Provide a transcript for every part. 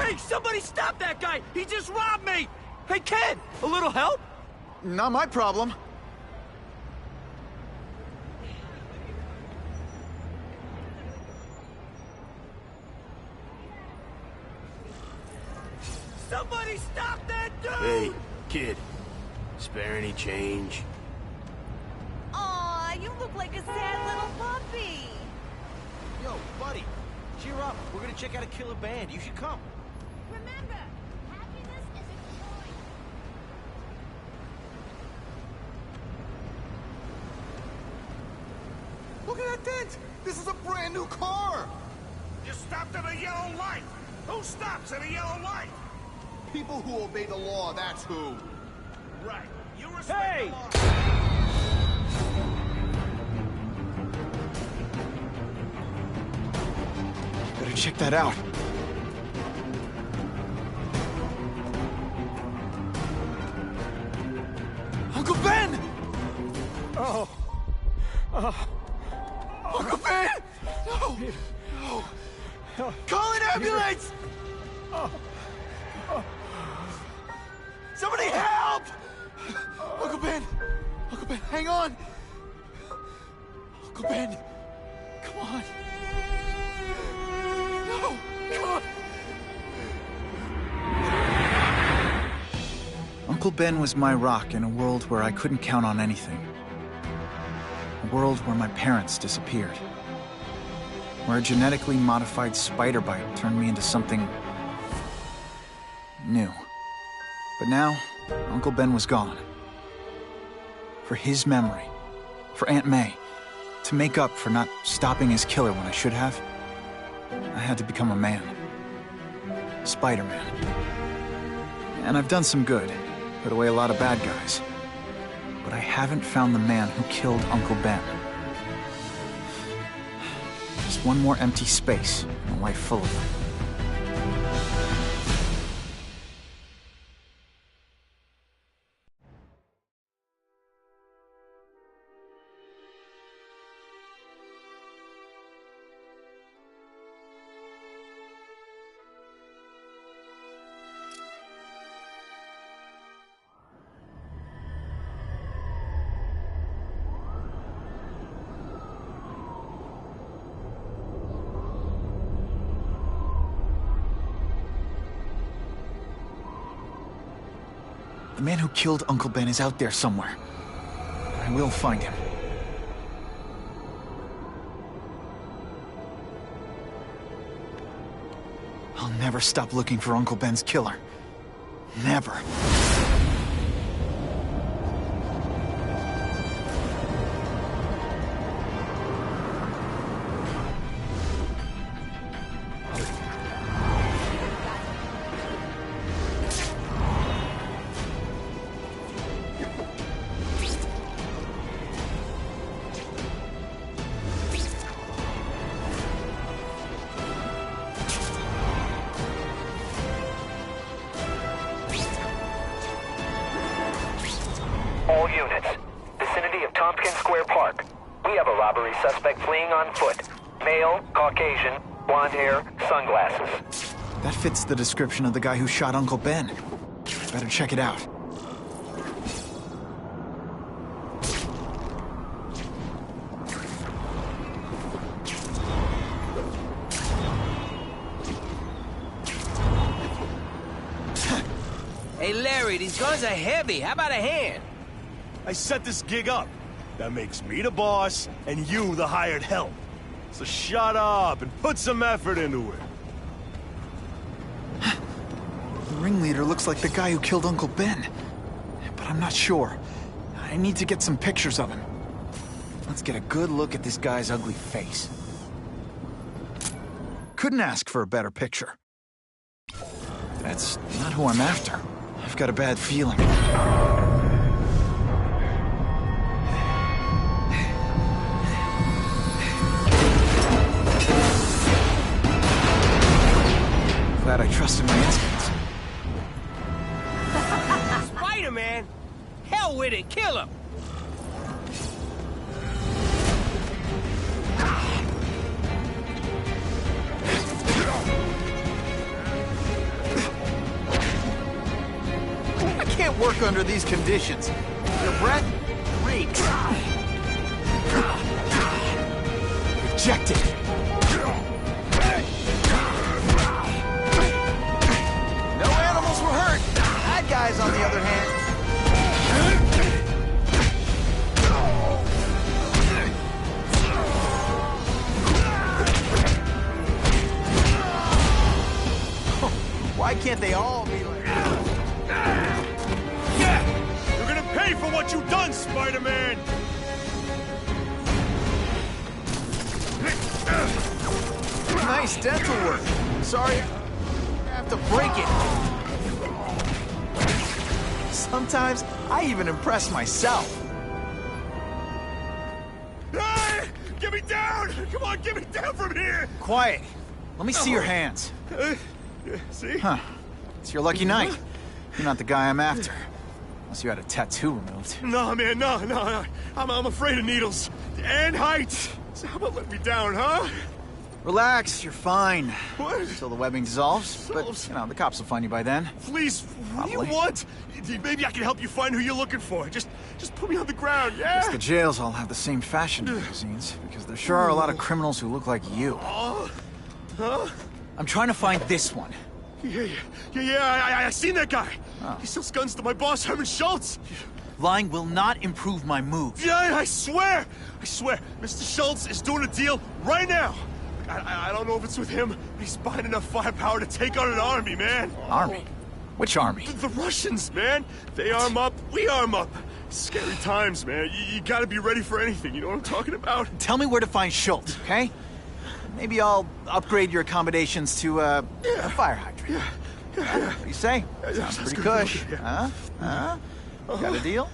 Hey, somebody stop that guy! He just robbed me! Hey, kid, a little help? Not my problem. Somebody stop that dude! Hey, kid. Spare any change? Aw, you look like a sad little puppy. Yo, buddy, cheer up. We're gonna check out a killer band. You should come. Remember, happiness is a choice. Look at that dent! This is a brand new car! You stopped at a yellow light! Who stops at a yellow light? People who obey the law, that's who. Right. You respect Hey! the law. Better check that out. Uncle Ben! Oh. Uncle Ben! No! No! Call an ambulance! Somebody help! Uncle Ben! Uncle Ben, hang on! Uncle Ben! Come on! No! Come on! Uncle Ben was my rock in a world where I couldn't count on anything. A world where my parents disappeared. Where a genetically modified spider bite turned me into something new. But now, Uncle Ben was gone. For his memory, for Aunt May, to make up for not stopping his killer when I should have, I had to become a man. Spider-Man. And I've done some good, put away a lot of bad guys. But I haven't found the man who killed Uncle Ben. Just one more empty space in a life full of them. The man who killed Uncle Ben is out there somewhere. I will find him. I'll never stop looking for Uncle Ben's killer. Never. All units. Vicinity of Tompkins Square Park. We have a robbery suspect fleeing on foot. Male, Caucasian, blonde hair, sunglasses. That fits the description of the guy who shot Uncle Ben. Better check it out. Hey, Larry, these guns are heavy. How about a hand? I set this gig up. That makes me the boss and you the hired help. So shut up and put some effort into it. The ringleader looks like the guy who killed Uncle Ben. But I'm not sure. I need to get some pictures of him. Let's get a good look at this guy's ugly face. Couldn't ask for a better picture. That's not who I'm after. I've got a bad feeling. Glad I trusted my instincts. Spider-Man? Hell with it, kill him! work under these conditions. Your breath reeks. Rejected. No animals were hurt. Bad guys, on the other hand. Why can't they all be like... You're gonna pay for what you've done, Spider-Man! Nice dental work. Sorry, I have to break it. Sometimes I even impress myself. Ah! Get me down! Come on, get me down from here! Quiet. Let me see your hands. See? Huh. It's your lucky night. You're not the guy I'm after. Unless you had a tattoo removed. No, man, no. I'm afraid of needles. And heights. So how about let me down, huh? Relax, you're fine. What? Until the webbing dissolves. But, you know, the cops will find you by then. Please, what do you Probably. want? Maybe I can help you find who you're looking for. Just put me on the ground, yeah? Guess the jails all have the same fashion magazines, because there sure are a lot of criminals who look like you. Huh? I'm trying to find this one. Yeah, I seen that guy. Oh. He sells guns to my boss, Herman Schultz. Lying will not improve my mood. Yeah, I swear. Mr. Schultz is doing a deal right now. I don't know if it's with him, but he's buying enough firepower to take on an army, man. Army? Which army? The Russians, man. They arm up, we arm up. Scary times, man. You gotta be ready for anything, you know what I'm talking about? Tell me where to find Schultz, okay? Maybe I'll upgrade your accommodations to a fire hydrant. What do you say? Sounds sounds pretty good, cush. yeah. Huh? Got a deal?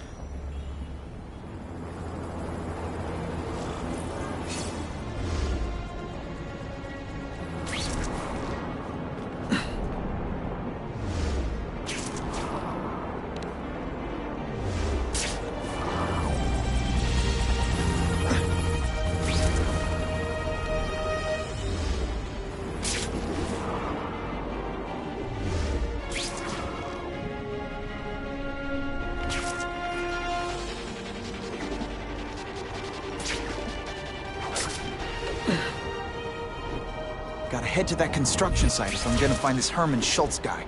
Gotta head to that construction site if I'm gonna find this Herman Schultz guy.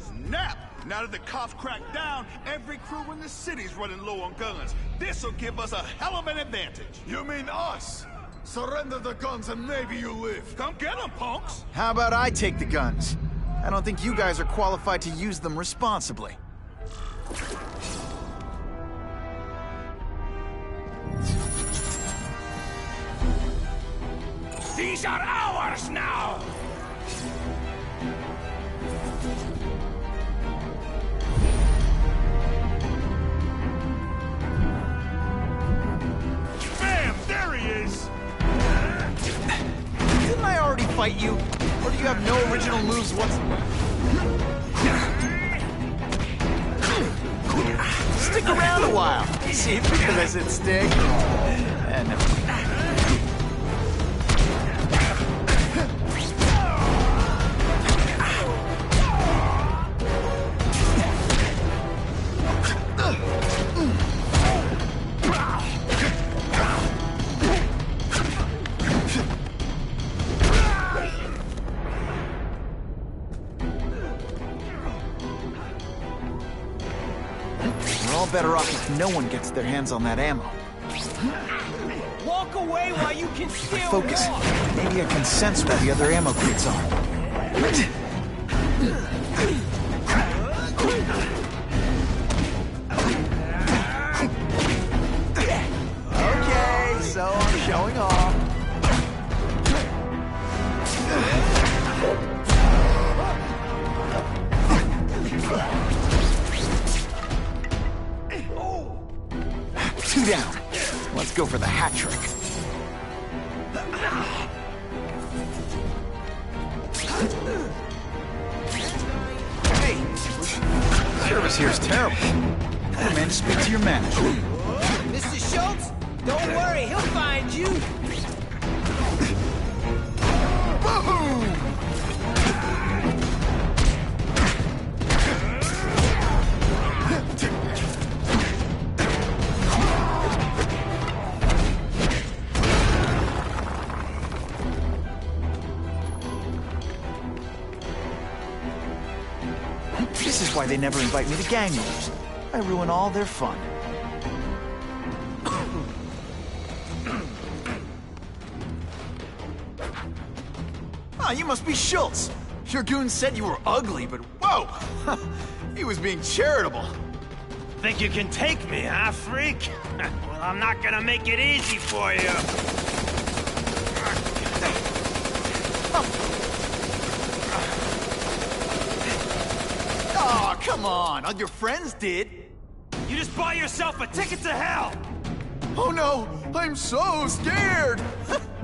Snap! Now that the cops cracked down, every crew in the city's running low on guns. This'll give us a hell of an advantage. You mean us? Surrender the guns and maybe you live. Come get them, punks! How about I take the guns? I don't think you guys are qualified to use them responsibly. These are ours now! Bam! There he is! Didn't I already fight you? Or do you have no original moves whatsoever? Stick around a while. See if you visit Stig. Never mind. We're all better off if no one gets their hands on that ammo. Walk away while you can If I still focus, walk. maybe I can sense where the other ammo crates are. Okay, so I'm showing off. Two down. Let's go for the hat trick. Service here is terrible. I demand to speak to your manager. Mr. Schultz, don't worry, he'll find you. This is why they never invite me to gang wars. I ruin all their fun. Ah, you must be Schultz. Your goon said you were ugly, but whoa! He was being charitable. Think you can take me, huh, freak? Well, I'm not gonna make it easy for you. Oh, come on. All your friends did. You just bought yourself a ticket to hell! Oh no, I'm so scared.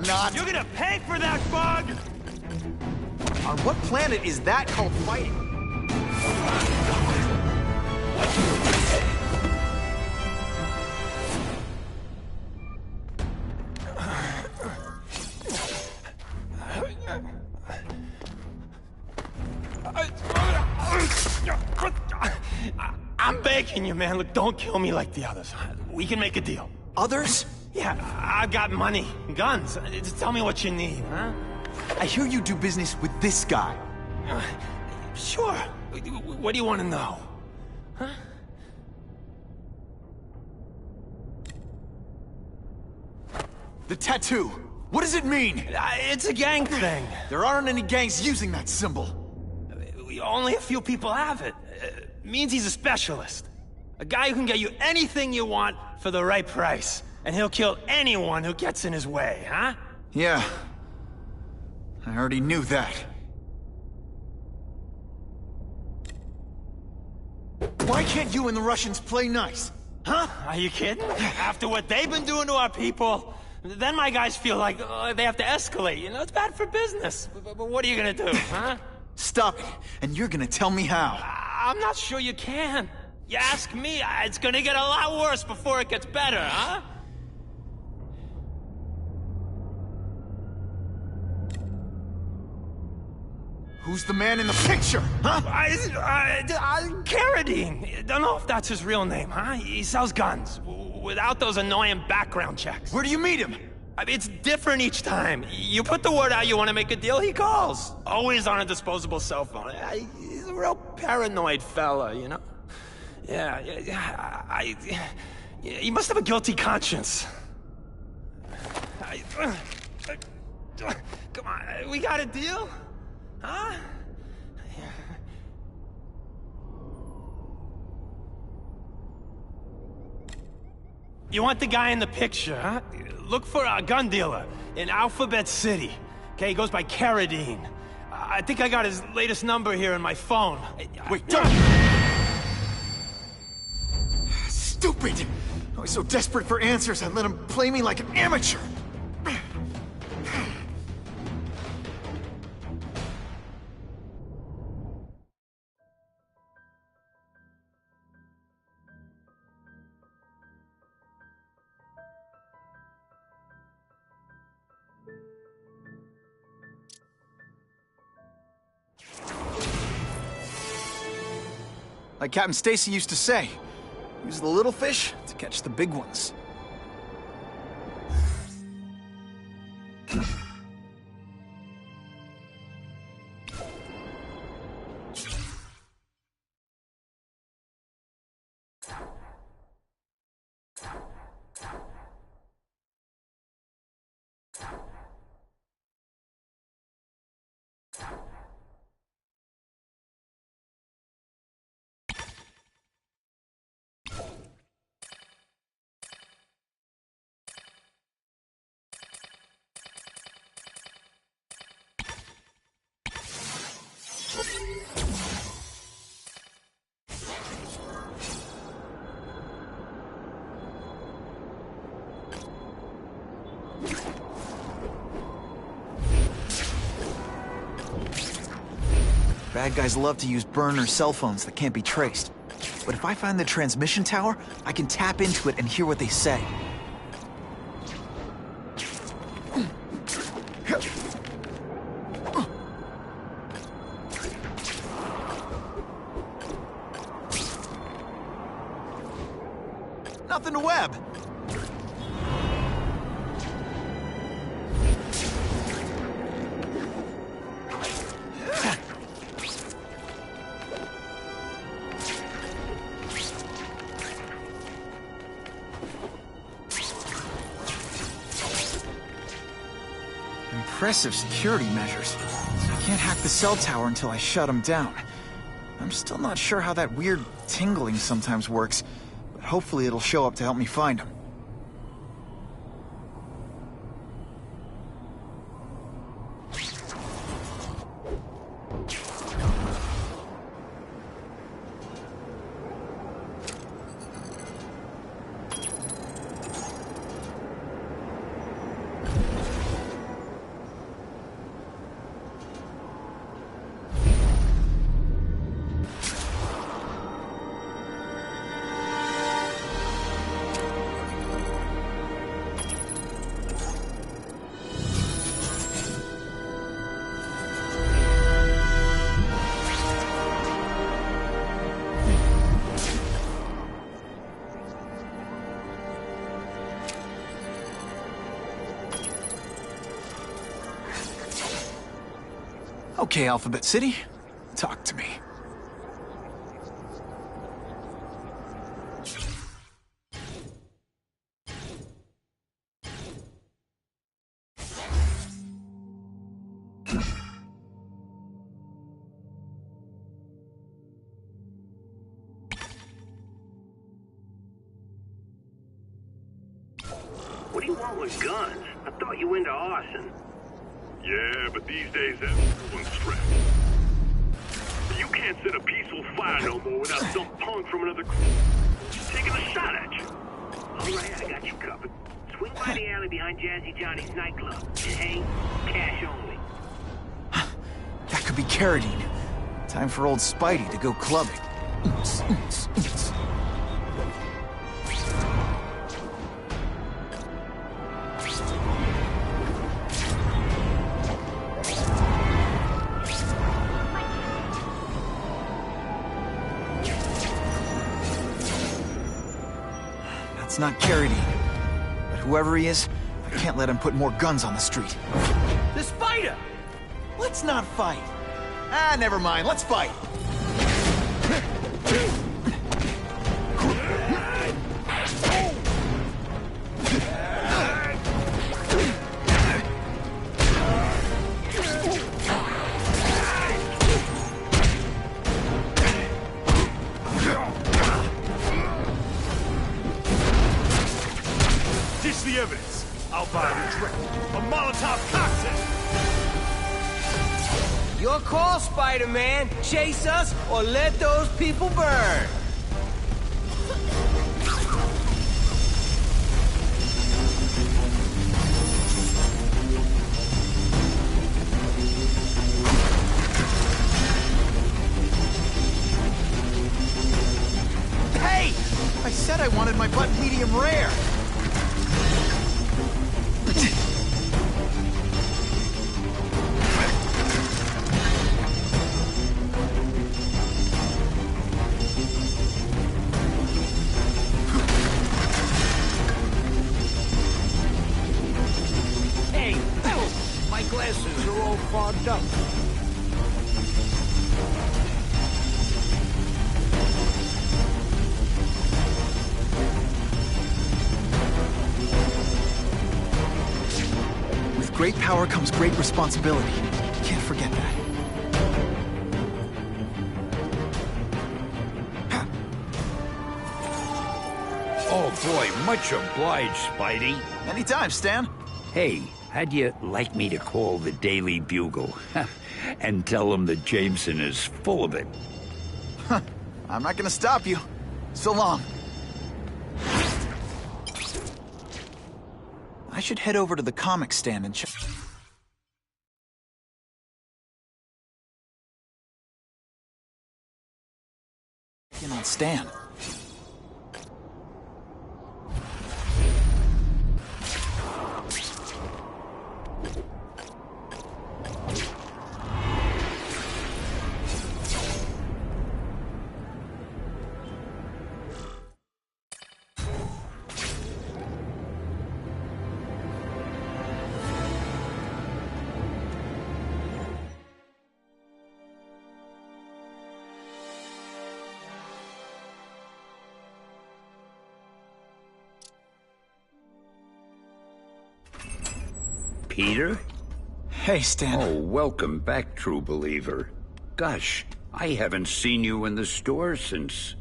Not. You're gonna pay for that, bug! On what planet is that called fighting? I'm begging you, man. Look, don't kill me like the others. We can make a deal. Others? Yeah, I've got money, guns. Just tell me what you need, huh? I hear you do business with this guy. Sure. What do you want to know? Huh? The tattoo. What does it mean? It's a gang thing. There aren't any gangs using that symbol. Only a few people have it. Means he's a specialist. A guy who can get you anything you want for the right price. And he'll kill anyone who gets in his way, huh? Yeah. I already knew that. Why can't you and the Russians play nice? Huh? Are you kidding? After what they've been doing to our people, then my guys feel like they have to escalate. You know, it's bad for business. But what are you gonna do, huh? Stop it, and you're gonna tell me how. I'm not sure you can. You ask me, it's gonna get a lot worse before it gets better, huh? Who's the man in the picture, huh? Carradine. Don't know if that's his real name, huh? He sells guns, without those annoying background checks. Where do you meet him? I mean, it's different each time. You put the word out you want to make a deal, he calls. Always on a disposable cell phone. He's a real paranoid fella, you know? Yeah, he must have a guilty conscience. Come on, we got a deal? Huh? You want the guy in the picture, huh? Look for a gun dealer in Alphabet City. Okay, he goes by Carradine. I think I got his latest number here in my phone. Wait, don't! Stupid! I was so desperate for answers, I let him play me like an amateur. Like Captain Stacy used to say, use the little fish to catch the big ones. Bad guys love to use burner cell phones that can't be traced. But if I find the transmission tower, I can tap into it and hear what they say. Nothing to web. Impressive security measures. I can't hack the cell tower until I shut them down. I'm still not sure how that weird tingling sometimes works, but hopefully it'll show up to help me find them. Okay, Alphabet City, talk to me. What do you want with guns? I thought you were into arson. Yeah, but these days everyone's strapped. You can't set a peaceful fire no more without some punk from another taking a shot at you. All right, I got you covered. Swing by the alley behind Jazzy Johnny's nightclub. Hey, cash only. That could be Carradine. Time for old Spidey to go clubbing. That's not Carradine. But whoever he is, I can't let him put more guns on the street. The spider! Let's not fight. Ah, never mind. Let's fight. Ditch the evidence. I'll buy a drink. A Molotov cocktail. Your call, Spider-Man. Chase us or let those people burn. Hey! I said I wanted my butt medium rare. Hey, my glasses are all fogged up. With great power comes great responsibility. Can't forget that. Oh boy, much obliged, Spidey. Anytime, Stan. Hey, how'd you like me to call the Daily Bugle and tell them that Jameson is full of it? I'm not gonna stop you. So long. I should head over to the comic stand and check. even on Stan. Peter? Hey, Stan. Oh, welcome back, true believer. Gosh, I haven't seen you in the store since...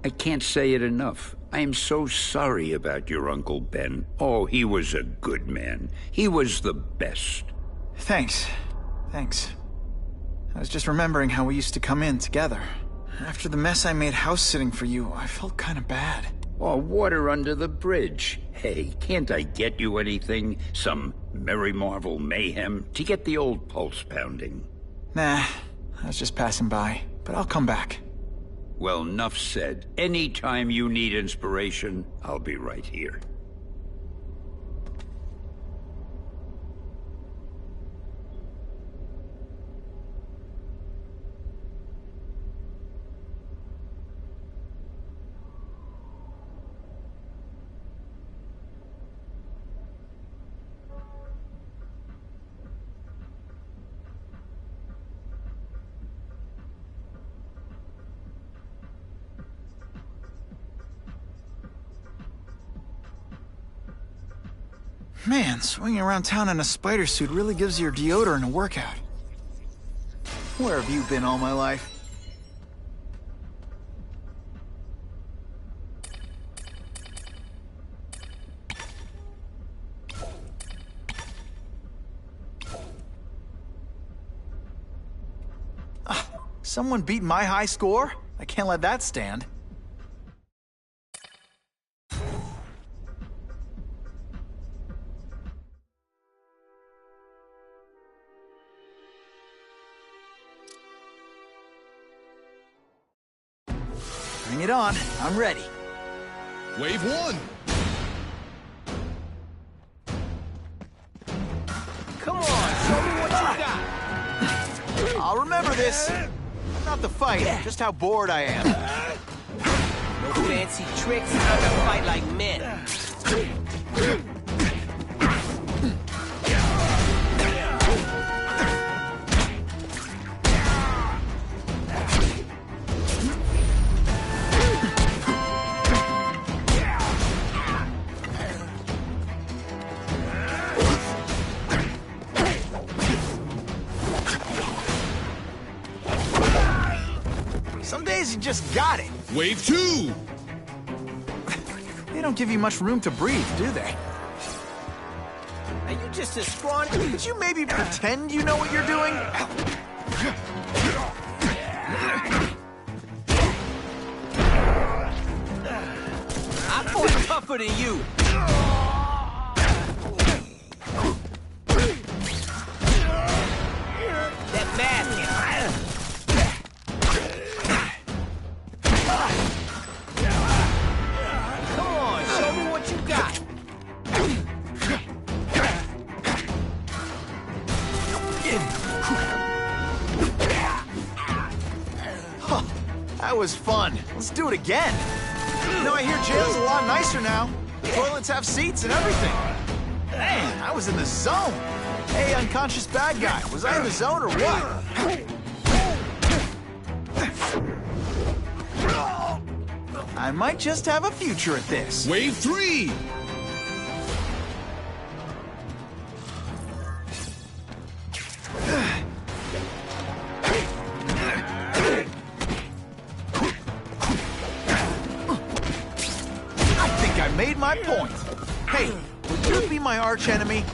I can't say it enough. I am so sorry about your Uncle Ben. Oh, he was a good man. He was the best. Thanks. Thanks. I was just remembering how we used to come in together. After the mess I made house-sitting for you, I felt kind of bad. Oh, water under the bridge. Hey, can't I get you anything? Some Merry Marvel mayhem to get the old pulse pounding? Nah, I was just passing by, but I'll come back. Well, enough said. Anytime you need inspiration, I'll be right here. Man, swinging around town in a spider suit really gives your deodorant a workout. Where have you been all my life? Someone beat my high score? I can't let that stand. Bring it on. I'm ready. Wave 1! Come on, show me what you got. I'll remember this. Not the fight, just how bored I am. No fancy tricks, time to fight like men. Some days you just got it. Wave 2! They don't give you much room to breathe, do they? Are you just a scrawny? Could you maybe pretend you know what you're doing? I fought tougher than you. That mask. Come on, show me what you got. Huh, that was fun. Let's do it again. You know, I hear jail's a lot nicer now. The toilets have seats and everything. Man, I was in the zone. Hey, unconscious bad guy, was I in the zone or what? I might just have a future at this. Wave 3! I think I made my point. Hey, would you be my arch enemy?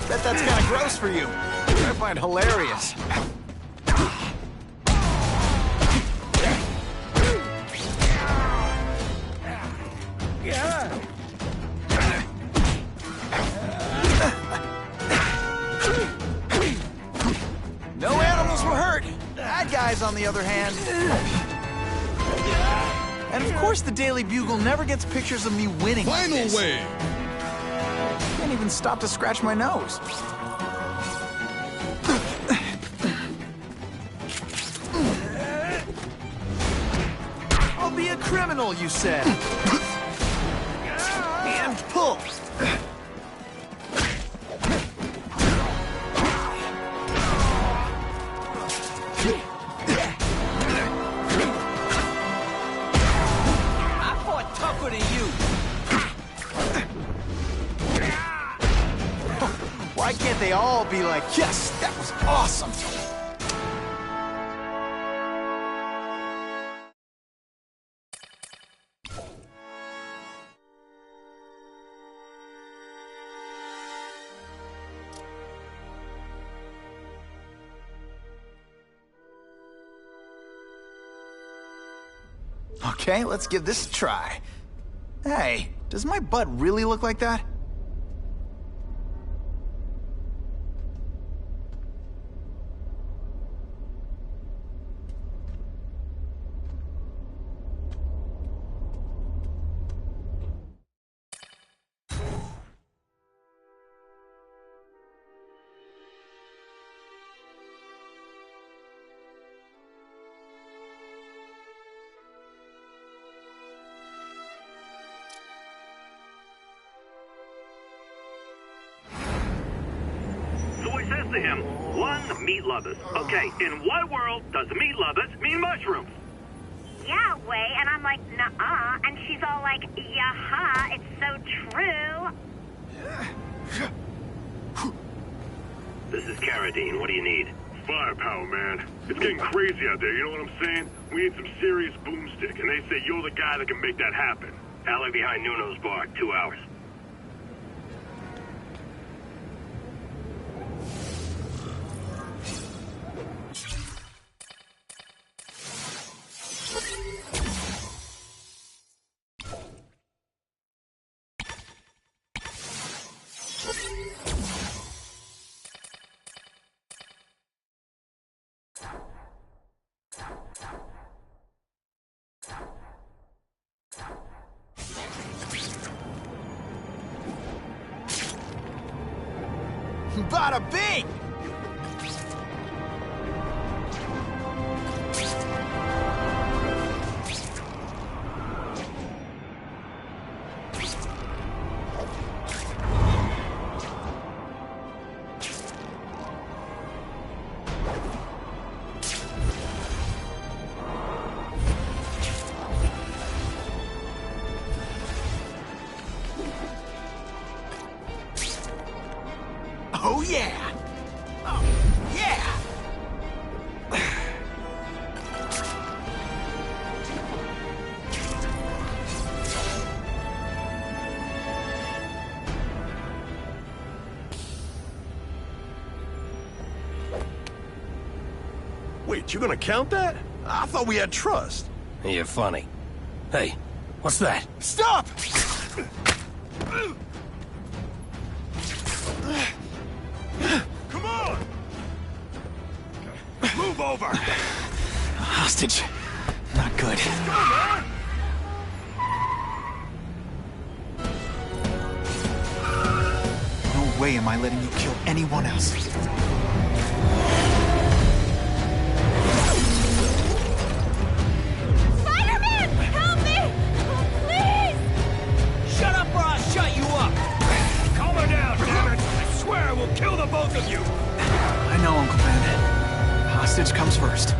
Bet that's kind of gross for you. I find hilarious. No animals were hurt. Ramirez, on the other hand... And of course the Daily Bugle never gets pictures of me winning like Final this. wave! Can't even stop to scratch my nose. I'll be a criminal, you said. And pull. I fought tougher than you. Why can't they all be like, yes, that was awesome? Okay, let's give this a try. Hey, does my butt really look like that? To him, one, meat lovers. Okay, in what world does meat lovers mean mushrooms? Yeah, way, and I'm like, nuh-uh, and she's all like, yaha, it's so true. This is Carradine. What do you need? Firepower, man. It's getting crazy out there, you know what I'm saying? We need some serious boomstick, and they say you're the guy that can make that happen. Alley behind Nuno's bar, 2 hours. Bada bing! Oh yeah! Oh yeah! Wait, you gonna count that? I thought we had trust. You're funny. Hey, what's that? Stop! Come on! Move over! Hostage. Not good. No way am I letting you kill anyone else. Spider-Man! Help me! Please! Shut up or I'll shut you up! Calm her down, damn it! I swear I will kill the both of you! I know, Uncle Ben. Hostage comes first.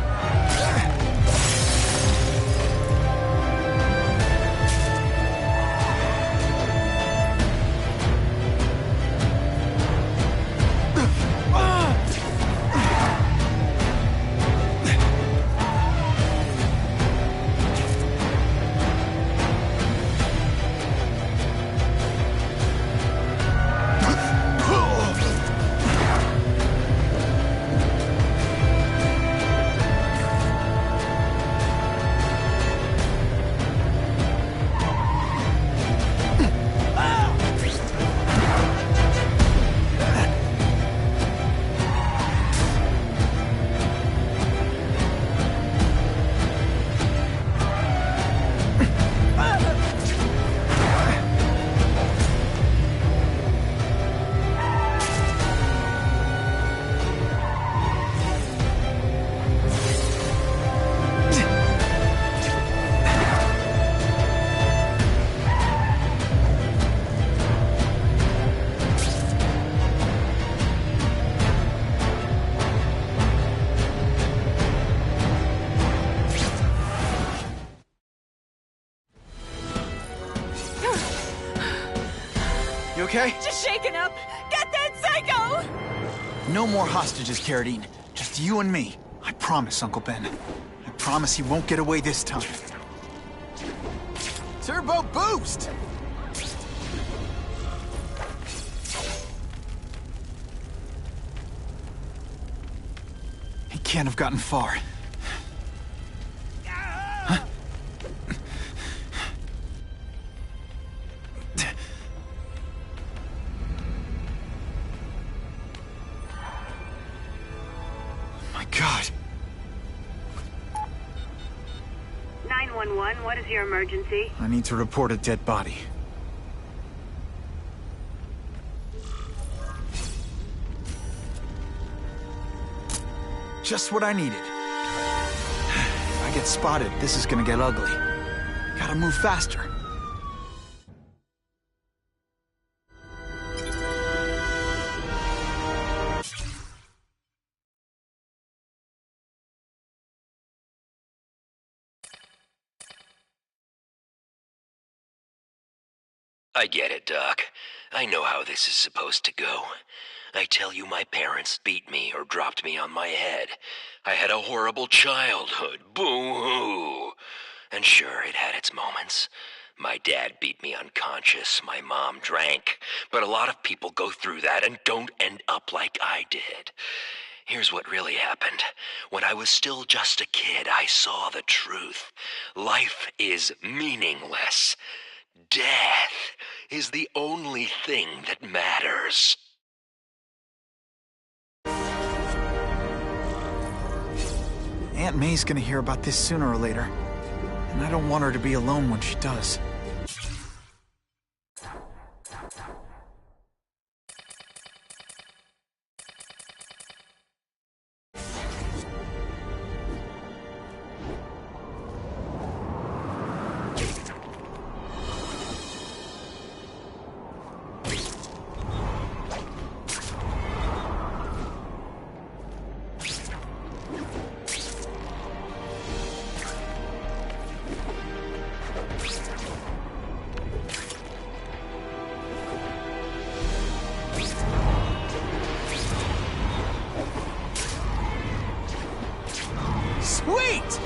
You okay? Just shaken up. Get that psycho! No more hostages, Carradine. Just you and me. I promise, Uncle Ben. I promise he won't get away this time. Turbo boost! He can't have gotten far. Huh? My God. 911, what is your emergency? I need to report a dead body. Just what I needed. If I get spotted, this is gonna get ugly. Gotta move faster. I get it, Doc. I know how this is supposed to go. I tell you, my parents beat me or dropped me on my head. I had a horrible childhood. Boo-hoo! And sure, it had its moments. My dad beat me unconscious. My mom drank. But a lot of people go through that and don't end up like I did. Here's what really happened. When I was still just a kid, I saw the truth. Life is meaningless. Death is the only thing that matters. Aunt May's gonna hear about this sooner or later. And I don't want her to be alone when she does. Sweet!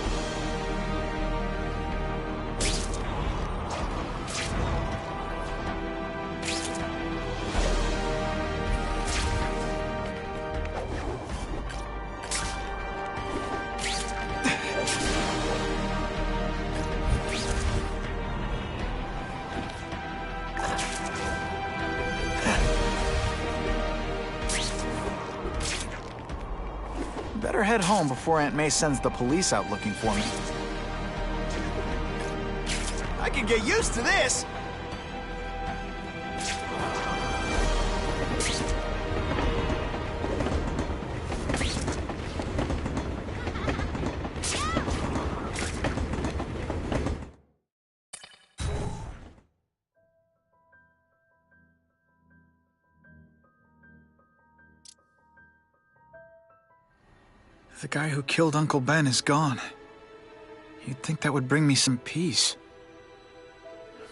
Better head home before Aunt May sends the police out looking for me. I can get used to this! The guy who killed Uncle Ben is gone. You'd think that would bring me some peace.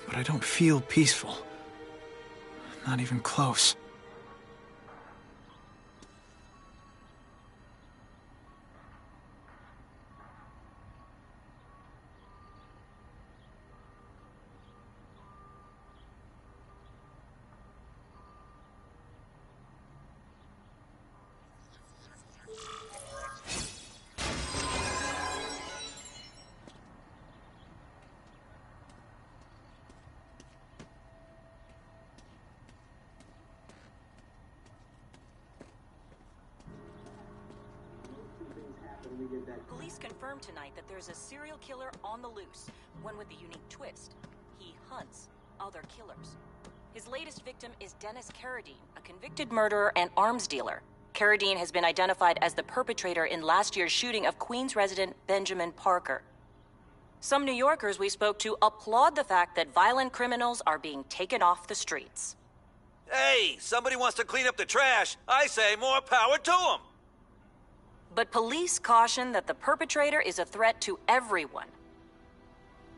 But I don't feel peaceful. Not even close. Police confirmed tonight that there's a serial killer on the loose, one with a unique twist. He hunts other killers. His latest victim is Dennis Carradine, a convicted murderer and arms dealer. Carradine has been identified as the perpetrator in last year's shooting of Queens resident Benjamin Parker. Some New Yorkers we spoke to applaud the fact that violent criminals are being taken off the streets. Hey, somebody wants to clean up the trash. I say more power to them. But police caution that the perpetrator is a threat to everyone.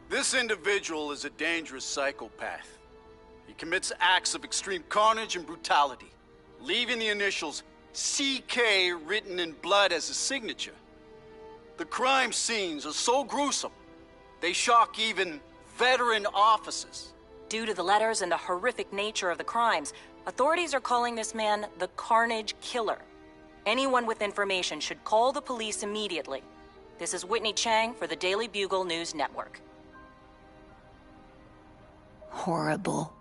This individual is a dangerous psychopath. He commits acts of extreme carnage and brutality, leaving the initials CK written in blood as his signature. The crime scenes are so gruesome, they shock even veteran officers. Due to the letters and the horrific nature of the crimes, authorities are calling this man the Carnage Killer. Anyone with information should call the police immediately. This is Whitney Chang for the Daily Bugle News Network. Horrible.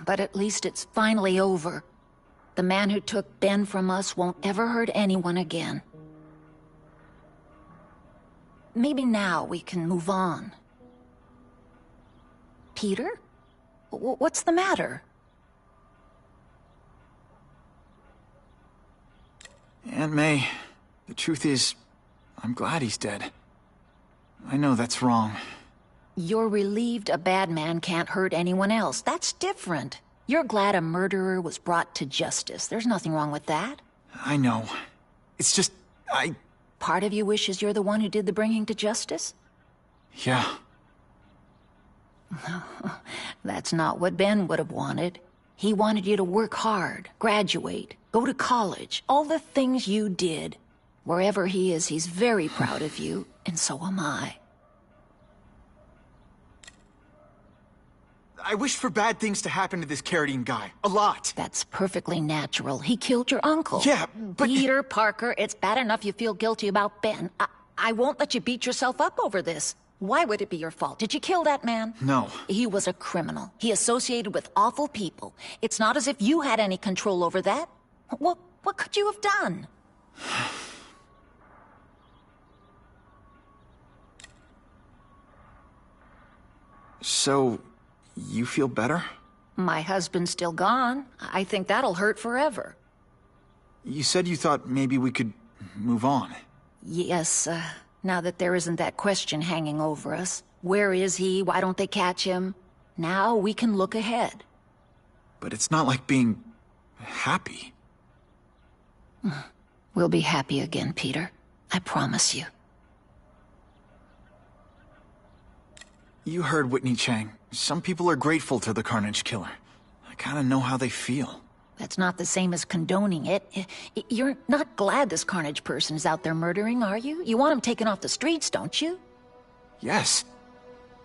But at least it's finally over. The man who took Ben from us won't ever hurt anyone again. Maybe now we can move on. Peter? What's the matter? Aunt May, the truth is, I'm glad he's dead. I know that's wrong. You're relieved a bad man can't hurt anyone else. That's different. You're glad a murderer was brought to justice. There's nothing wrong with that. I know. It's just, Part of you wishes you're the one who did the bringing to justice? Yeah. That's not what Ben would have wanted. He wanted you to work hard, graduate, go to college, all the things you did. Wherever he is, he's very proud of you, and so am I. I wish for bad things to happen to this Carradine guy. A lot. That's perfectly natural. He killed your uncle. Yeah, but... Peter Parker, it's bad enough you feel guilty about Ben. I won't let you beat yourself up over this. Why would it be your fault? Did you kill that man? No. He was a criminal. He associated with awful people. It's not as if you had any control over that. What could you have done? So, you feel better? My husband's still gone. I think that'll hurt forever. You said you thought maybe we could move on. Yes, now that there isn't that question hanging over us. Where is he? Why don't they catch him? Now we can look ahead. But it's not like being happy. We'll be happy again, Peter. I promise you. You heard Whitney Chang. Some people are grateful to the Carnage Killer. I kinda know how they feel. That's not the same as condoning it. You're not glad this Carnage person is out there murdering, are you? You want him taken off the streets, don't you? Yes.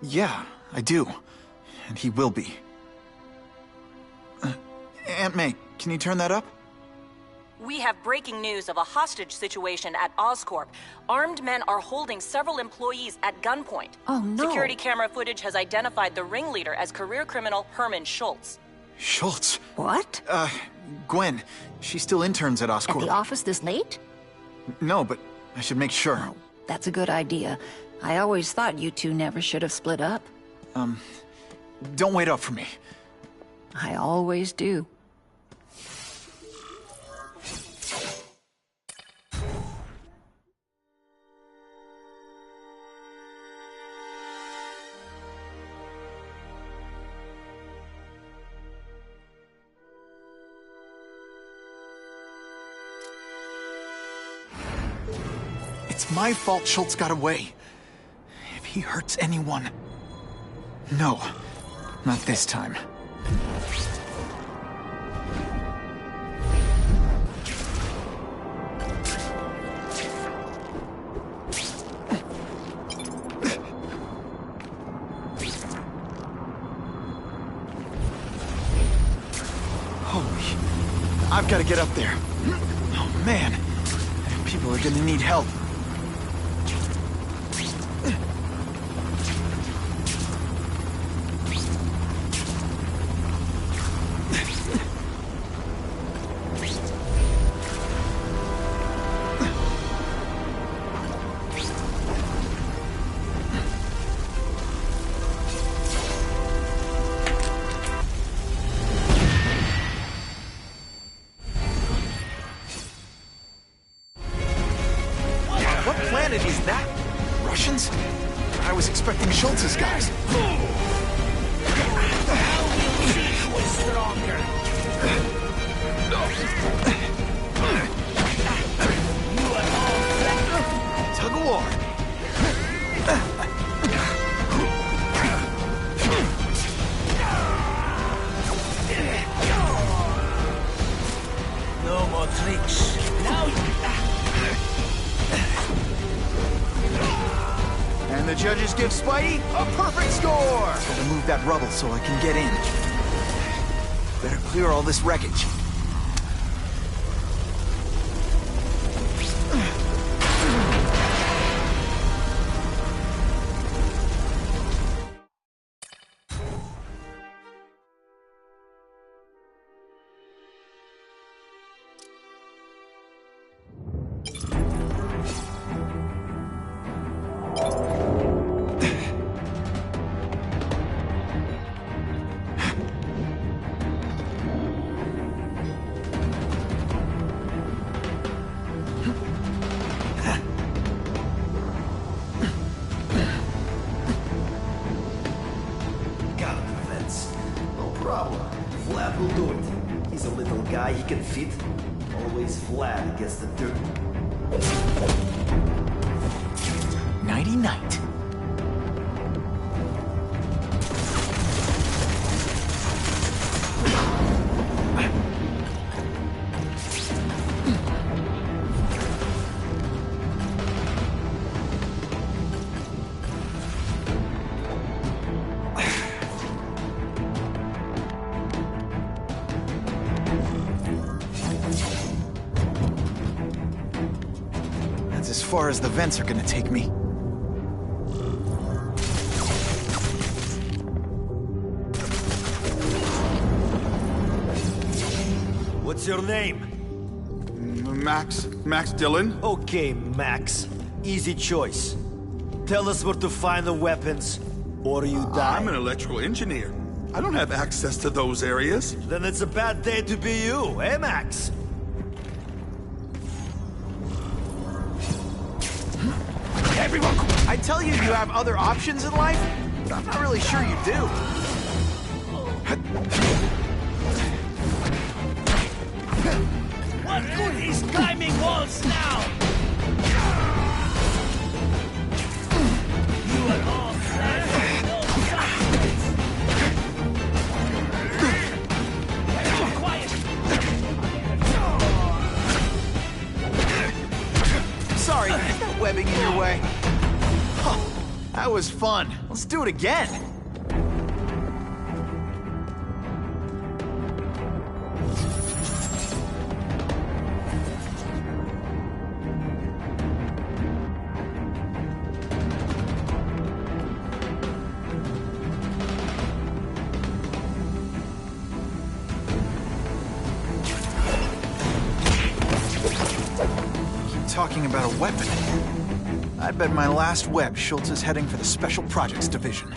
Yeah, I do. And he will be. Aunt May, can you turn that up? We have breaking news of a hostage situation at Oscorp. Armed men are holding several employees at gunpoint. Oh, no. Security camera footage has identified the ringleader as career criminal Herman Schultz. Schultz? What? Gwen. She still interns at Oscorp. At the office this late? No, but I should make sure. Oh, that's a good idea. I always thought you two never should have split up. Don't wait up for me. I always do. It's my fault Schultz got away. If he hurts anyone... No, not this time. Holy... I've got to get up there. Oh, man. People are gonna need help. What planet is that? Russians? I was expecting Schultz's guys. Tug of war. judges give Spidey a perfect score! Gotta move that rubble so I can get in. Better clear all this wreckage. Vlad will do it. He's a little guy, he can fit. Always Vlad against the dirt. Nighty-night. As far as the vents are gonna take me. What's your name? Max Dillon. Okay, Max. Easy choice. Tell us where to find the weapons, or you die. I'm an electrical engineer. I don't have access to those areas. Then it's a bad day to be you, eh, Max? Everyone, I tell you you have other options in life, but I'm not really sure you do. What good? He's climbing walls now! You are all quiet! Sorry, is that webbing in your way? Huh, that was fun. Let's do it again. Talking about a weapon. I bet my last web Schultz is heading for the Special Projects Division.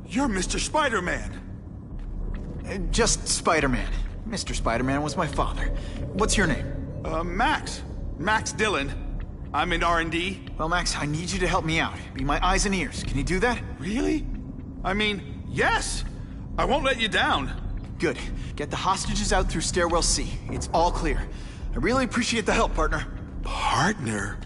You're Mr. Spider-Man. Just Spider-Man. Mr. Spider-Man was my father. What's your name? Max. Max Dillon. I'm in R&D. Well, Max, I need you to help me out. Be my eyes and ears. Can you do that? Really? I mean, yes! I won't let you down. Good. Get the hostages out through Stairwell C. It's all clear. I really appreciate the help, partner. Partner?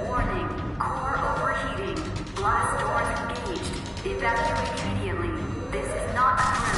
Warning. Core overheating. Blast doors engaged. Evacuate immediately. This is not a drill.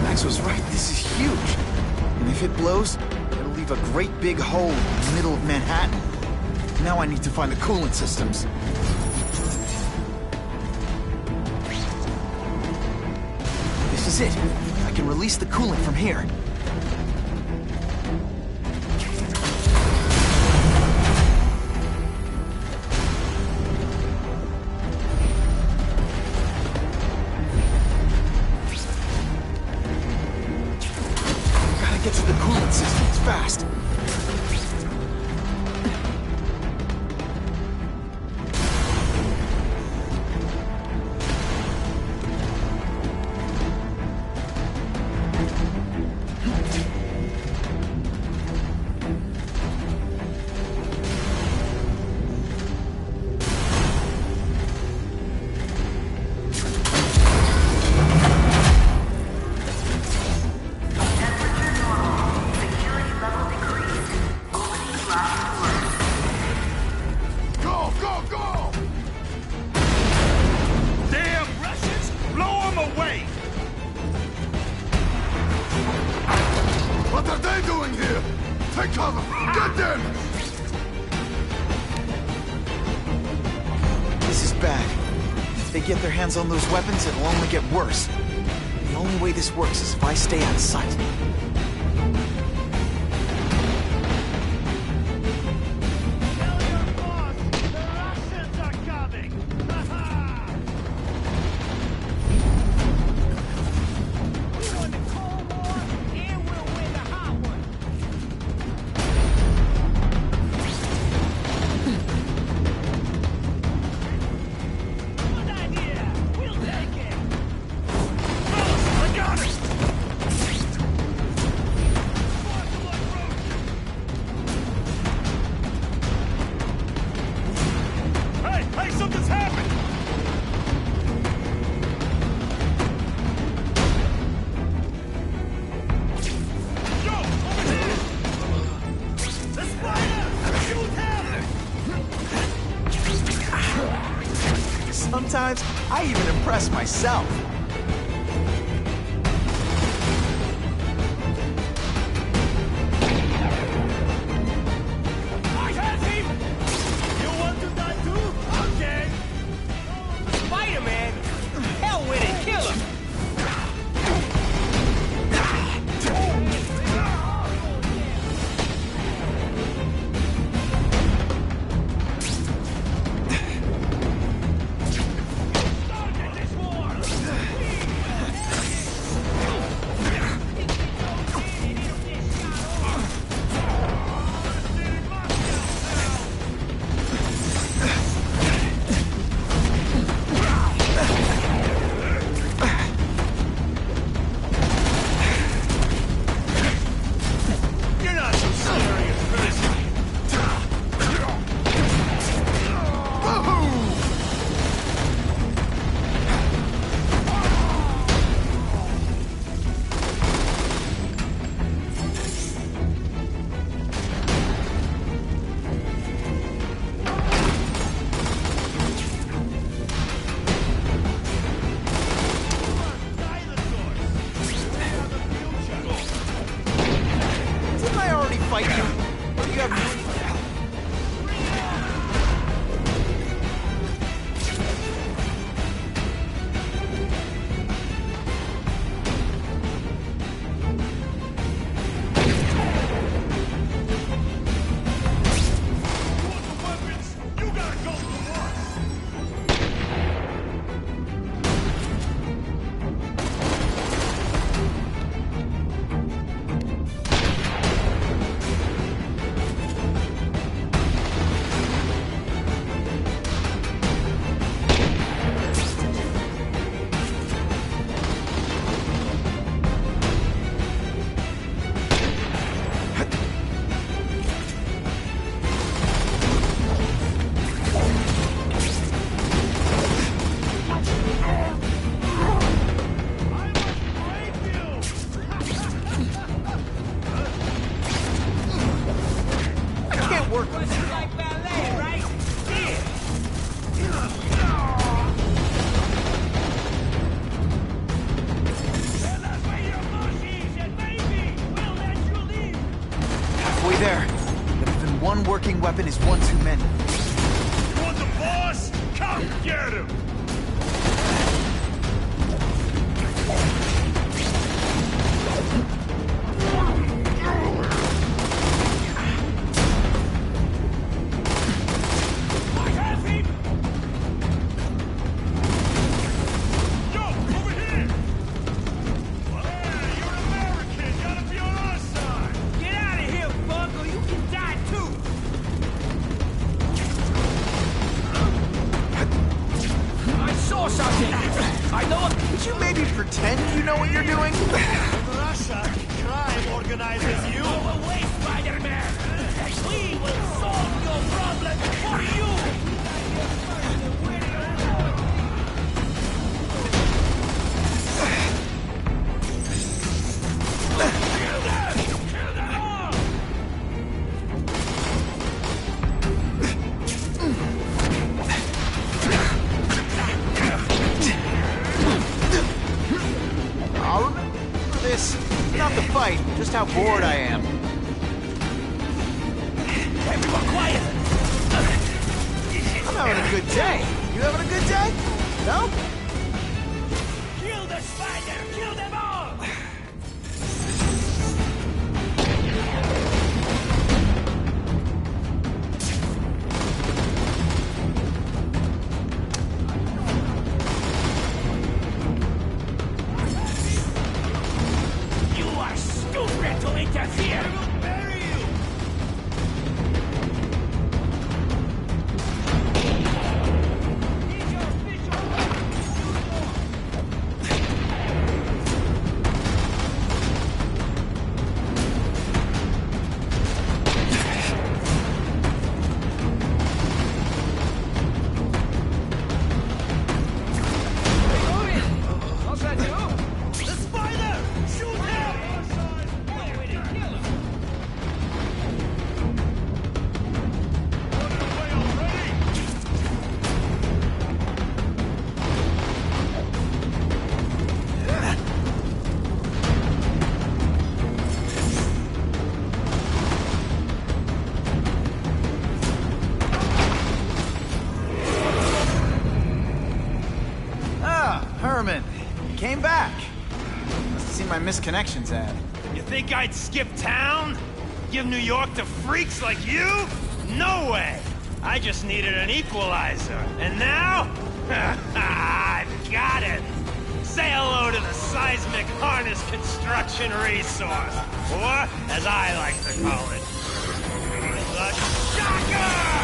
Max was right, this is huge. And if it blows, it'll leave a great big hole in the middle of Manhattan. Now I need to find the coolant systems. This is it. I can release the coolant from here. Get to the coolant systems fast. This is bad. If they get their hands on those weapons, it'll only get worse. The only way this works is if I stay out of sight. Sometimes, I even impress myself. I have him! You want to die too? Okay! Spider-Man! Hell with it! Kill him! Fight you. What do you have? There. But even one working weapon is one too many. You want the boss? Come get him! I have him! Yo, over here! Hey, you're an American! Gotta be on our side! Get out of here, Bug, or you can die too! I saw something! I know it! Could you maybe pretend you know what you're doing? Russia, crime organizes you! Go away, Spider-Man! We will solve your problem for you! I'll remember this. Not the fight, just how bored I am. Everyone quiet! I'm having a good day. You having a good day? No? Kill the spider! Kill them all! You are stupid to interfere! I will bury you! Herman, you came back. Must have seen my missed connections ad. You think I'd skip town? Give New York to freaks like you? No way! I just needed an equalizer. And now? I've got it! Say hello to the seismic harness construction resource. Or, as I like to call it, the Shocker!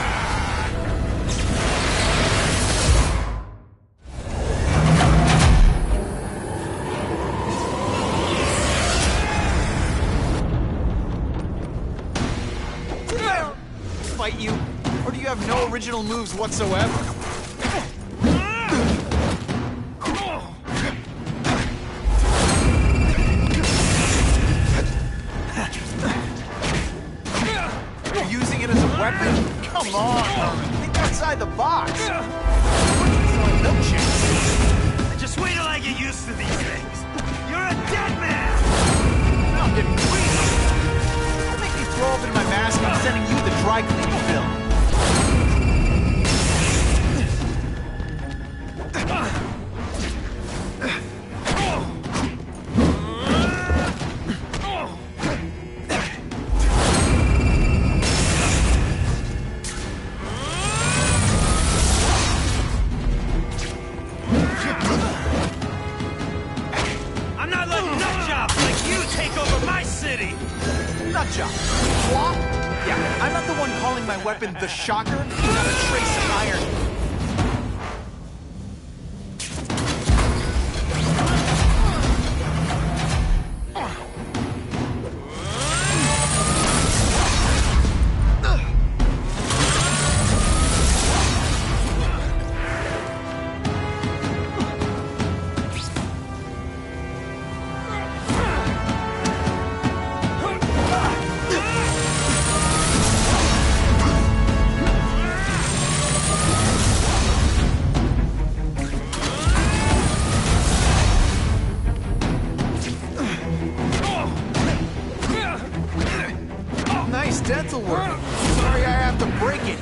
Fight you? Or do you have no original moves whatsoever? You're using it as a weapon? Come on, Herman. Think outside the box. Just wait till I get used to these things. You're a dead man! Now I'm getting crazy. Don't make me throw open my mask and I'm sending you the dry cleaning bill. I'm not letting nutjobs like you take over my city! Nutjob? What? Yeah, I'm not the one calling my weapon the Shocker. Not a trace of iron. Nice dental work. Sorry I have to break it.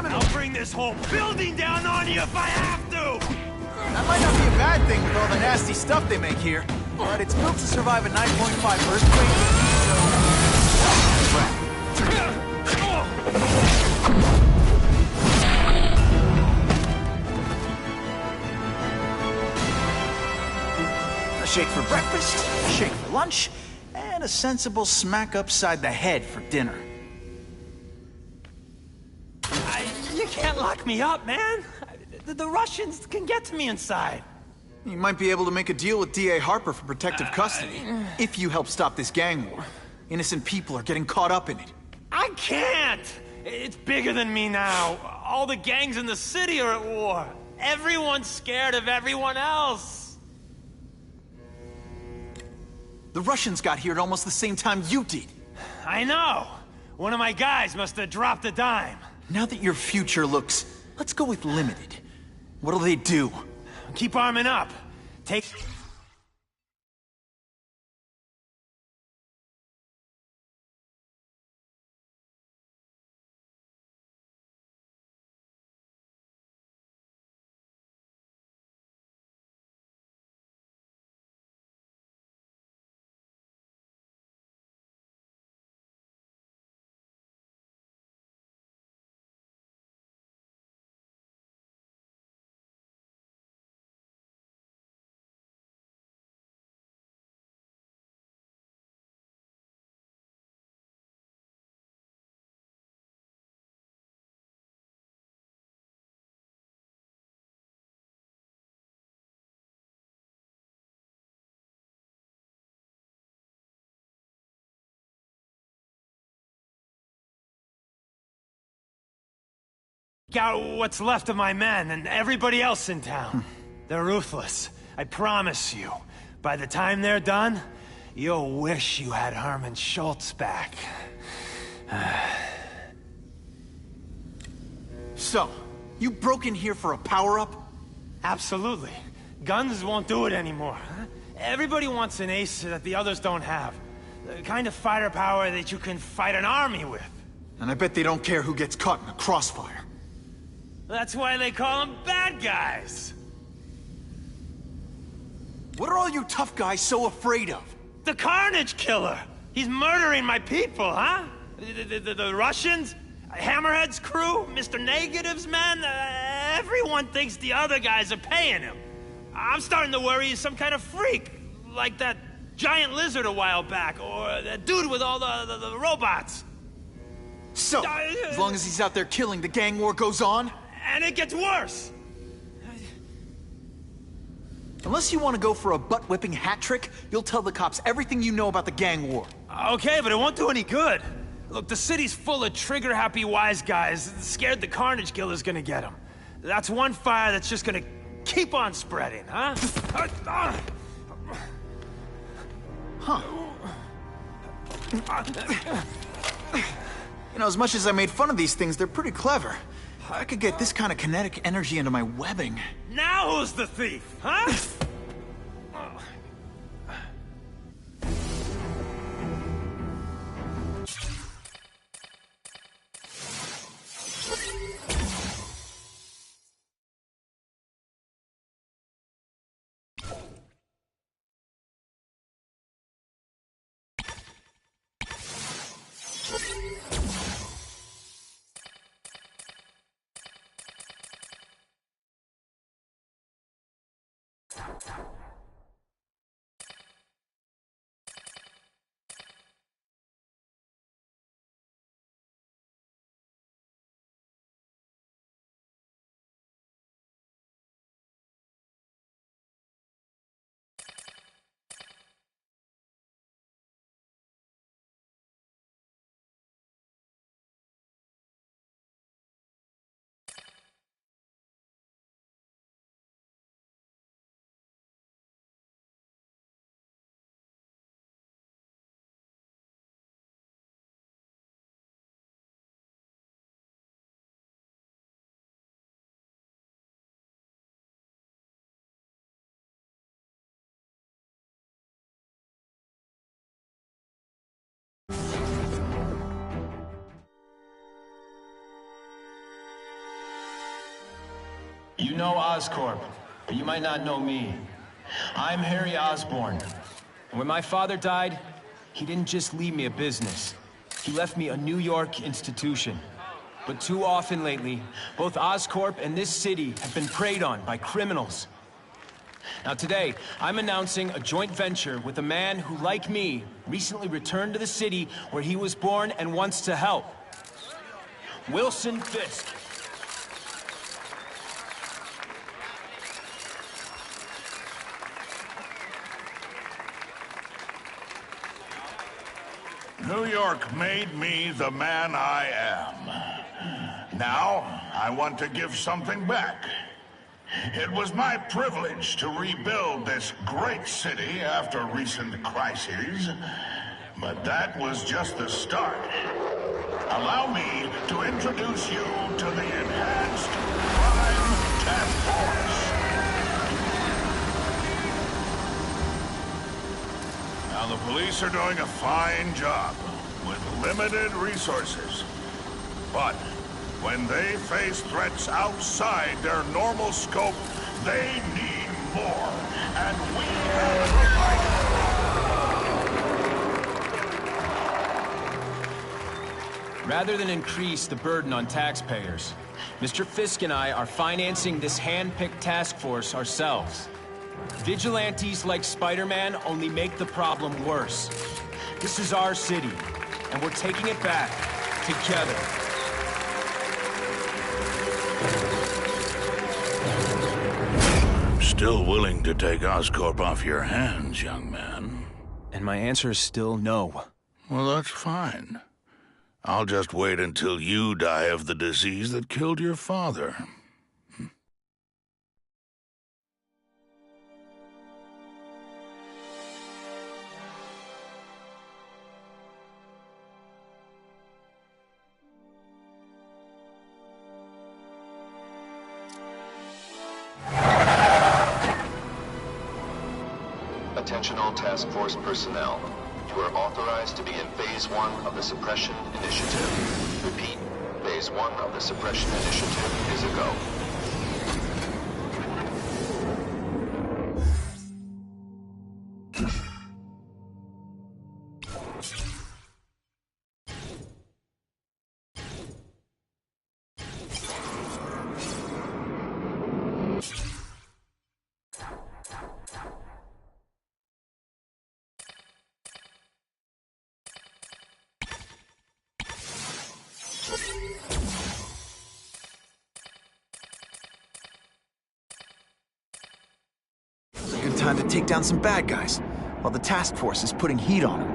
I'll bring this whole building down on you if I have to! That might not be a bad thing with all the nasty stuff they make here. But it's built to survive a 9.5 earthquake, so... A shake for breakfast, a shake for lunch, and a sensible smack upside the head for dinner. You can't lock me up, man. The Russians can get to me inside. You might be able to make a deal with D.A. Harper for protective custody, if you help stop this gang war. Innocent people are getting caught up in it. I can't! It's bigger than me now. All the gangs in the city are at war. Everyone's scared of everyone else. The Russians got here at almost the same time you did. I know. One of my guys must have dropped a dime. Now that your future looks, let's go with limited. What'll they do? Keep arming up. Take... out what's left of my men and everybody else in town. They're ruthless. I promise you. By the time they're done, you'll wish you had Herman Schultz back. So, you broke in here for a power-up? Absolutely. Guns won't do it anymore. Everybody wants an ace that the others don't have. The kind of fighter power that you can fight an army with. And I bet they don't care who gets caught in a crossfire. That's why they call them bad guys. What are all you tough guys so afraid of? The Carnage Killer! He's murdering my people, huh? The Russians? Hammerhead's crew? Mr. Negative's men? Everyone thinks the other guys are paying him. I'm starting to worry he's some kind of freak. Like that giant lizard a while back, or that dude with all the robots. So, as long as he's out there killing, the gang war goes on? And it gets worse! Unless you want to go for a butt-whipping hat trick, you'll tell the cops everything you know about the gang war. Okay, but it won't do any good. Look, the city's full of trigger-happy wise guys, scared the Carnage Killer's gonna get them. That's one fire that's just gonna keep on spreading, huh? Huh. You know, as much as I made fun of these things, they're pretty clever. I could get this kind of kinetic energy into my webbing. Now who's the thief, huh? You know Oscorp, but you might not know me. I'm Harry Osborn. And when my father died, he didn't just leave me a business. He left me a New York institution. But too often lately, both Oscorp and this city have been preyed on by criminals. Now today, I'm announcing a joint venture with a man who, like me, recently returned to the city where he was born and wants to help. Wilson Fisk. New York made me the man I am. Now, I want to give something back. It was my privilege to rebuild this great city after recent crises, but that was just the start. Allow me to introduce you to the Enhanced Crime Task Force. Now, the police are doing a fine job with limited resources. But when they face threats outside their normal scope, they need more. And we have provided. Rather than increase the burden on taxpayers, Mr. Fisk and I are financing this hand-picked task force ourselves. Vigilantes like Spider-Man only make the problem worse. This is our city, and we're taking it back together. I'm still willing to take Oscorp off your hands, young man. And my answer is still no. Well, that's fine. I'll just wait until you die of the disease that killed your father. Attention all task force personnel. You are authorized to be in Phase 1 of the Suppression Initiative. Repeat, Phase 1 of the Suppression Initiative is a go. Time to take down some bad guys, while the task force is putting heat on them.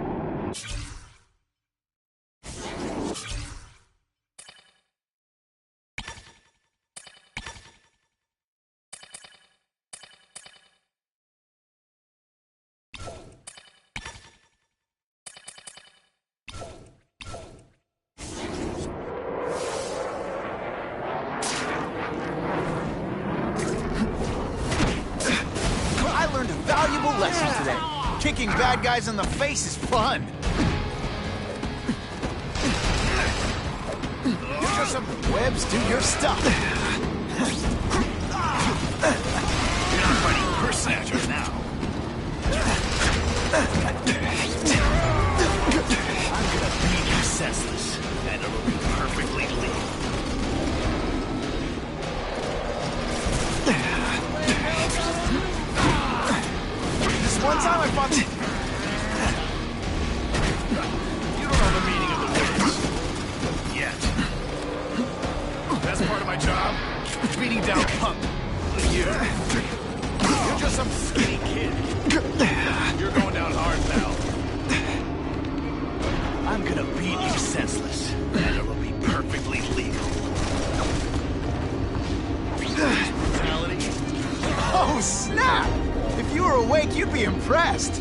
Lesson today. Kicking bad guys in the face is fun. You're just some webs, do your stuff. You're not fighting Persnatcher now. I'm gonna beat you senseless, and it'll be perfectly legal. One time I fought... You don't know the meaning of the words. Yet. Best part of my job? Beating down punk like you. You're just some skinny kid. You're going down hard, pal. I'm gonna beat you senseless, and it'll be perfectly legal. Brutality. Oh, snap! If you were awake, you'd be impressed.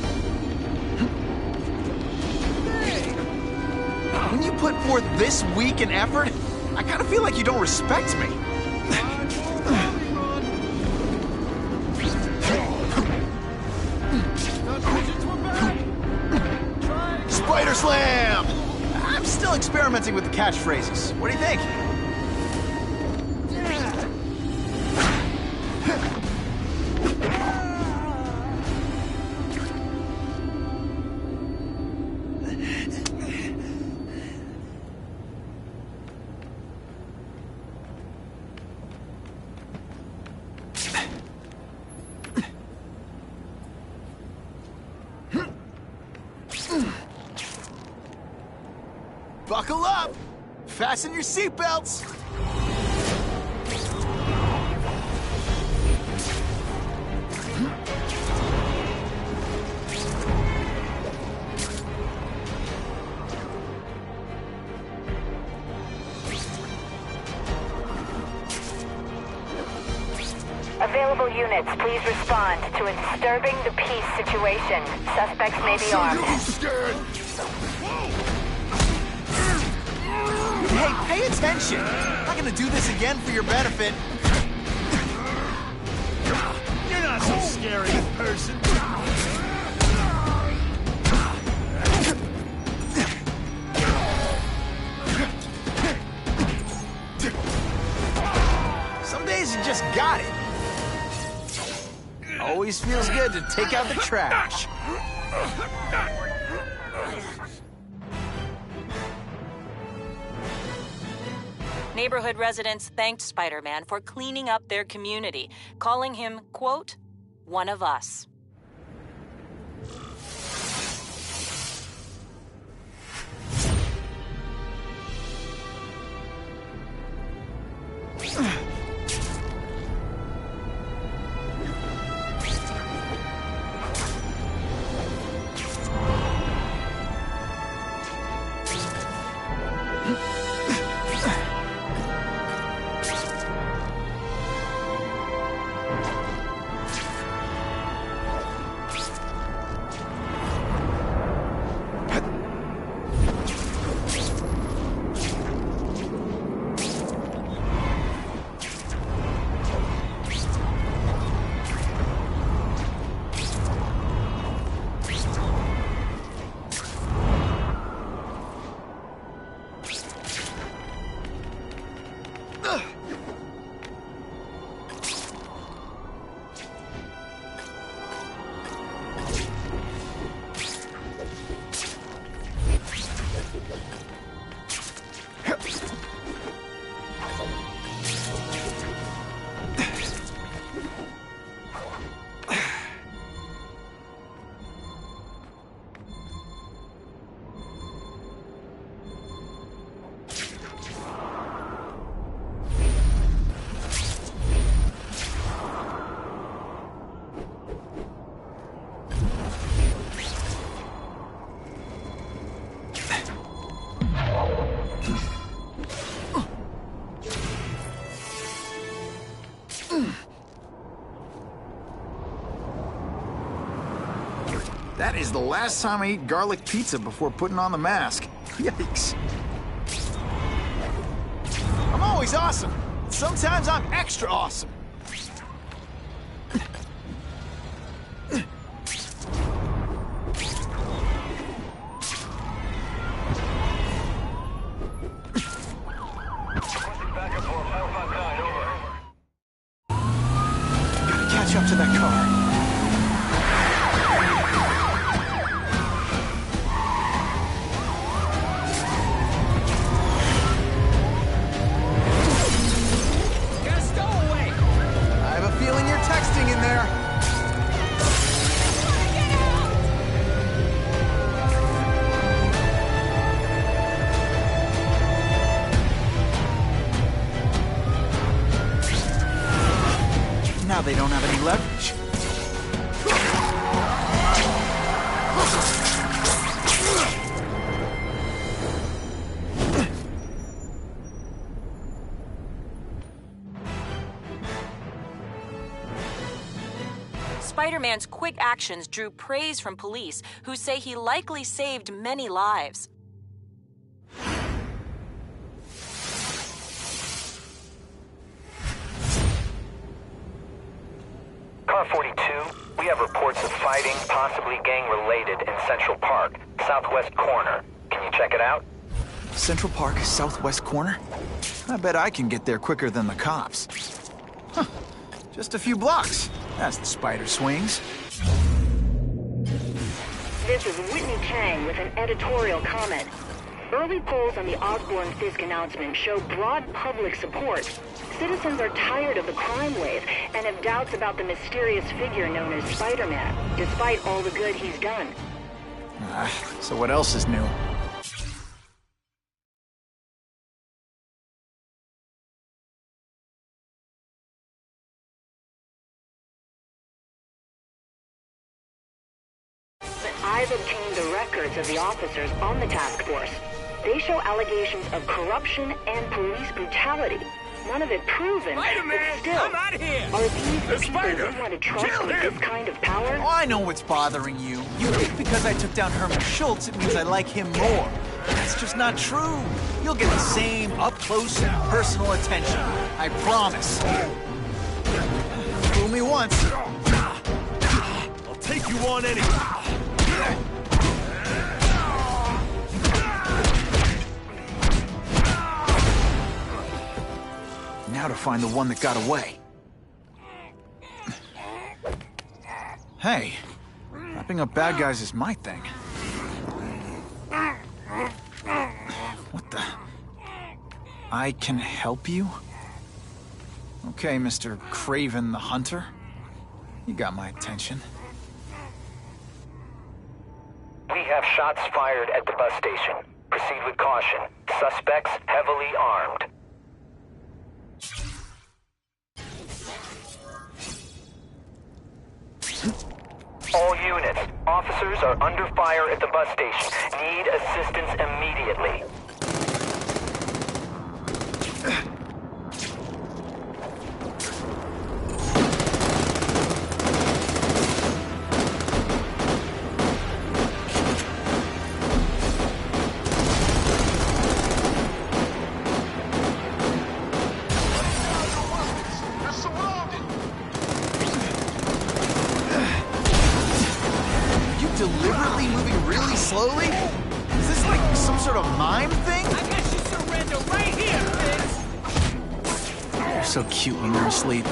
When you put forth this week an effort, I kind of feel like you don't respect me. Spider Slam! I'm still experimenting with the catchphrases. What do you think? Buckle up! Fasten your seatbelts! Available units, please respond to a disturbing the peace situation. Suspects may be armed. Hey, pay attention! I'm not gonna do this again for your benefit. You're not so scary in person. Some days you just got it. Always feels good to take out the trash. Neighborhood residents thanked Spider-Man for cleaning up their community, calling him, quote, one of us. That is the last time I eat garlic pizza before putting on the mask. Yikes. I'm always awesome. Sometimes I'm extra awesome. Gotta catch up to that car. Now they don't have any leverage. Spider-Man's quick actions drew praise from police, who say he likely saved many lives. Car 42, we have reports of fighting, possibly gang-related, in Central Park, southwest corner. Can you check it out? Central Park, southwest corner? I bet I can get there quicker than the cops. Huh. Just a few blocks. As the spider swings. This is Whitney Chang with an editorial comment. Early polls on the Osborn-Fisk announcement show broad public support. Citizens are tired of the crime wave and have doubts about the mysterious figure known as Spider-Man, despite all the good he's done. So what else is new? I've obtained the records of the officers on the task force. They show allegations of corruption and police brutality. None of it proven. Spider-Man, But still, I'm out of here. are these the people Spider, you want to trust kill with him. this kind of power? Oh, I know what's bothering you. You think because I took down Herman Schultz, it means I like him more. That's just not true. You'll get the same up-close and personal attention. I promise. Fool me once. I'll take you on anyway. Now to find the one that got away. Hey, wrapping up bad guys is my thing. What the? I can help you? Okay, Mr. Kraven the Hunter. You got my attention. We have shots fired at the bus station. Proceed with caution. Suspects heavily armed. All units, officers are under fire at the bus station. Need assistance immediately. Deliberately moving really slowly? Is this like some sort of mime thing? I guess you surrender right here, Fizz. You're so cute when you're asleep.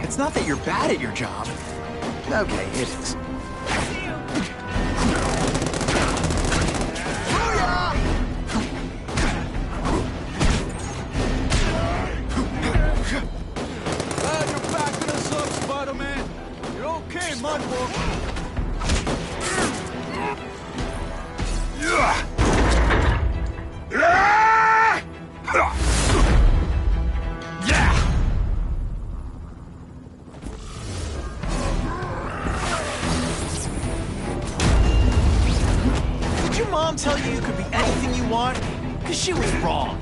It's not that you're bad at your job. Okay, it is. Glad you're backing us up, Spider-Man. You're okay, Mudboy. Did your mom tell you you could be anything you want? Because she was wrong.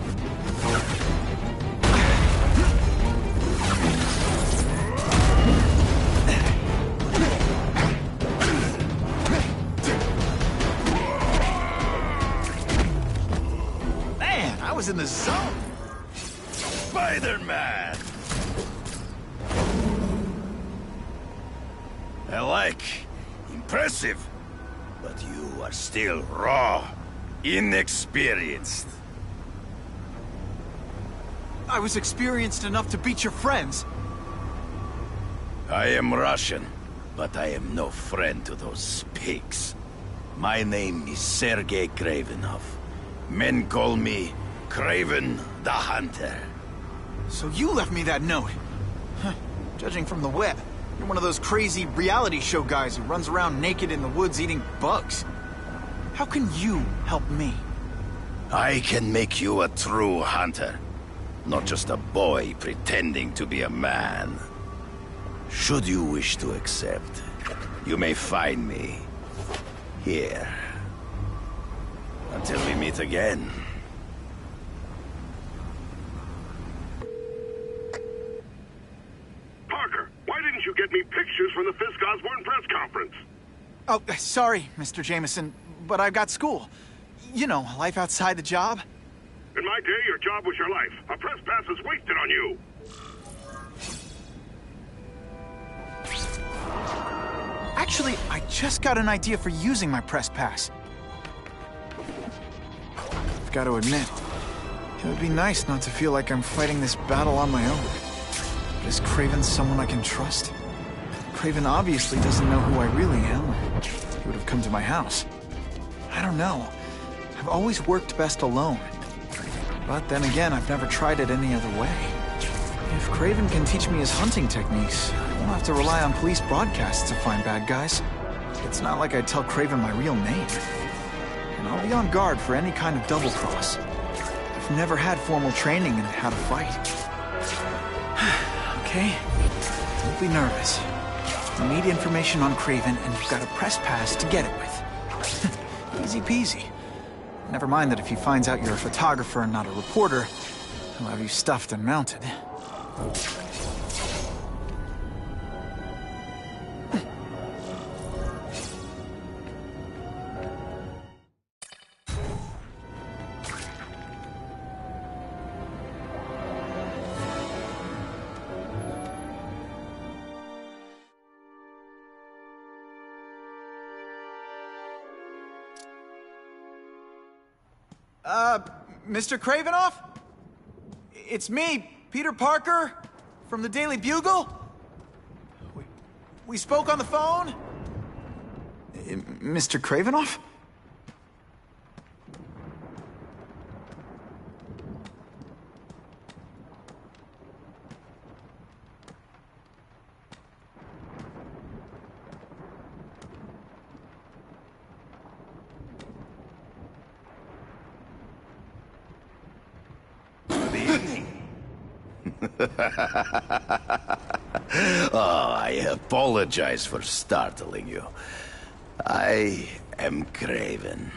Man, I was in the zone. Spider-Man! I like. Impressive. But you are still raw. Inexperienced. I was experienced enough to beat your friends. I am Russian, but I am no friend to those pigs. My name is Sergei Kravenov. Men call me Kraven the Hunter. So you left me that note. Huh. Judging from the web, you're one of those crazy reality show guys who runs around naked in the woods eating bugs. How can you help me? I can make you a true hunter. Not just a boy pretending to be a man. Should you wish to accept, you may find me here. Until we meet again. Parker, why didn't you get me pictures from the Fisk Osborn press conference? Oh, sorry, Mr. Jameson, but I've got school. You know, life outside the job. In my day, your job was your life. A press pass is wasted on you. Actually, I just got an idea for using my press pass. I've got to admit, it would be nice not to feel like I'm fighting this battle on my own. But is Kraven someone I can trust? Kraven obviously doesn't know who I really am. He would have come to my house. I don't know. I've always worked best alone. But then again, I've never tried it any other way. If Kraven can teach me his hunting techniques, I won't have to rely on police broadcasts to find bad guys. It's not like I'd tell Kraven my real name. And I'll be on guard for any kind of double-cross. I've never had formal training in how to fight. Okay? Don't be nervous. You need information on Kraven, and you've got a press pass to get it with. Easy peasy. Never mind that if he finds out you're a photographer and not a reporter, he'll have you stuffed and mounted. Mr. Kravinoff? It's me, Peter Parker, from the Daily Bugle. We spoke on the phone? Mr. Kravinoff? Oh, I apologize for startling you. I am Craven.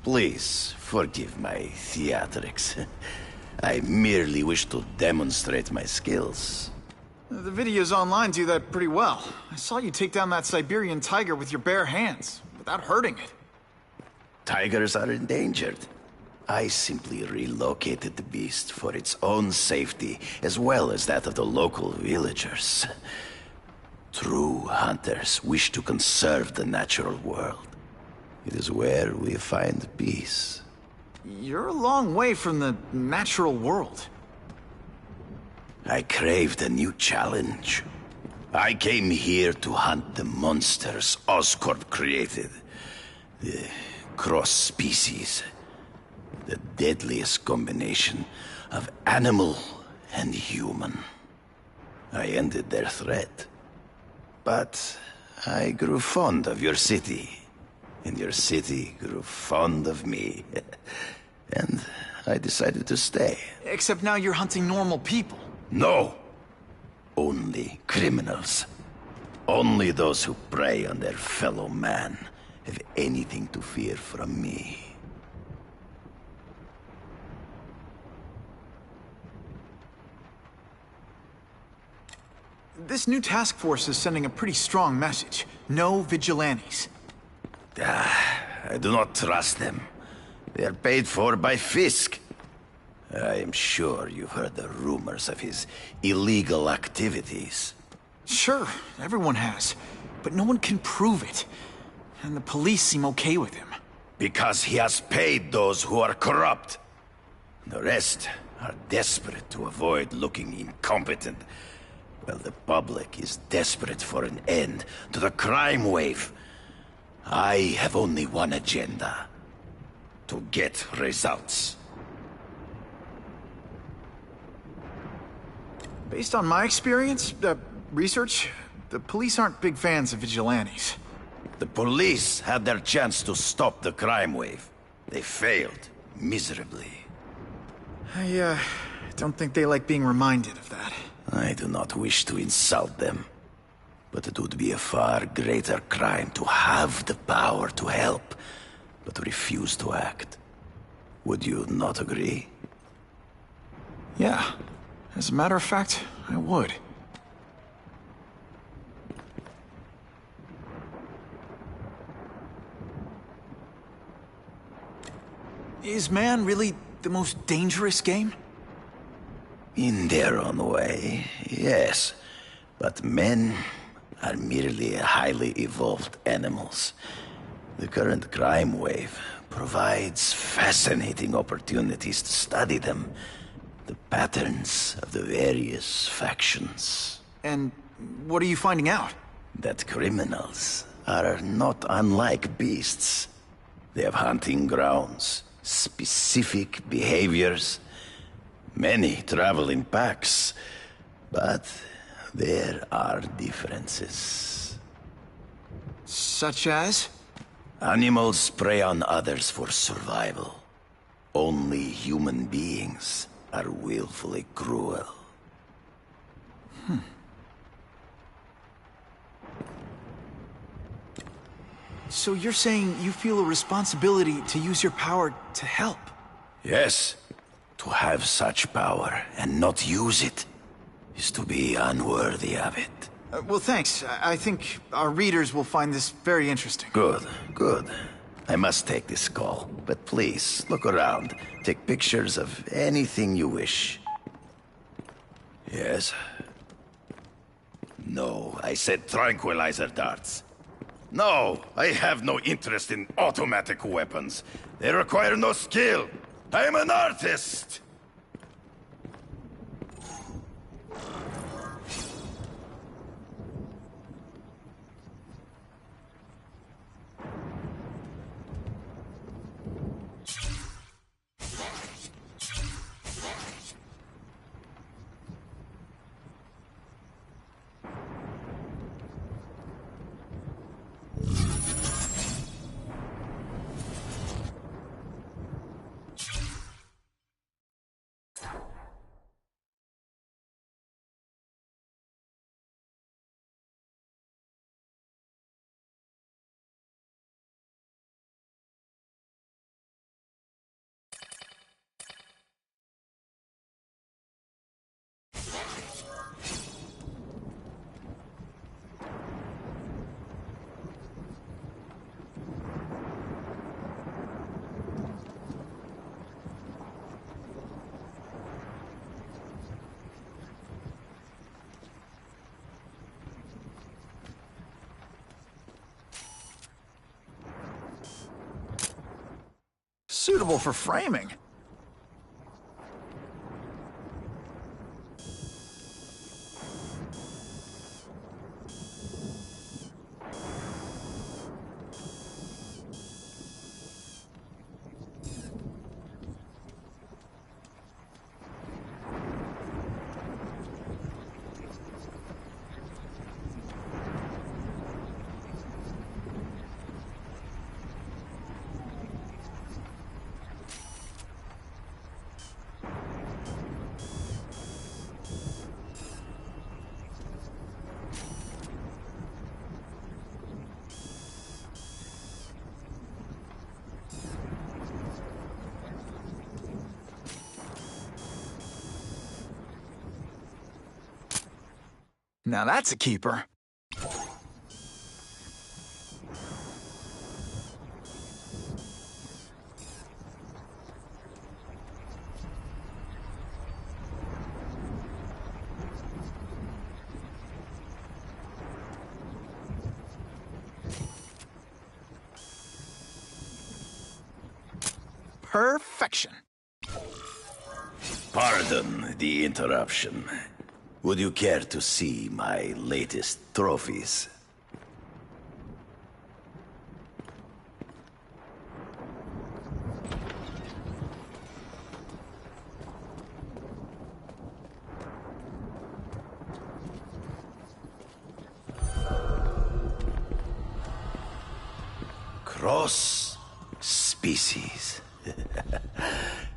Please forgive my theatrics. I merely wish to demonstrate my skills. The videos online do that pretty well. I saw you take down that Siberian tiger with your bare hands, without hurting it. Tigers are endangered. I simply relocated the beast for its own safety, as well as that of the local villagers. True hunters wish to conserve the natural world. It is where we find peace. You're a long way from the natural world. I craved a new challenge. I came here to hunt the monsters Oscorp created. The cross-species. The deadliest combination of animal and human. I ended their threat. But I grew fond of your city. And your city grew fond of me. And I decided to stay. Except now you're hunting normal people. No! Only criminals. Only those who prey on their fellow man have anything to fear from me. This new task force is sending a pretty strong message. No vigilantes. I do not trust them. They are paid for by Fisk. I am sure you've heard the rumors of his illegal activities. Sure, everyone has. But no one can prove it. And the police seem okay with him. Because he has paid those who are corrupt. The rest are desperate to avoid looking incompetent. Well, the public is desperate for an end to the crime wave. I have only one agenda. To get results. Based on my experience, research, the police aren't big fans of vigilantes. The police had their chance to stop the crime wave. They failed, miserably. I don't think they like being reminded of that. I do not wish to insult them. But it would be a far greater crime to have the power to help, but refuse to act. Would you not agree? Yeah. As a matter of fact, I would. Is man really the most dangerous game? In their own way, yes. But men are merely highly evolved animals. The current crime wave provides fascinating opportunities to study them. The patterns of the various factions. And what are you finding out? That criminals are not unlike beasts. They have hunting grounds, specific behaviors. Many travel in packs, but there are differences. Such as? Animals prey on others for survival. Only human beings are willfully cruel. So you're saying you feel a responsibility to use your power to help? Yes. To have such power and not use it is to be unworthy of it. Well, thanks. I think our readers will find this very interesting. Good, good. I must take this call, but please, look around. Take pictures of anything you wish. Yes? No, I said tranquilizer darts. No, I have no interest in automatic weapons. They require no skill. I am an artist! Suitable for framing. Now that's a keeper. Perfection. Pardon the interruption. Would you care to see my latest trophies? Cross species.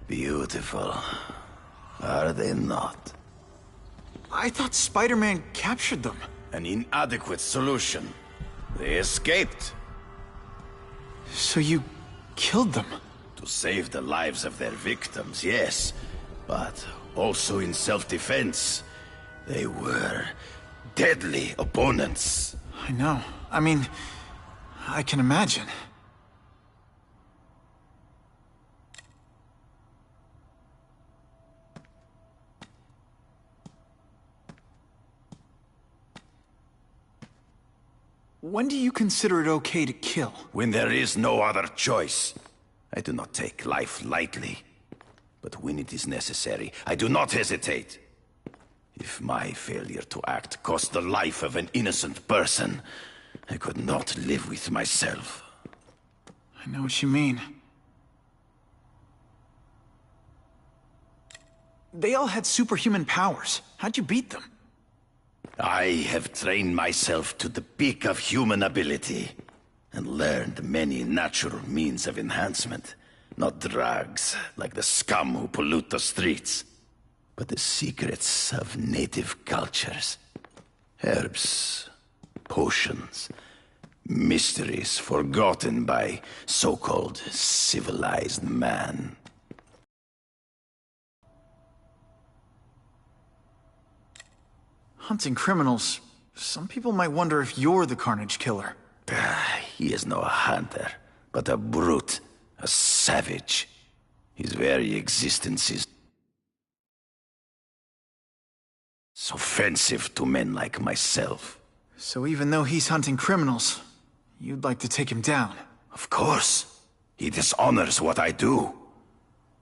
Beautiful. Are they not? I thought Spider-Man captured them. An inadequate solution. They escaped. So you killed them? To save the lives of their victims, yes. But also in self-defense. They were deadly opponents. I know. I mean, I can imagine. When do you consider it okay to kill? When there is no other choice. I do not take life lightly. But when it is necessary, I do not hesitate. If my failure to act cost the life of an innocent person, I could not live with myself. I know what you mean. They all had superhuman powers. How'd you beat them? I have trained myself to the peak of human ability, and learned many natural means of enhancement. Not drugs, like the scum who pollute the streets, but the secrets of native cultures. Herbs, potions, Mysteries forgotten by so-called civilized man. Hunting criminals. Some people might wonder if you're the Carnage Killer. He is no hunter, but a brute, a savage. His very existence is offensive to men like myself. So even though he's hunting criminals, you'd like to take him down? Of course. He dishonors what I do.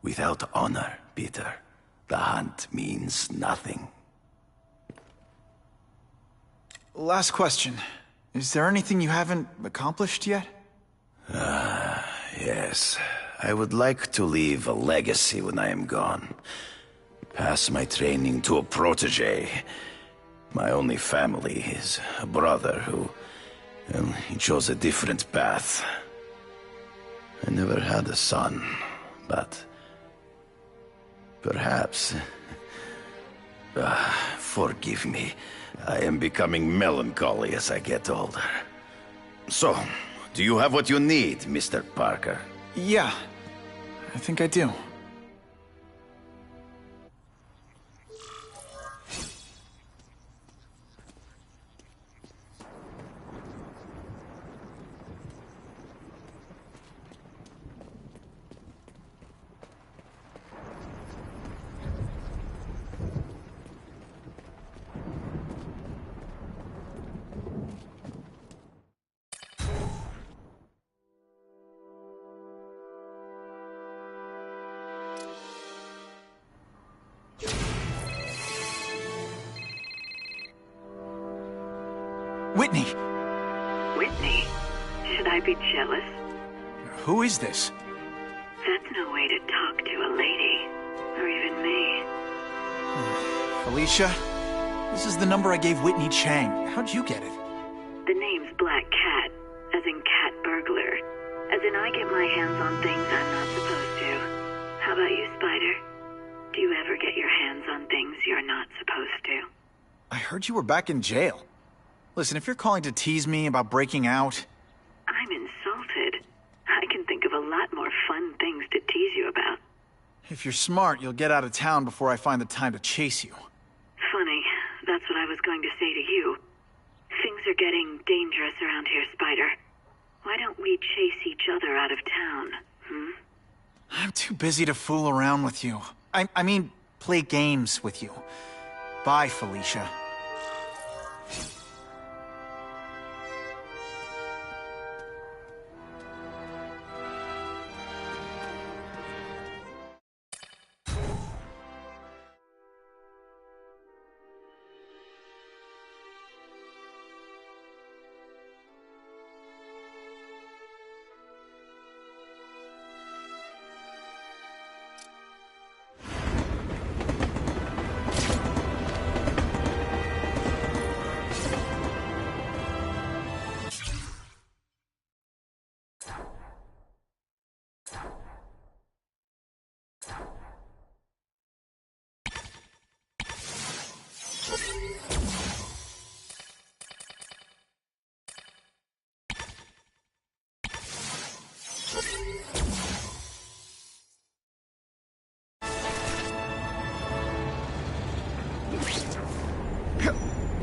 Without honor, Peter, the hunt means nothing. Last question. Is there anything you haven't accomplished yet? Yes. I would like to leave a legacy when I am gone. Pass my training to a protege. My only family is a brother who... well, he chose a different path. I never had a son, but... perhaps... forgive me. I am becoming melancholy as I get older. So, do you have what you need, Mr. Parker? Yeah, I think I do. Whitney! Whitney? Should I be jealous? Who is this? That's no way to talk to a lady. Or even me. Felicia? This is the number I gave Whitney Chang. How'd you get it? The name's Black Cat, as in cat burglar. As in I get my hands on things I'm not supposed to. How about you, Spider? Do you ever get your hands on things you're not supposed to? I heard you were back in jail. Listen, if you're calling to tease me about breaking out... I'm insulted. I can think of a lot more fun things to tease you about. If you're smart, you'll get out of town before I find the time to chase you. Funny. That's what I was going to say to you. Things are getting dangerous around here, Spider. Why don't we chase each other out of town, I'm too busy to fool around with you. I mean, play games with you. Bye, Felicia.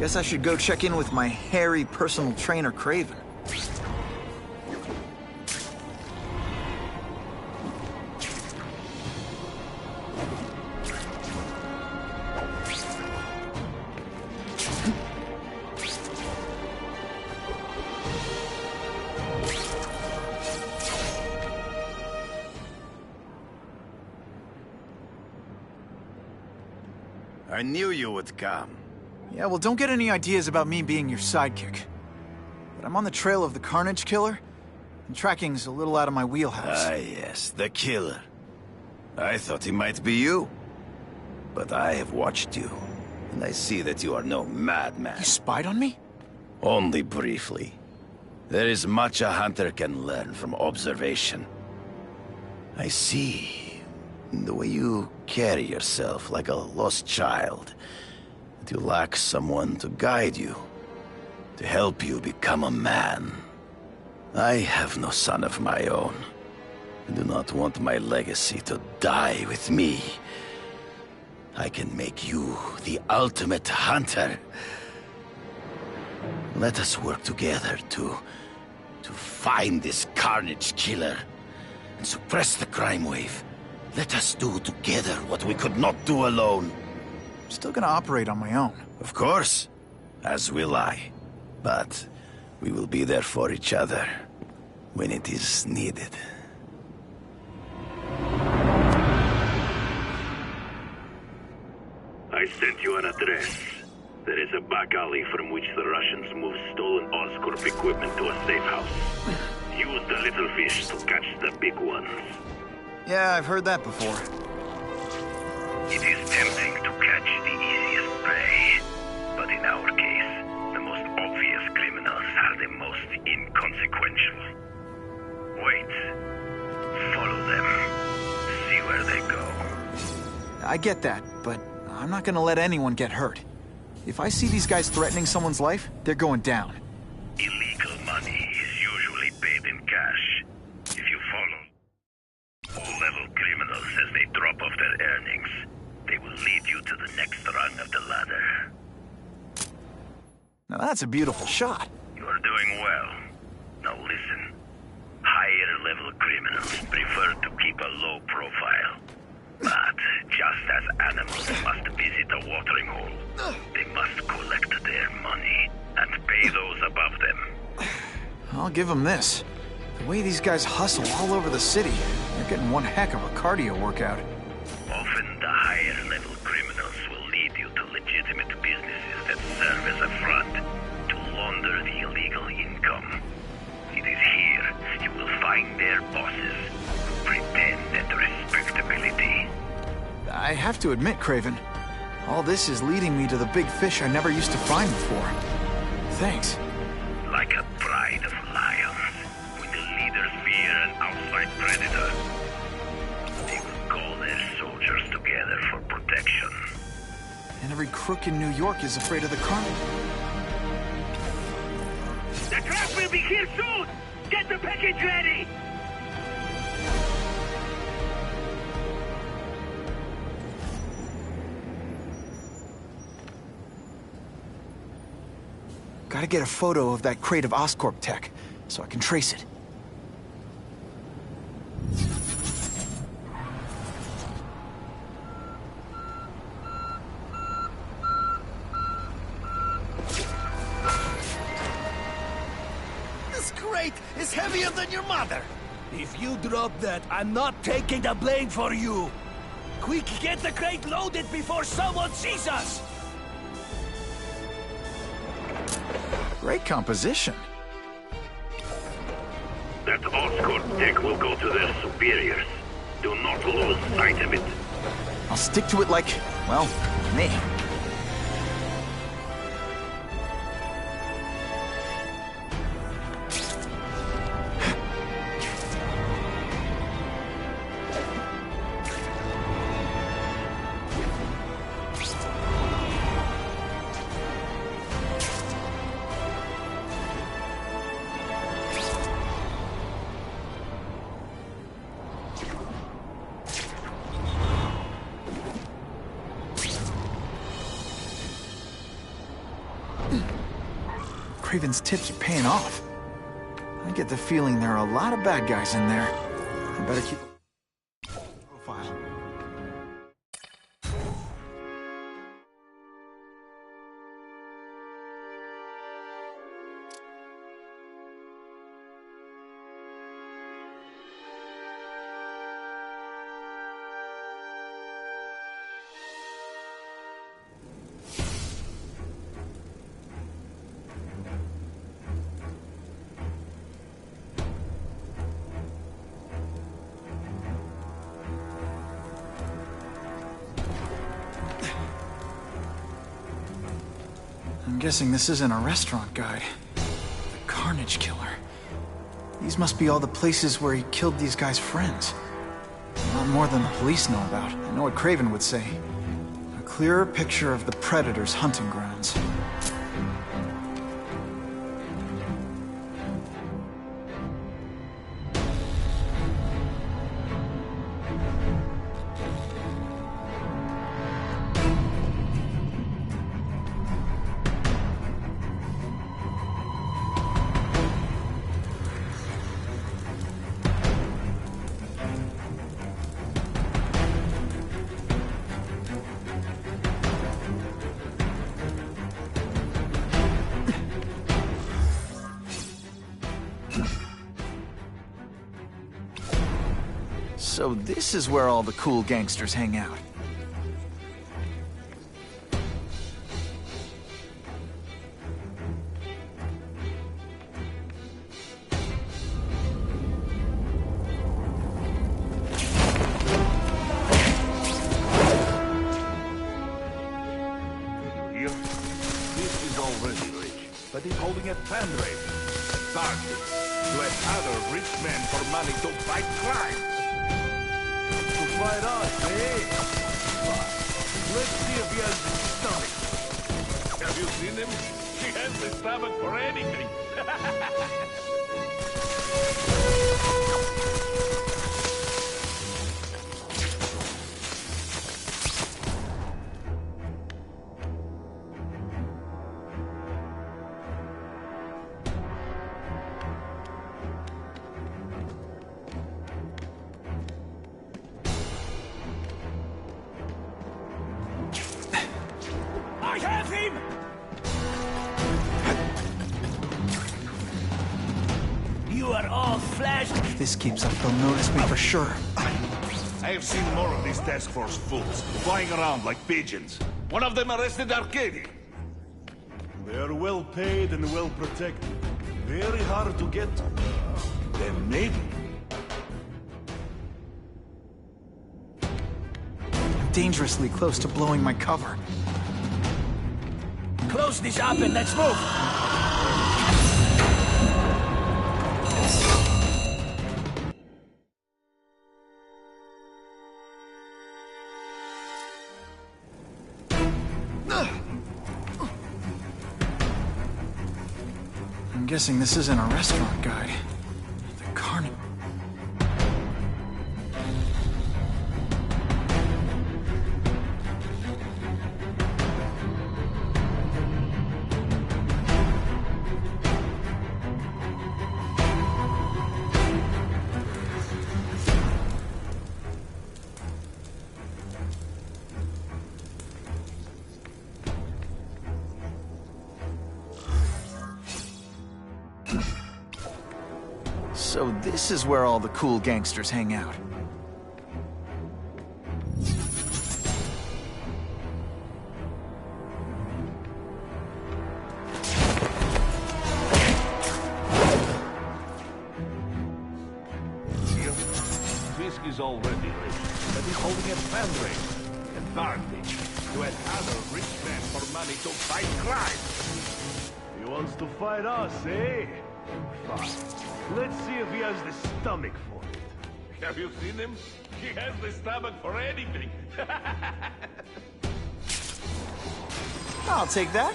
Guess I should go check in with my hairy personal trainer, Kraven. I knew you would come. Yeah, well, don't get any ideas about me being your sidekick. But I'm on the trail of the Carnage Killer, and tracking's a little out of my wheelhouse. Ah, yes, the killer. I thought he might be you. But I have watched you, and I see that you are no madman. You spied on me? Only briefly. There is much a hunter can learn from observation. I see the way you carry yourself like a lost child. You lack someone to guide you, to help you become a man. I have no son of my own. I do not want my legacy to die with me. I can make you the ultimate hunter. Let us work together to find this carnage killer and suppress the crime wave. Let us do together what we could not do alone. I'm still gonna operate on my own. Of course, as will I. But we will be there for each other when it is needed. I sent you an address. There is a back alley from which the Russians move stolen Oscorp equipment to a safe house. Use the little fish to catch the big ones. Yeah, I've heard that before. It is tempting to catch the easiest prey, but in our case, the most obvious criminals are the most inconsequential. Wait. Follow them. See where they go. I get that, but I'm not gonna let anyone get hurt. If I see these guys threatening someone's life, they're going down. Illegal money is usually paid in cash. If you follow low-level criminals as they drop off their earnings, they will lead you to the next rung of the ladder. Now that's a beautiful shot. You are doing well. Now listen. Higher-level criminals prefer to keep a low profile. But just as animals must visit a watering hole, they must collect their money and pay those above them. I'll give them this. The way these guys hustle all over the city, they're getting one heck of a cardio workout. Often the higher-level criminals will lead you to legitimate businesses that serve as a front to launder the illegal income. It is here you will find their bosses who pretend at respectability. I have to admit, Kraven, all this is leading me to the big fish I never used to find before. Thanks. Like a pride of lions, when the leaders fear an outside predator, they will call their soldiers together for protection. And every crook in New York is afraid of the carnival. The truck will be here soon! Get the package ready! Gotta get a photo of that crate of Oscorp tech, so I can trace it. This crate is heavier than your mother! If you drop that, I'm not taking the blame for you! Quick, get the crate loaded before someone sees us! Great composition. That Oscorp tech will go to their superiors. Do not lose sight of it. I'll stick to it like, well, me. Kraven's tips are paying off. I get the feeling there are a lot of bad guys in there. I better keep a profile. I'm guessing this isn't a restaurant guide. The Carnage Killer. These must be all the places where he killed these guys' friends. A lot more than the police know about. I know what Kraven would say. A clearer picture of the Predator's hunting grounds. So this is where all the cool gangsters hang out. This is already rich, but he's holding a fundraiser at Barclays to other rich men for money to fight crime. To fight us, eh? Let's see if he has the stomach. Have you seen him? He has the stomach for anything. I have him! You are all flash. If this keeps up, they'll notice me for sure. I have seen more of these task force fools flying around like pigeons. One of them arrested Arcady. They are well paid and well protected. Very hard to get to. Then maybe. I'm dangerously close to blowing my cover. Close this up and let's move. I'm guessing this isn't a restaurant guide. The carnival. So this is where all the cool gangsters hang out. Fisk is already rich, but he's holding a fundraiser at Barclays to other rich men for money to fight crime. He wants to fight us, eh? Fine. Let's see if he has the stomach for it. Have you seen him? He has the stomach for anything. I'll take that.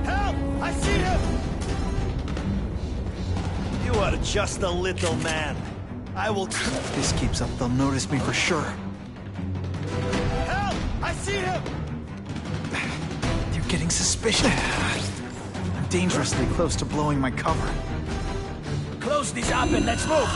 Help! I see him! You are just a little man. I will... If this keeps up, they'll notice me for sure. Help! I see him! They're getting suspicious. I'm dangerously close to blowing my cover. Close this up and let's move.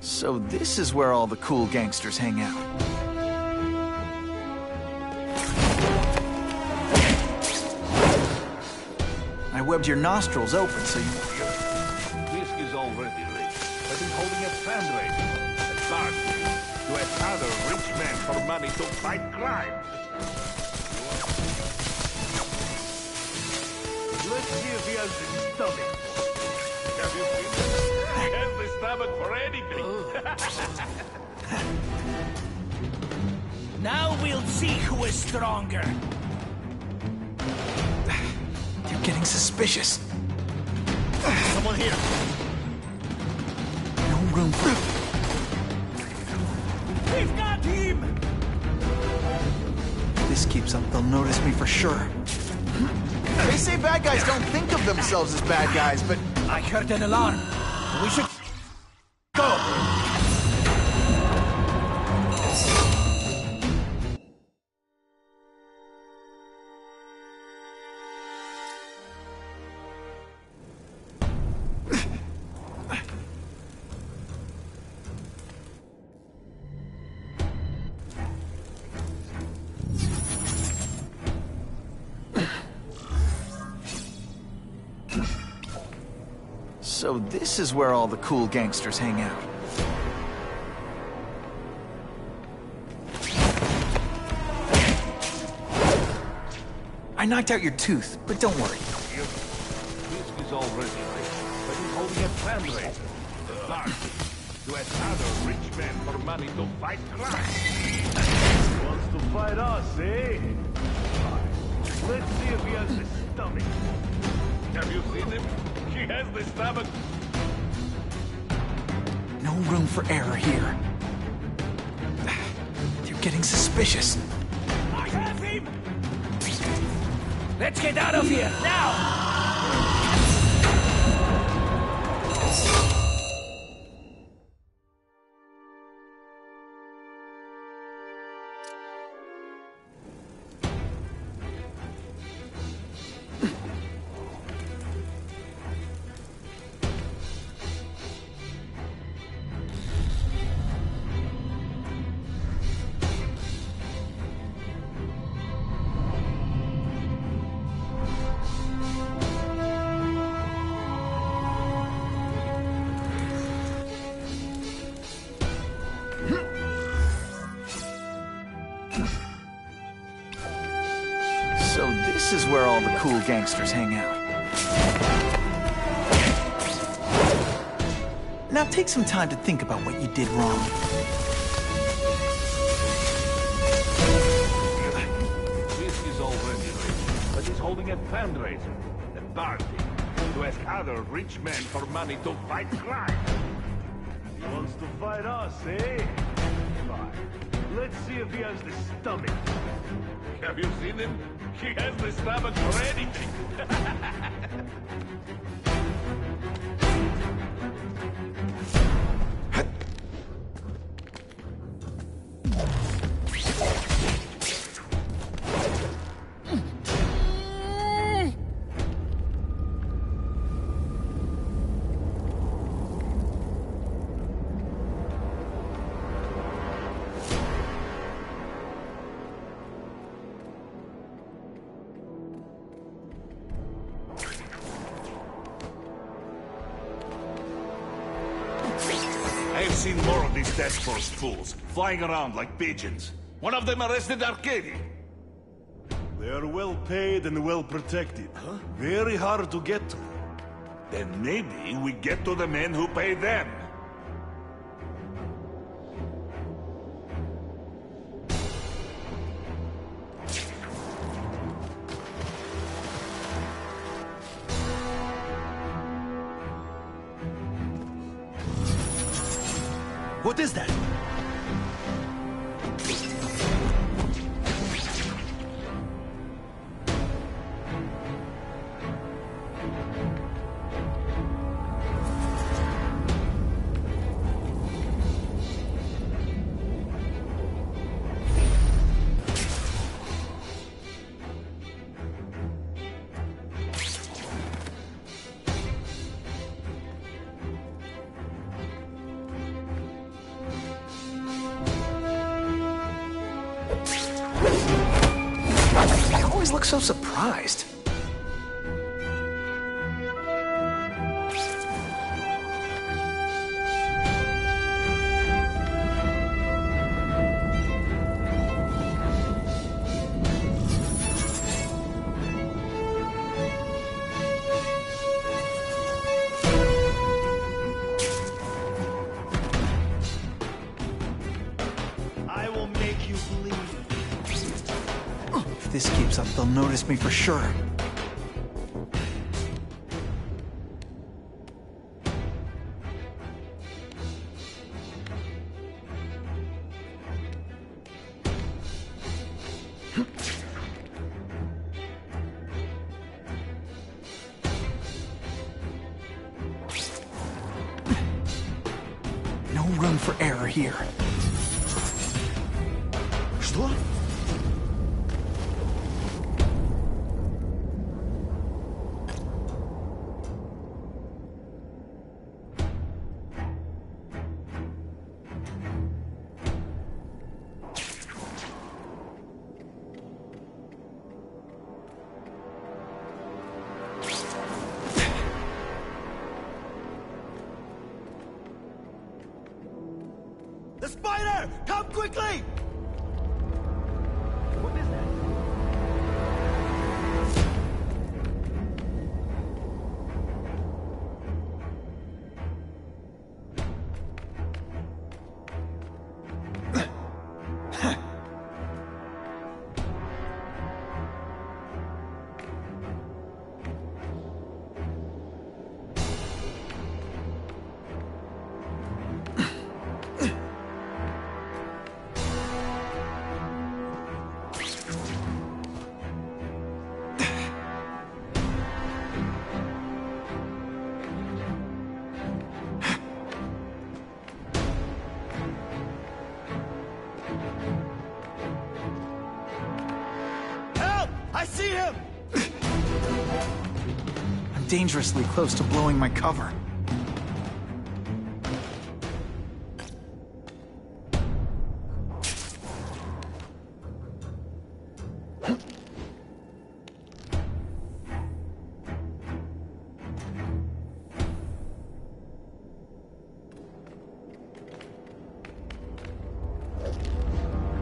So this is where all the cool gangsters hang out. I webbed your nostrils open so you... Fisk is already rich, but he's holding a fundraiser at Barclays to other rich men for money to fight crime. Let's see if he has the stomach. Have you seen him? He has the stomach for anything. Now we'll see who is stronger. They're getting suspicious. Someone here. No room for... We've got him! If this keeps up, they'll notice me for sure. They say bad guys don't think of themselves as bad guys, but... I heard an alarm. We should... go! So this is where all the cool gangsters hang out. I knocked out your tooth, but don't worry. This is already rich, but he's holding a fundraiser. To ask other rich men for money to fight crime. He wants to fight us, eh? Fine. Let's see if he has the stomach. Have you seen him? He has the stomach. No room for error here. They're getting suspicious. I have him! Let's get out of here, now! So this is where all the cool gangsters hang out. Now take some time to think about what you did wrong. This is already rich, but he's holding a fundraiser. A party. To ask other rich men for money to fight crime. He wants to fight us, eh? Fine. Let's see if he has the stomach. Have you seen him? He has the stomach for anything. I've seen more of these task force fools, flying around like pigeons. One of them arrested Arcady. They are well paid and well protected. Huh? Very hard to get to. Then maybe we get to the men who pay them. What is that? You look so surprised. I will make you believe. If this keeps up, they'll notice me for sure. room for error here. Что? The spider! Come quickly! What is that? I see him! I'm dangerously close to blowing my cover.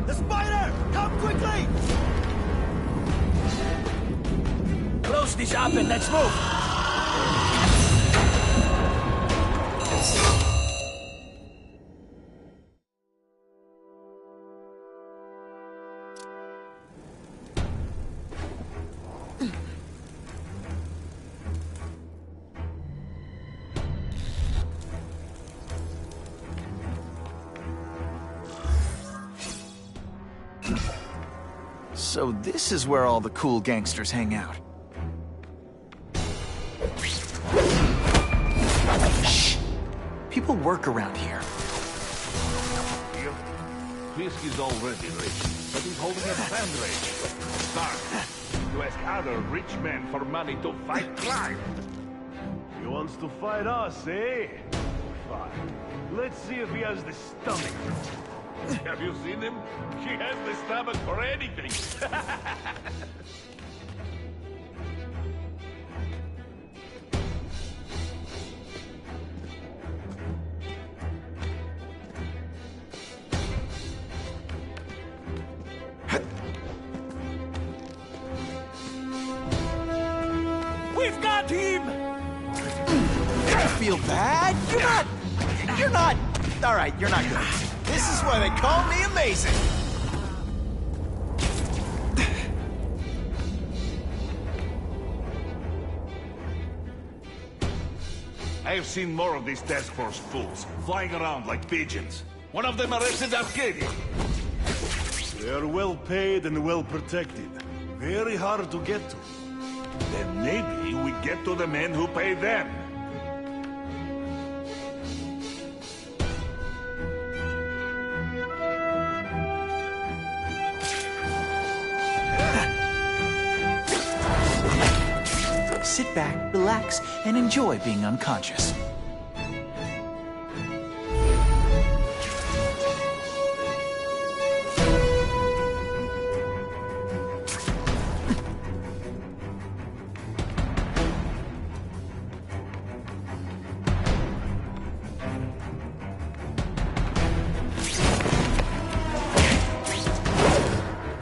The spider! Come quickly! Close this up and let's move! So this is where all the cool gangsters hang out. Shh! People work around here. Fisk is already rich, but he's holding a fundraiser. Start to ask other rich men for money to fight crime. He wants to fight us, eh? Fine. Let's see if he has the stomach. Have you seen him? He has the stomach for anything. We've got him! I feel bad? You're not... All right, you're not good. This is why they call me amazing. I have seen more of these task force fools flying around like pigeons. One of them arrested Arcadia. They are well paid and well protected. Very hard to get to. Then maybe we get to the men who pay them. Sit back, relax, and enjoy being unconscious.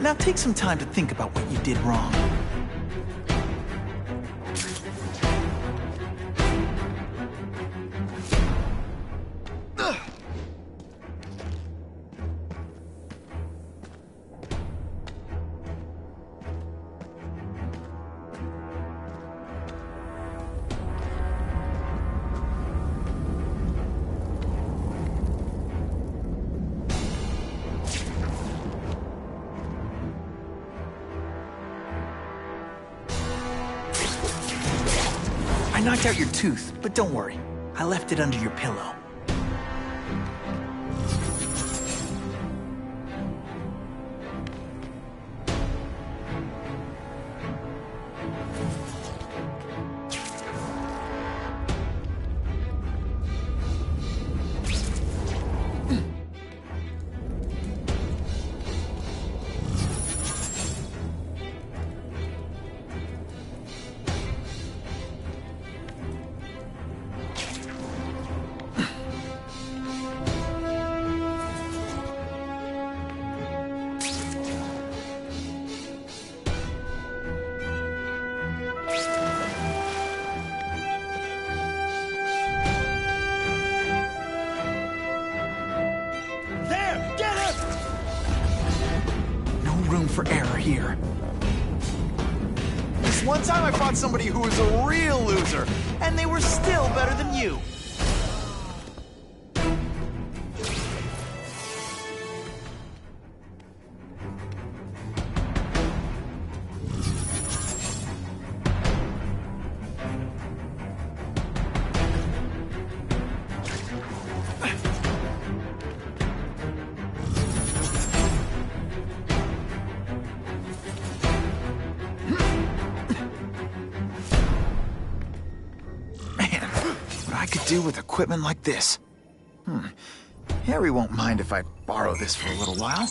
Now take some time to think about what you did wrong. I knocked out your tooth, but don't worry. I left it under your pillow. for error here. This one time I fought somebody who was a real loser, and they were still better than you. Do with equipment like this. Harry won't mind if I borrow this for a little while.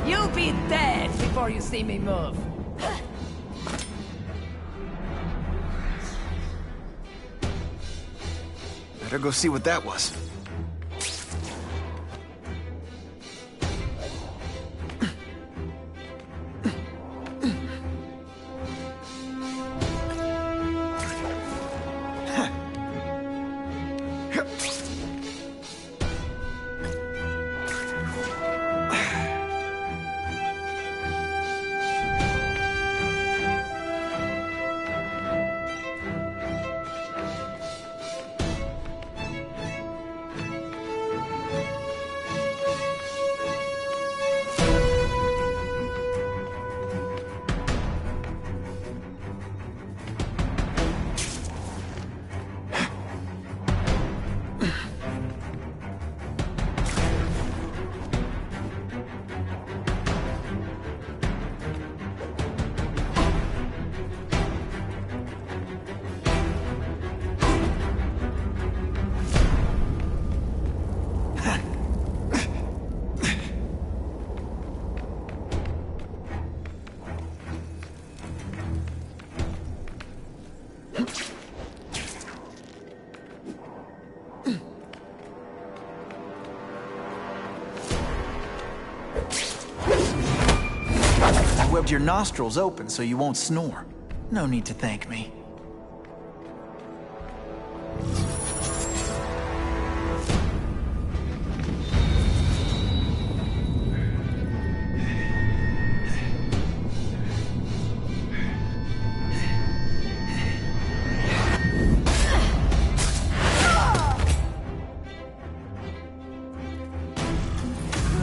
You'll be dead before you see me move. Better go see what that was. Webbed your nostrils open so you won't snore. No need to thank me.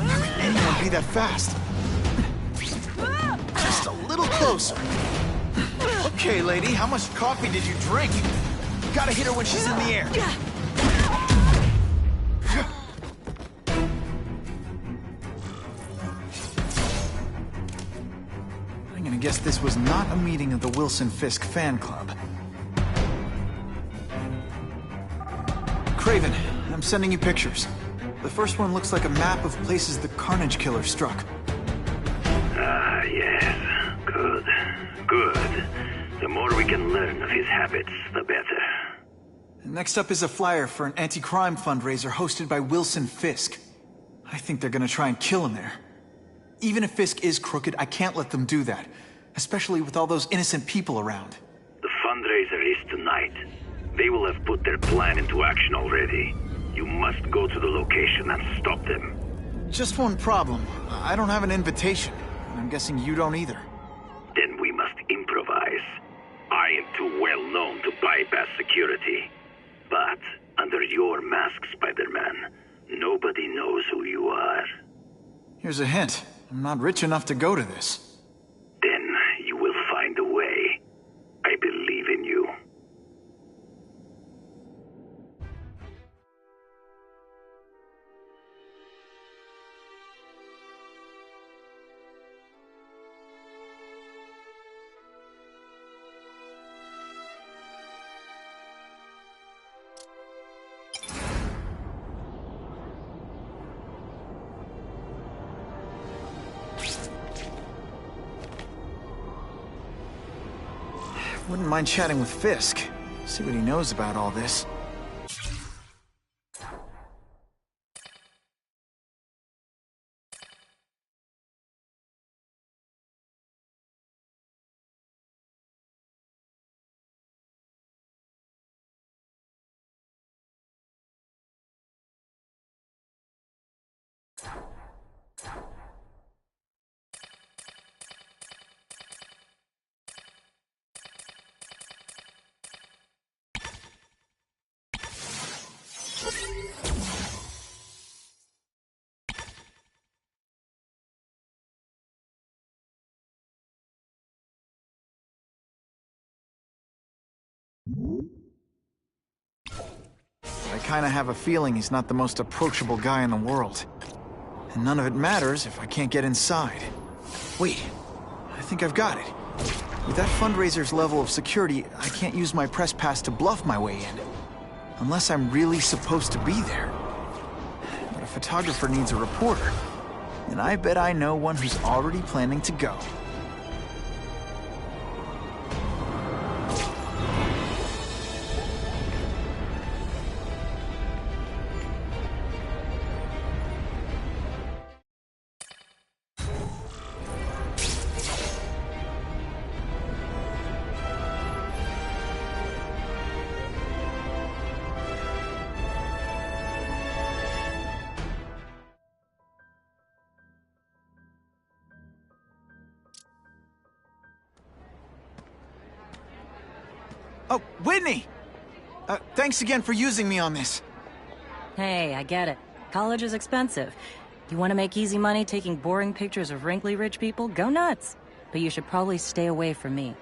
How can anyone be that fast? Just a little closer. Okay, lady, how much coffee did you drink? Gotta hit her when she's in the air. I'm gonna guess this was not a meeting of the Wilson Fisk fan club. Craven, I'm sending you pictures. The first one looks like a map of places the Carnage Killer struck. Ah, yes. Good. Good. The more we can learn of his habits, the better. Next up is a flyer for an anti-crime fundraiser hosted by Wilson Fisk. I think they're gonna try and kill him there. Even if Fisk is crooked, I can't let them do that. Especially with all those innocent people around. The fundraiser is tonight. They will have put their plan into action already. You must go to the location and stop them. Just one problem. I don't have an invitation. I'm guessing you don't either. Then we must improvise. I am too well known to bypass security. But under your mask, Spider-Man, nobody knows who you are. Here's a hint. I'm not rich enough to go to this. Then you will find a way. I believe in you. Wouldn't mind chatting with Fisk. See what he knows about all this. I kinda have a feeling he's not the most approachable guy in the world. And none of it matters if I can't get inside. Wait, I think I've got it. With that fundraiser's level of security, I can't use my press pass to bluff my way in. Unless I'm really supposed to be there. But a photographer needs a reporter. And I bet I know one who's already planning to go. Oh, Whitney! Thanks again for using me on this. Hey, I get it. College is expensive. You want to make easy money taking boring pictures of wrinkly rich people? Go nuts. But you should probably stay away from me.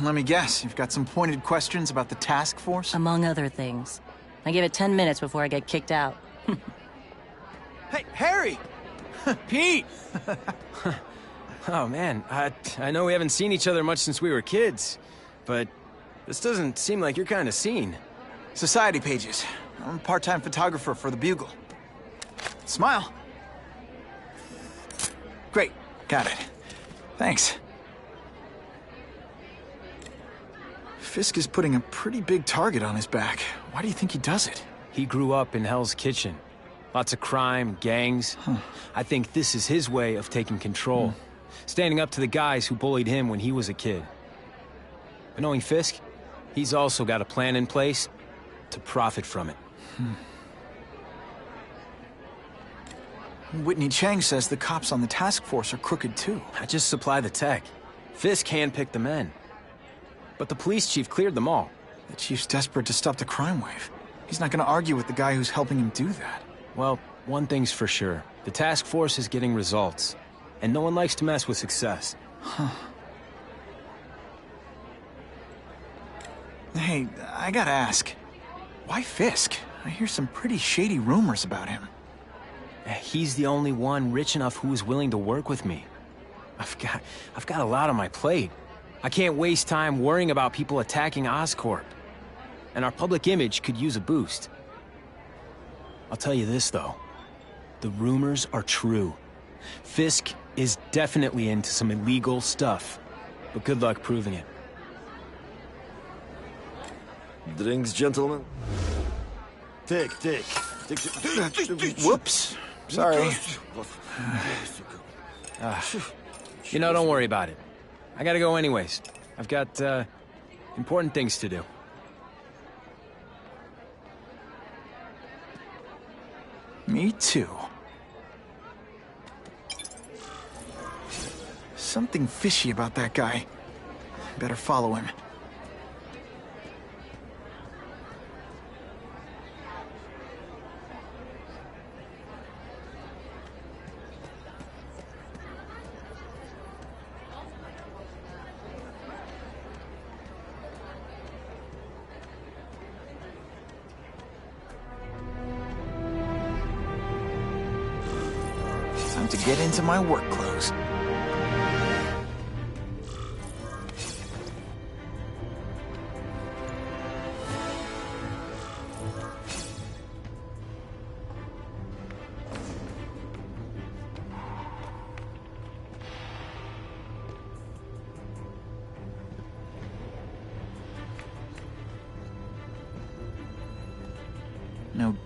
Let me guess, you've got some pointed questions about the task force? Among other things. I give it 10 minutes before I get kicked out. Hey, Harry! Pete! Oh, man. I know we haven't seen each other much since we were kids, but this doesn't seem like your kind of scene. Society pages. I'm a part-time photographer for the Bugle. Smile. Great. Got it. Thanks. Fisk is putting a pretty big target on his back. Why do you think he does it? He grew up in Hell's Kitchen. Lots of crime, gangs. I think this is his way of taking control. Standing up to the guys who bullied him when he was a kid. But knowing Fisk, he's also got a plan in place to profit from it. Whitney Chang says the cops on the task force are crooked too. I just supply the tech. Fisk handpicked the men. But the police chief cleared them all. The chief's desperate to stop the crime wave. He's not gonna argue with the guy who's helping him do that. Well, one thing's for sure. The task force is getting results. And no one likes to mess with success. Hey, I gotta ask. Why Fisk? I hear some pretty shady rumors about him. He's the only one rich enough who is willing to work with me. I've got a lot on my plate. I can't waste time worrying about people attacking Oscorp. And our public image could use a boost. I'll tell you this, though. The rumors are true. Fisk is definitely into some illegal stuff. But good luck proving it. Drinks, gentlemen? Take. Whoops. Sorry. You know, don't worry about it. I gotta go anyways. I've got, important things to do. Me too. Something fishy about that guy. Better follow him. Time to get into my work clothes.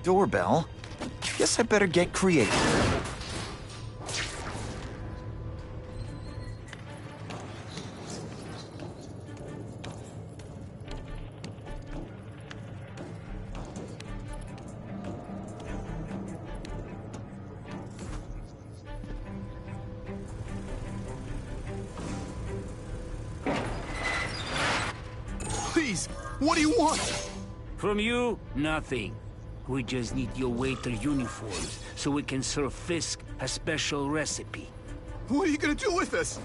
Doorbell? Guess I better get creative. Please, what do you want? From you, nothing. We just need your waiter uniforms so we can serve Fisk a special recipe. What are you gonna do with us?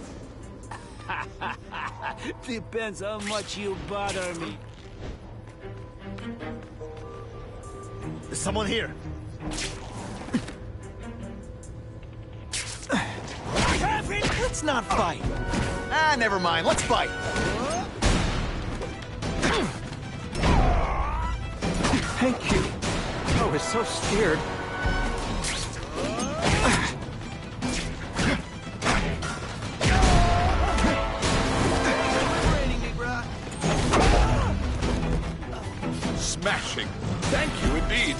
Depends how much you bother me. There's someone here. Let's not fight. Ah, never mind. Let's fight. Thank you. I was so scared. Smashing. Thank you indeed.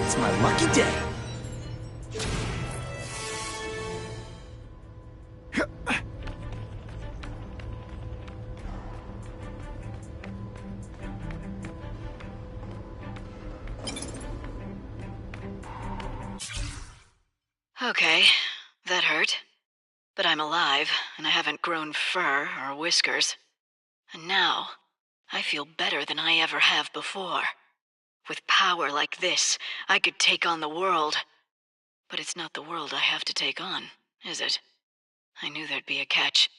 It's my lucky day. Okay, that hurt. But I'm alive, and I haven't grown fur or whiskers. And now, I feel better than I ever have before. With power like this, I could take on the world. But it's not the world I have to take on, is it? I knew there'd be a catch.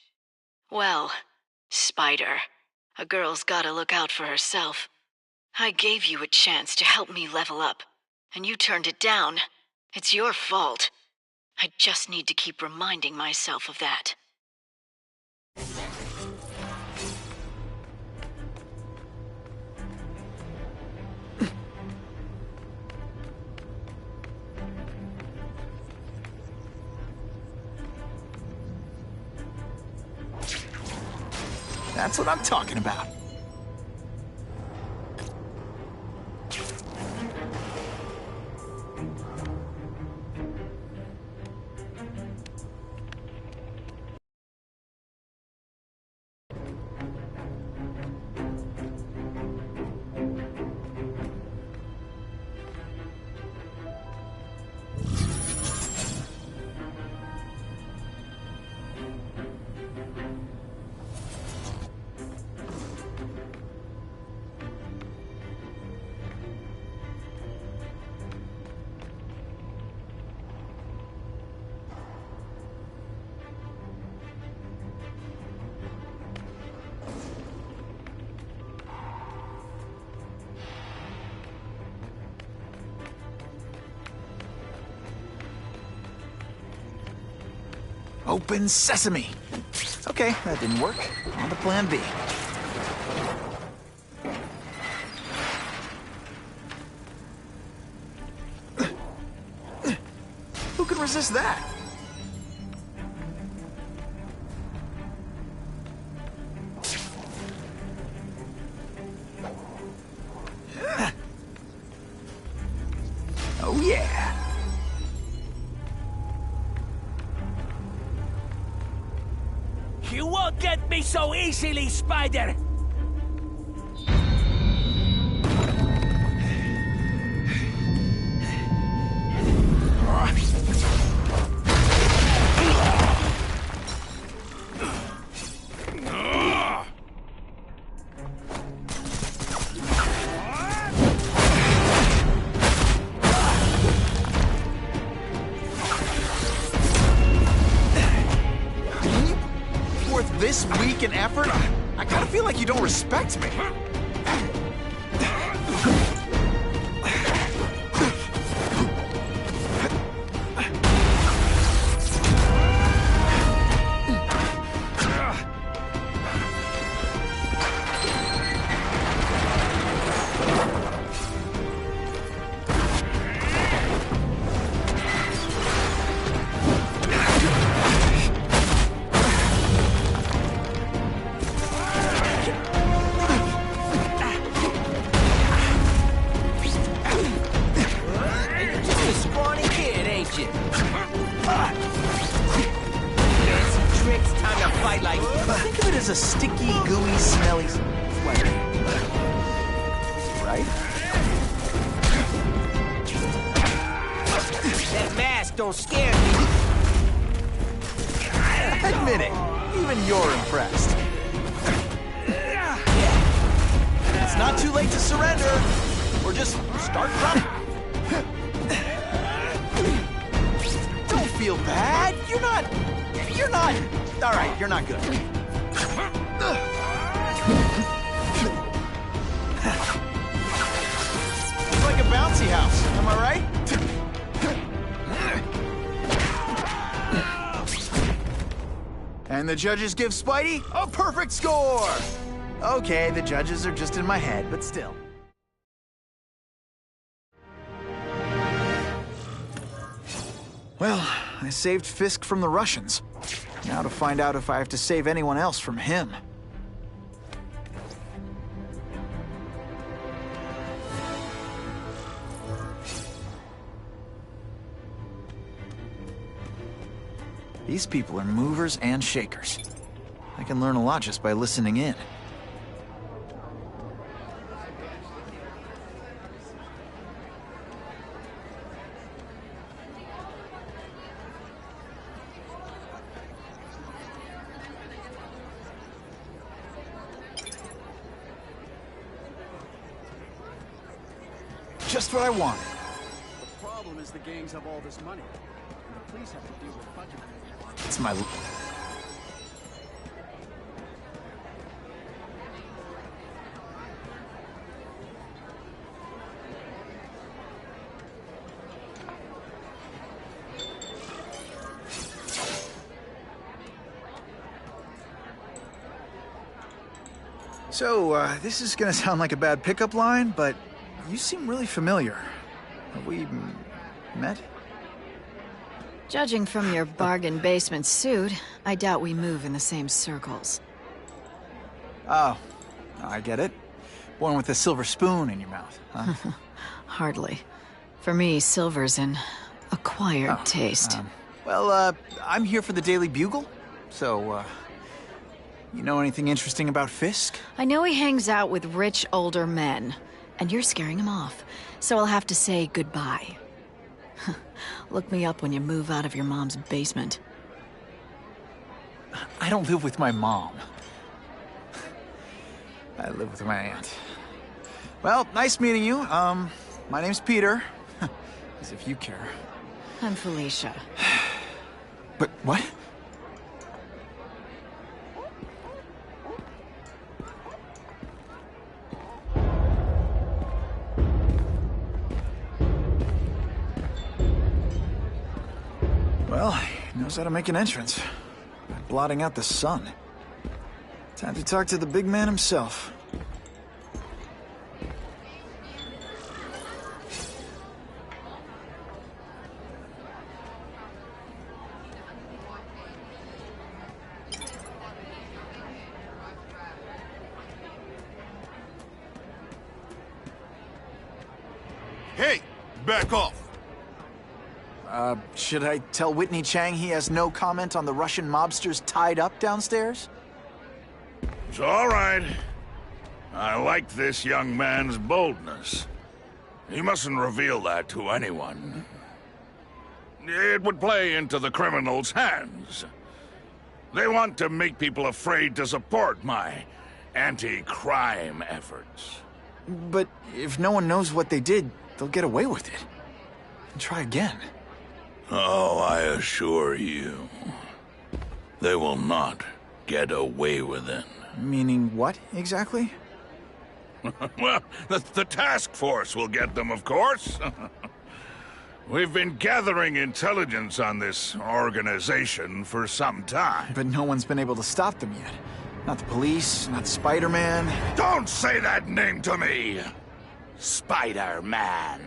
Well, Spider, a girl's gotta look out for herself. I gave you a chance to help me level up, and you turned it down. It's your fault. I just need to keep reminding myself of that. That's what I'm talking about. Open sesame. Okay, that didn't work. On to plan B. Who can resist that? Oh yeah. You won't get me so easily, Spider! This week in effort? I kinda feel like you don't respect me. is a sticky, gooey, smelly Spider. Right? That mask don't scare me. Admit it, even you're impressed. It's not too late to surrender. Or just start running. Don't feel bad. You're not. All right, you're not good. It's like a bouncy house, am I right? And the judges give Spidey a perfect score! Okay, the judges are just in my head, but still. Well, I saved Fisk from the Russians. Now to find out if I have to save anyone else from him. These people are movers and shakers. I can learn a lot just by listening in. Just what I wanted. The problem is the gangs have all this money. And the police have to deal with budget. It's my... So, this is gonna sound like a bad pickup line, but you seem really familiar. Have we met? Judging from your bargain basement suit, I doubt we move in the same circles. Oh, I get it. Born with a silver spoon in your mouth, huh? Hardly. For me, silver's an acquired taste. Well, I'm here for the Daily Bugle, so, you know anything interesting about Fisk? I know he hangs out with rich, older men, and you're scaring him off, so I'll have to say goodbye. Look me up when you move out of your mom's basement. I don't live with my mom. I live with my aunt. Well, nice meeting you. My name's Peter. As if you care. I'm Felicia. But what? Well, he knows how to make an entrance. By blotting out the sun. Time to talk to the big man himself. Hey, back off. Should I tell Whitney Chang he has no comment on the Russian mobsters tied up downstairs? It's all right. I like this young man's boldness. He mustn't reveal that to anyone. It would play into the criminals' hands. They want to make people afraid to support my anti-crime efforts. But if no one knows what they did, they'll get away with it. And try again. Oh, I assure you, they will not get away with it. Meaning what, exactly? Well, the task force will get them, of course. We've been gathering intelligence on this organization for some time. But no one's been able to stop them yet. Not the police, not Spider-Man. Don't say that name to me! Spider-Man.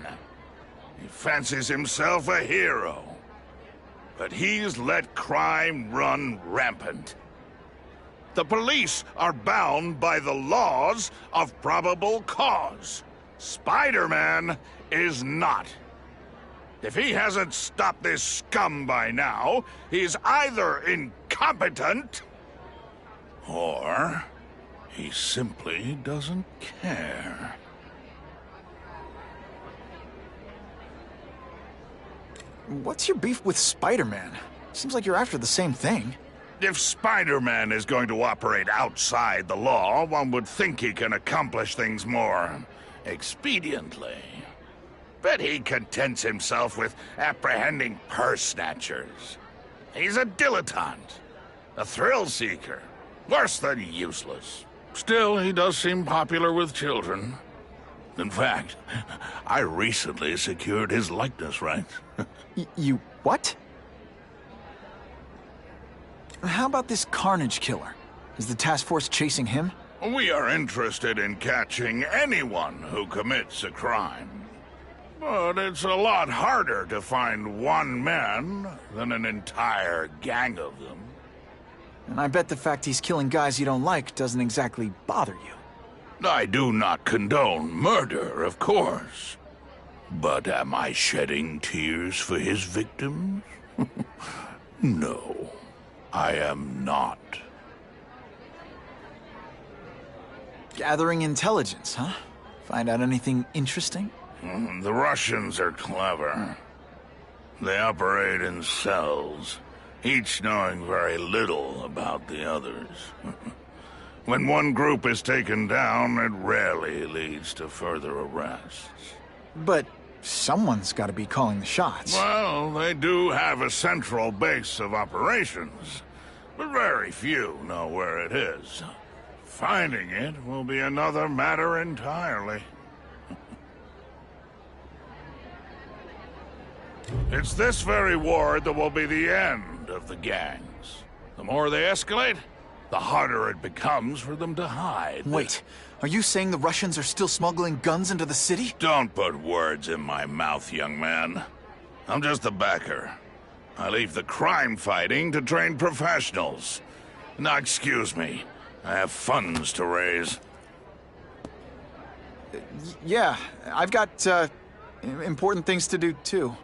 He fancies himself a hero. But he's let crime run rampant. The police are bound by the laws of probable cause. Spider-Man is not. If he hasn't stopped this scum by now, he's either incompetent or Or he simply doesn't care. What's your beef with Spider-Man? Seems like you're after the same thing. If Spider-Man is going to operate outside the law, one would think he can accomplish things more expediently. But he contents himself with apprehending purse snatchers. He's a dilettante, a thrill seeker, worse than useless. Still, he does seem popular with children. In fact, I recently secured his likeness rights. You what? How about this Carnage Killer? Is the task force chasing him? We are interested in catching anyone who commits a crime. But it's a lot harder to find one man than an entire gang of them. And I bet the fact he's killing guys you don't like doesn't exactly bother you. I do not condone murder, of course. But am I shedding tears for his victims? No, I am not. Gathering intelligence, huh? Find out anything interesting? The Russians are clever. They operate in cells, each knowing very little about the others. When one group is taken down, it rarely leads to further arrests. But someone's got to be calling the shots. Well, they do have a central base of operations, but very few know where it is. Finding it will be another matter entirely. It's this very war that will be the end of the gangs. The more they escalate, the harder it becomes for them to hide. Wait, are you saying the Russians are still smuggling guns into the city? Don't put words in my mouth, young man. I'm just a backer. I leave the crime fighting to trained professionals. Now, excuse me. I have funds to raise. Yeah, I've got, important things to do, too.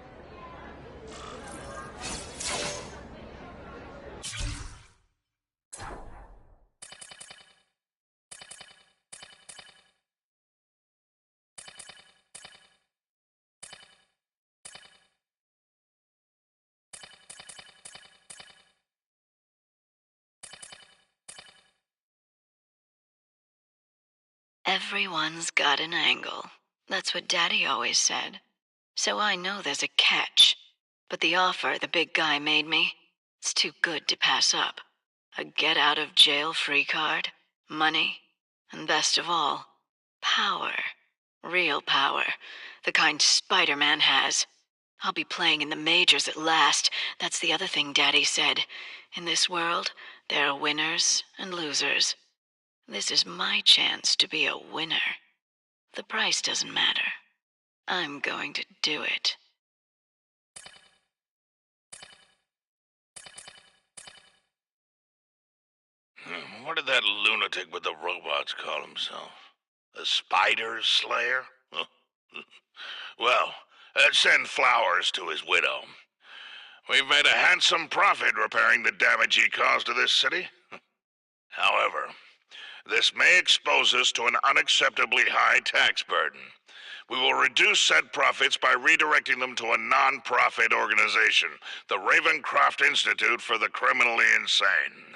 Everyone's got an angle. That's what Daddy always said. So I know there's a catch. But the offer the big guy made me, it's too good to pass up. A get-out-of-jail-free card, money, and best of all, power. Real power. The kind Spider-Man has. I'll be playing in the majors at last. That's the other thing Daddy said. In this world, there are winners and losers. This is my chance to be a winner. The price doesn't matter. I'm going to do it. What did that lunatic with the robots call himself? A spider slayer? Well, send flowers to his widow. We've made a handsome profit repairing the damage he caused to this city. However, this may expose us to an unacceptably high tax burden. We will reduce said profits by redirecting them to a non-profit organization, the Ravencroft Institute for the Criminally Insane.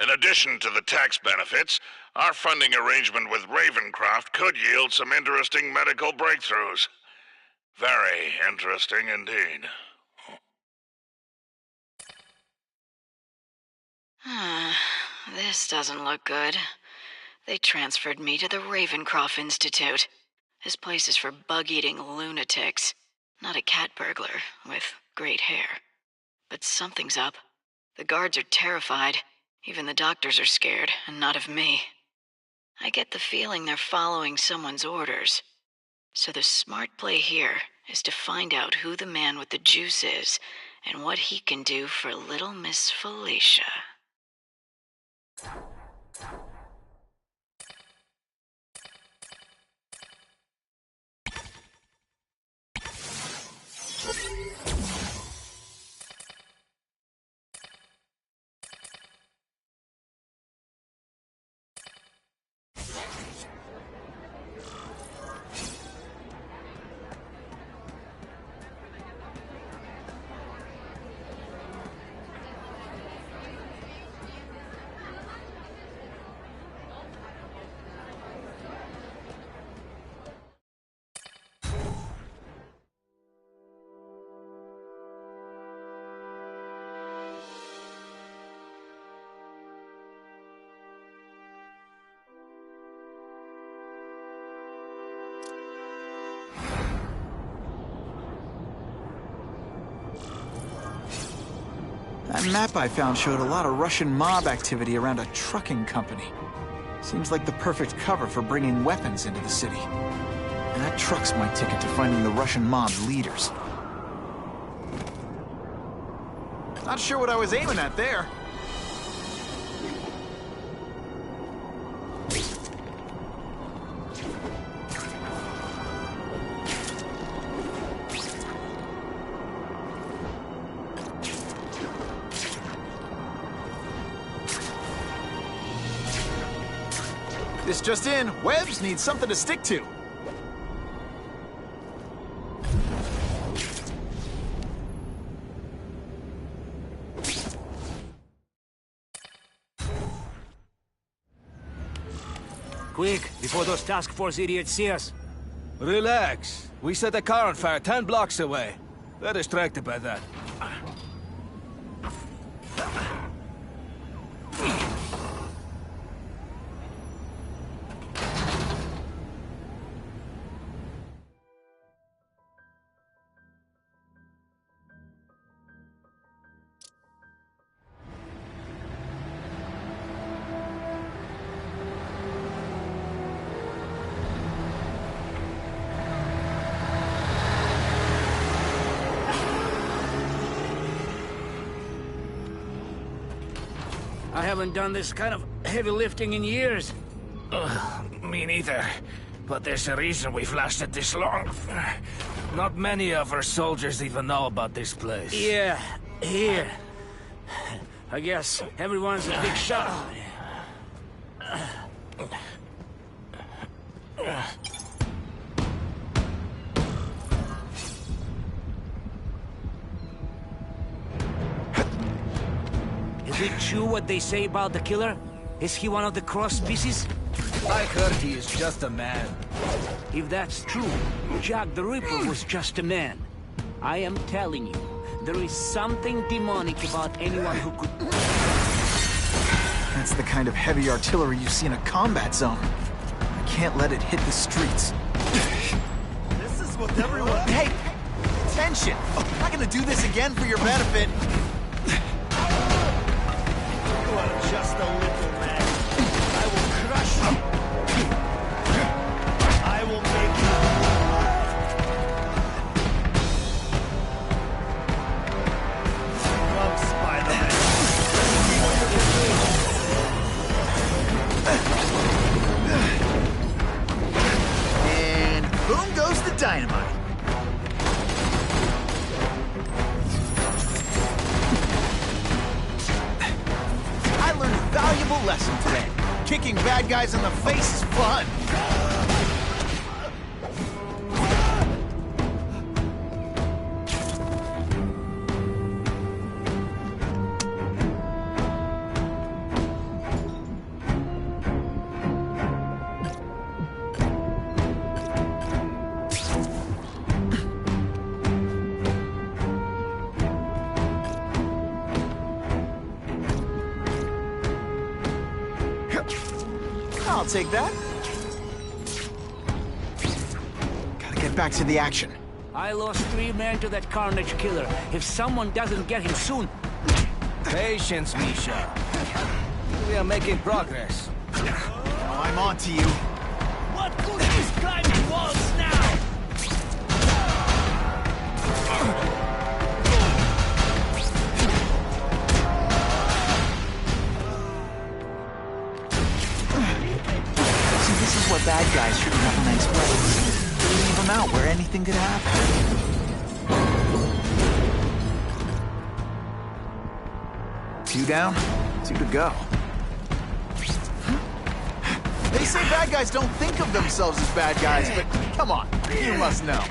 In addition to the tax benefits, our funding arrangement with Ravencroft could yield some interesting medical breakthroughs. Very interesting indeed. This doesn't look good. They transferred me to the Ravencroft Institute. This place is for bug-eating lunatics, not a cat burglar with great hair. But something's up. The guards are terrified. Even the doctors are scared, and not of me. I get the feeling they're following someone's orders. So the smart play here is to find out who the man with the juice is, and what he can do for little Miss Felicia. map I found showed a lot of Russian mob activity around a trucking company. Seems like the perfect cover for bringing weapons into the city. And that truck's my ticket to finding the Russian mob's leaders. Not sure what I was aiming at there. This just in, Webbs needs something to stick to. Quick, before those task force idiots see us. Relax. We set a car on fire 10 blocks away. They're distracted by that. I haven't done this kind of heavy lifting in years. Me neither. But there's a reason we've lasted this long. Not many of our soldiers even know about this place. Yeah, here. I guess everyone's a big shot. Is it true what they say about the killer? Is he one of the cross species? I heard he is just a man. If that's true, Jack the Ripper was just a man. I am telling you, there is something demonic about anyone who could... That's the kind of heavy artillery you see in a combat zone. I can't let it hit the streets. This is what everyone... Hey! Attention! I'm not gonna do this again for your benefit. You are just a little man. I will crush you. I will make you come, Spider-Man. And boom goes the dynamite. Valuable lesson today. Kicking bad guys in the face is fun. I'll take that. Gotta get back to the action. I lost 3 men to that Carnage killer. If someone doesn't get him soon... Patience, Misha. We are making progress. Now I'm on to you. What good is climbing walls now? This is what bad guys shouldn't have a nice way. They leave them out where anything could happen. 2 down, 2 to go. They say bad guys don't think of themselves as bad guys, but come on, you must know.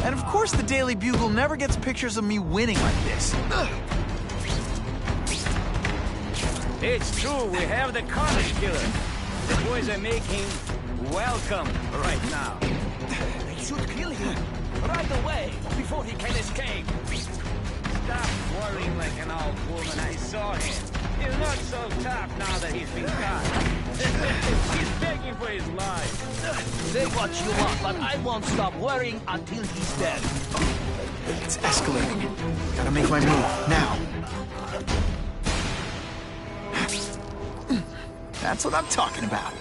And of course the Daily Bugle never gets pictures of me winning like this. It's true, we have the Carnage killer. The boys are making welcome right now. They should kill him right away before he can escape. Stop worrying like an old woman. I saw him. He's not so tough now that he's been caught. He's begging for his life. Say what you want, but I won't stop worrying until he's dead. It's escalating. Gotta make my move, now. That's what I'm talking about.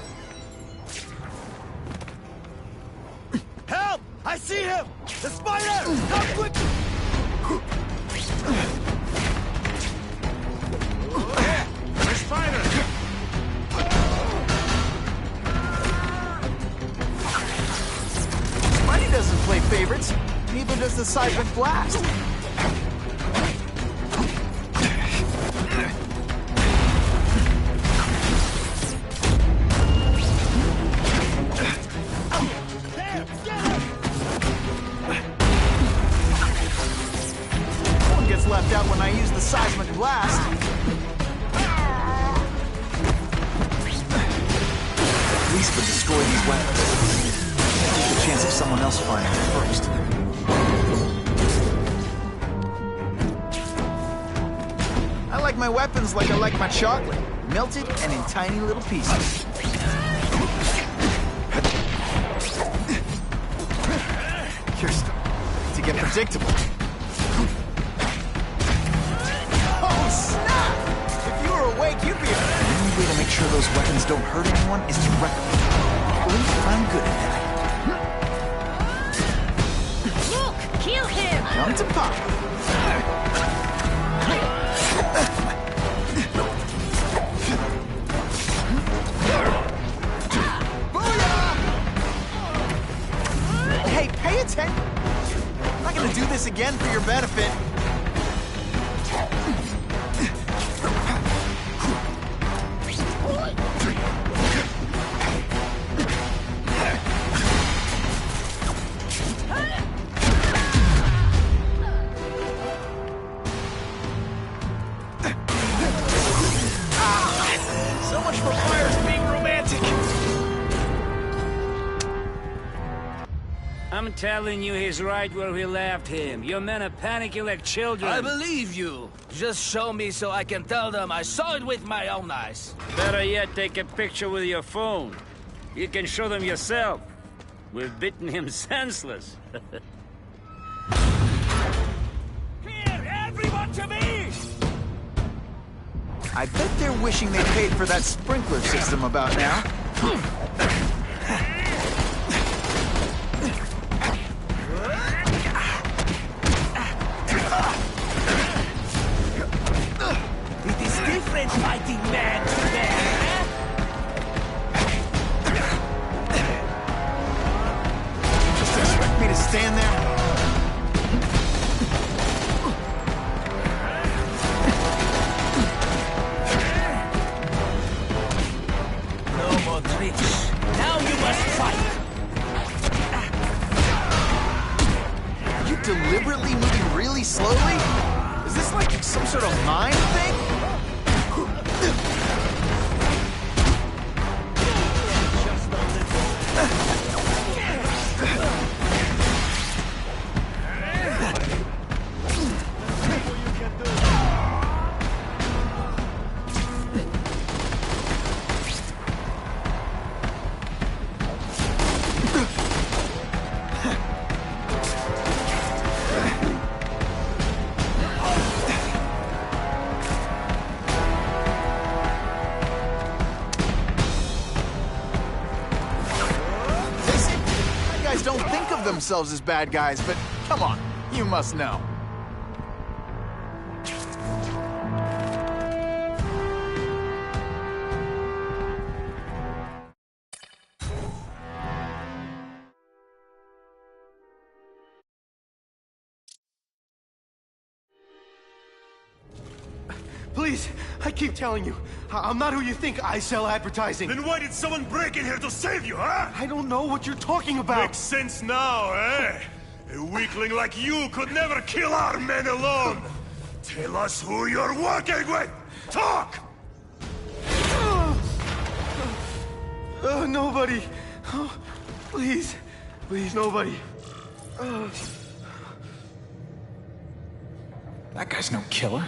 Help! I see him! The spider! Come quick! The spider! Spidey doesn't play favorites. Neither does the Seismic Blast. No one gets left out when I use the Seismic Blast. At least would destroy these weapons. Take the chance of someone else finding it first. I like my weapons like I like my chocolate. Melted and in tiny little pieces. You're starting to get predictable. Oh, snap! If you were awake, you'd be... The only way to make sure those weapons don't hurt anyone is directly. I believe I'm good at that. Look! Kill him! Come to Papa. Hey, pay attention! I'm not gonna do this again for your benefit. So much for fires being romantic. I'm telling you, he's right where we left him. Your men are panicking like children. I believe you. Just show me so I can tell them I saw it with my own eyes. Better yet, take a picture with your phone. You can show them yourself. We've beaten him senseless. Here, everyone to me! I bet they're wishing they paid for that sprinkler system about now. It is different fighting man to man. Just expect me to stand there? No more tricks. Now you must fight. Are you deliberately moving really slowly? Is this like some sort of mind thing? Don't think of themselves as bad guys, but come on, you must know. Please, I keep telling you, I'm not who you think. I sell advertising. Then why did someone break in here to save you, huh? I don't know what you're talking about. Makes sense now, eh? A weakling like you could never kill our men alone. Tell us who you're working with. Talk! Nobody. Oh, please. Please, nobody. That guy's no killer.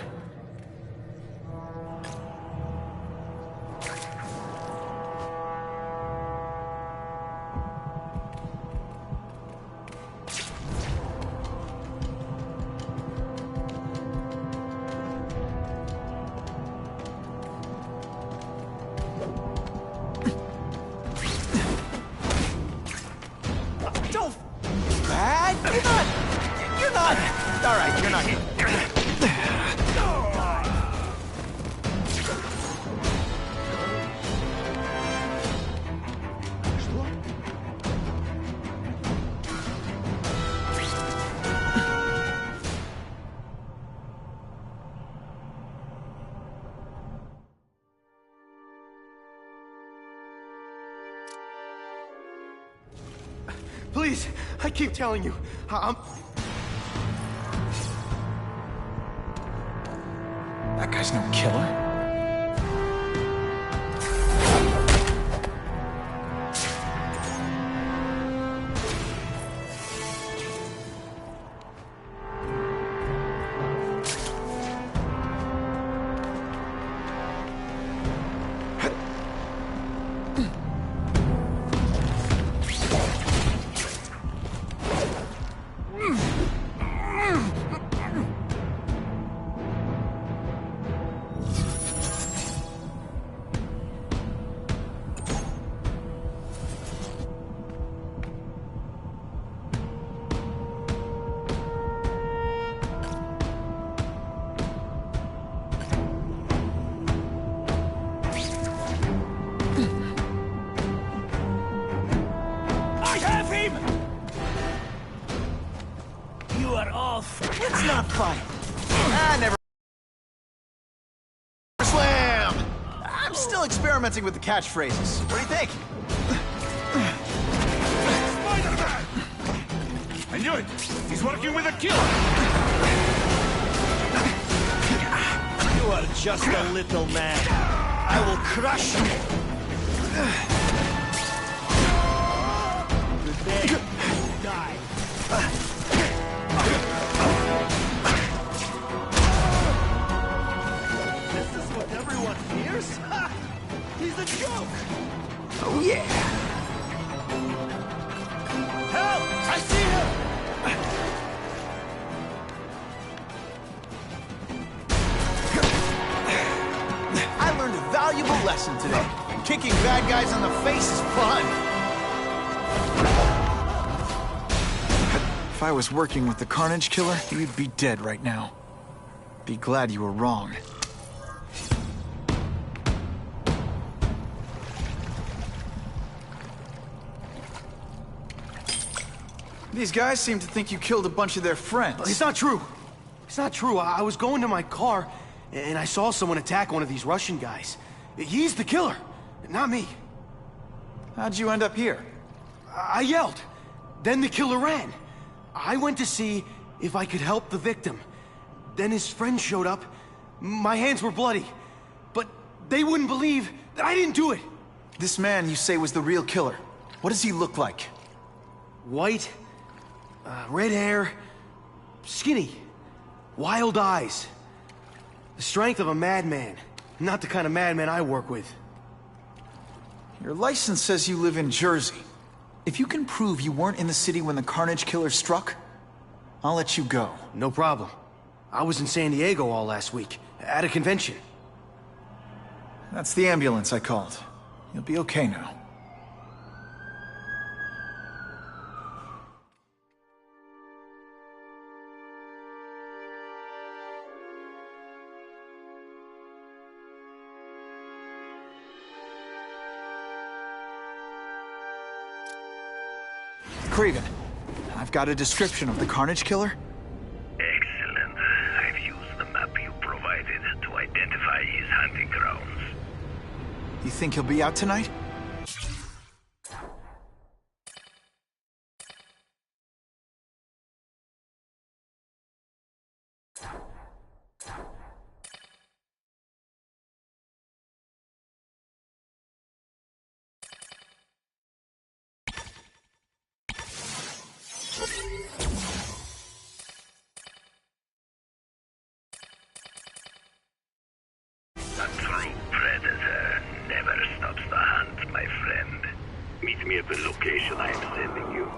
Please, I keep telling you, I'm... That guy's no killer. Let's not fight. Never. Slam! I'm still experimenting with the catchphrases. What do you think? Spider-Man! I knew it! He's working with a killer! You are just a little man. I will crush you. Today, you die. This is what everyone fears? He's a joke! Oh, yeah! Help! I see him! I learned a valuable lesson today. Kicking bad guys in the face is fun. If I was working with the Carnage Killer, you'd be dead right now. Be glad you were wrong. These guys seem to think you killed a bunch of their friends. It's not true. It's not true. I was going to my car, and I saw someone attack one of these Russian guys. He's the killer, not me. How'd you end up here? I yelled. Then the killer ran. I went to see if I could help the victim. Then his friend showed up. My hands were bloody. But they wouldn't believe that I didn't do it. This man you say was the real killer. What does he look like? White, red hair, skinny, wild eyes. The strength of a madman. Not the kind of madman I work with. Your license says you live in Jersey. If you can prove you weren't in the city when the Carnage Killer struck, I'll let you go. No problem. I was in San Diego all last week, at a convention. That's the ambulance I called. You'll be okay now. Kraven, I've got a description of the Carnage Killer. Excellent. I've used the map you provided to identify his hunting grounds. You think he'll be out tonight? A true predator never stops the hunt, my friend. Meet me at the location I am sending you.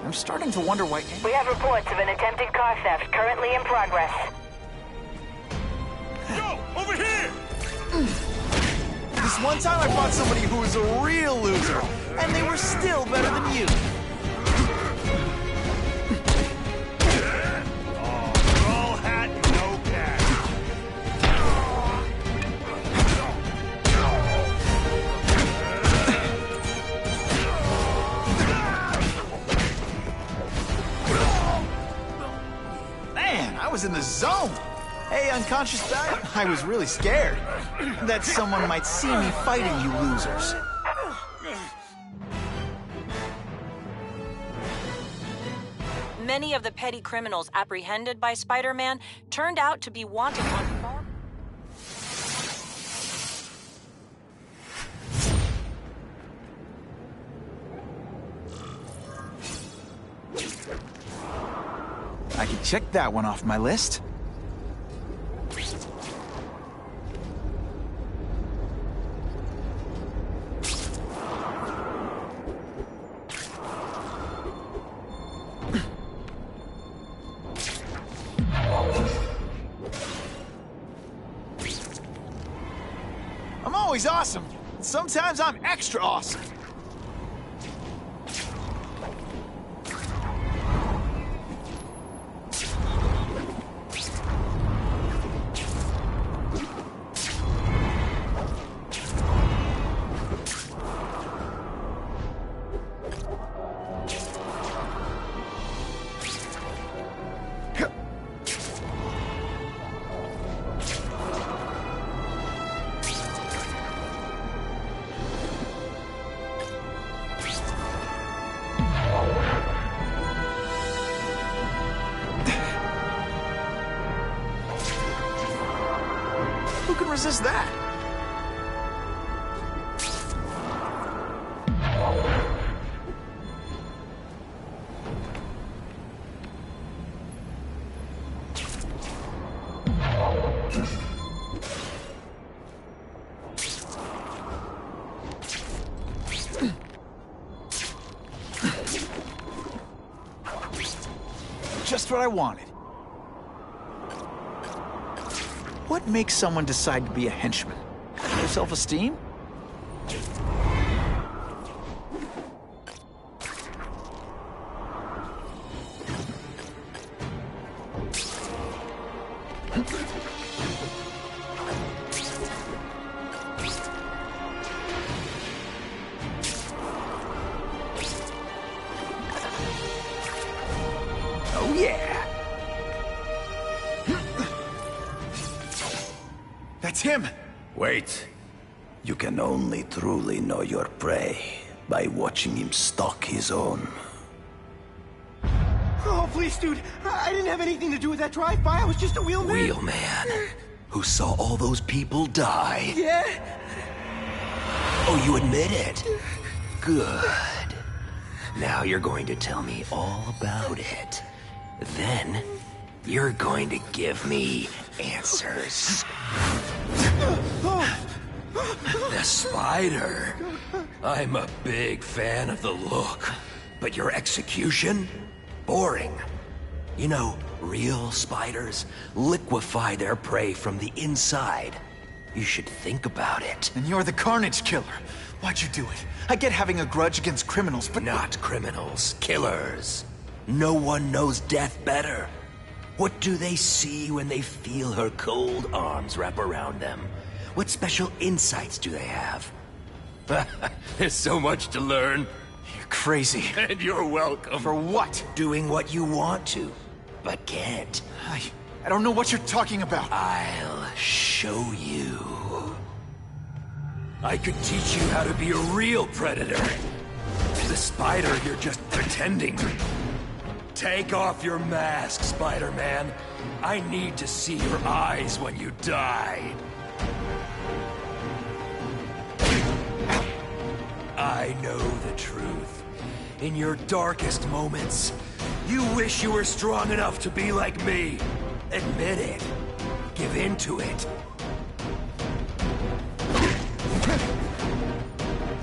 I'm starting to wonder why... We have reports of an attempted car theft currently in progress. Yo, over here! This one time I fought somebody who was a real loser, and they were still better than you. All hat, no cash. Man, I was in the zone. Hey, unconscious guy. I was really scared that someone might see me fighting you losers. Many of the petty criminals apprehended by Spider-Man turned out to be wanted on far... I can check that one off my list. I'm always awesome. Sometimes I'm extra awesome. Who can resist that? Just what I wanted. What makes someone decide to be a henchman? Their self-esteem? Oh yeah! That's him! Wait. You can only truly know your prey by watching him stalk his own. Oh, please, dude. I didn't have anything to do with that drive-by. I was just a wheelman. Wheelman? Who saw all those people die? Yeah? Oh, you admit it? Good. Now you're going to tell me all about it. Then, you're going to give me answers. The spider. I'm a big fan of the look, but your execution? Boring. You know, real spiders liquefy their prey from the inside. You should think about it. And you're the Carnage Killer. Why'd you do it? I get having a grudge against criminals, but... Not criminals, killers. No one knows death better. What do they see when they feel her cold arms wrap around them? What special insights do they have? There's so much to learn. You're crazy. And you're welcome. For what? Doing what you want to, but can't. I don't know what you're talking about. I'll show you. I could teach you how to be a real predator. The spider, you're just pretending. Take off your mask, Spider-Man. I need to see your eyes when you die. I know the truth. In your darkest moments, you wish you were strong enough to be like me. Admit it. Give in to it.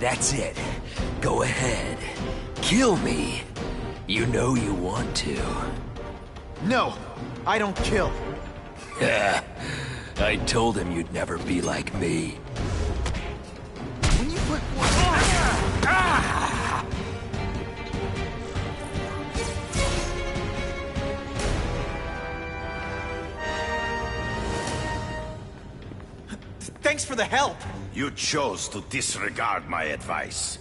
That's it. Go ahead. Kill me. You know you want to. No, I don't kill. I told him you'd never be like me. When you put... Thanks for the help. You chose to disregard my advice.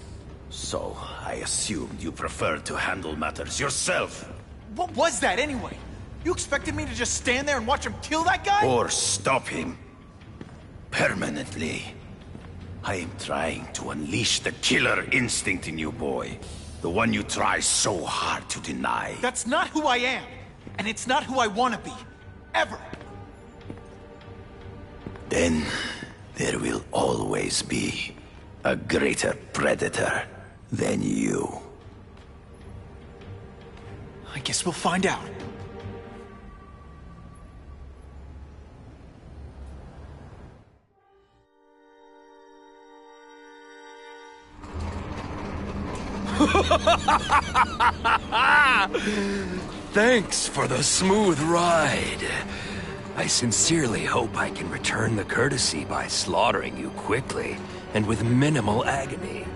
So, I assumed you preferred to handle matters yourself. What was that anyway? You expected me to just stand there and watch him kill that guy? Or stop him. Permanently. I am trying to unleash the killer instinct in you, boy. The one you try so hard to deny. That's not who I am. And it's not who I want to be. Ever. Then there will always be a greater predator than you. I guess we'll find out. Thanks for the smooth ride. I sincerely hope I can return the courtesy by slaughtering you quickly and with minimal agony.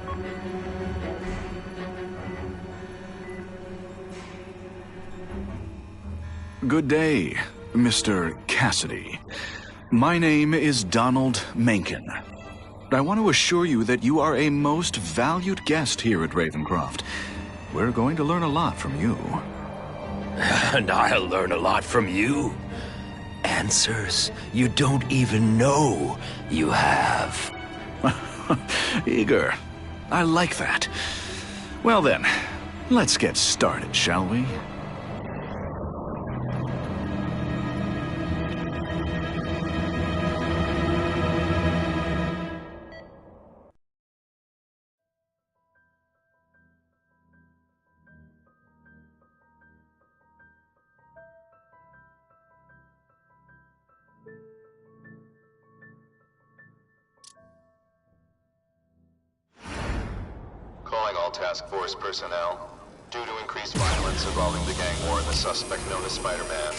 Good day, Mr. Cassidy. My name is Donald Mencken. I want to assure you that you are a most valued guest here at Ravencroft. We're going to learn a lot from you. And I'll learn a lot from you. Answers you don't even know you have. Eager. I like that. Well then, let's get started, shall we? Calling all task force personnel. Due to increased violence involving the gang war and the suspect known as Spider-Man,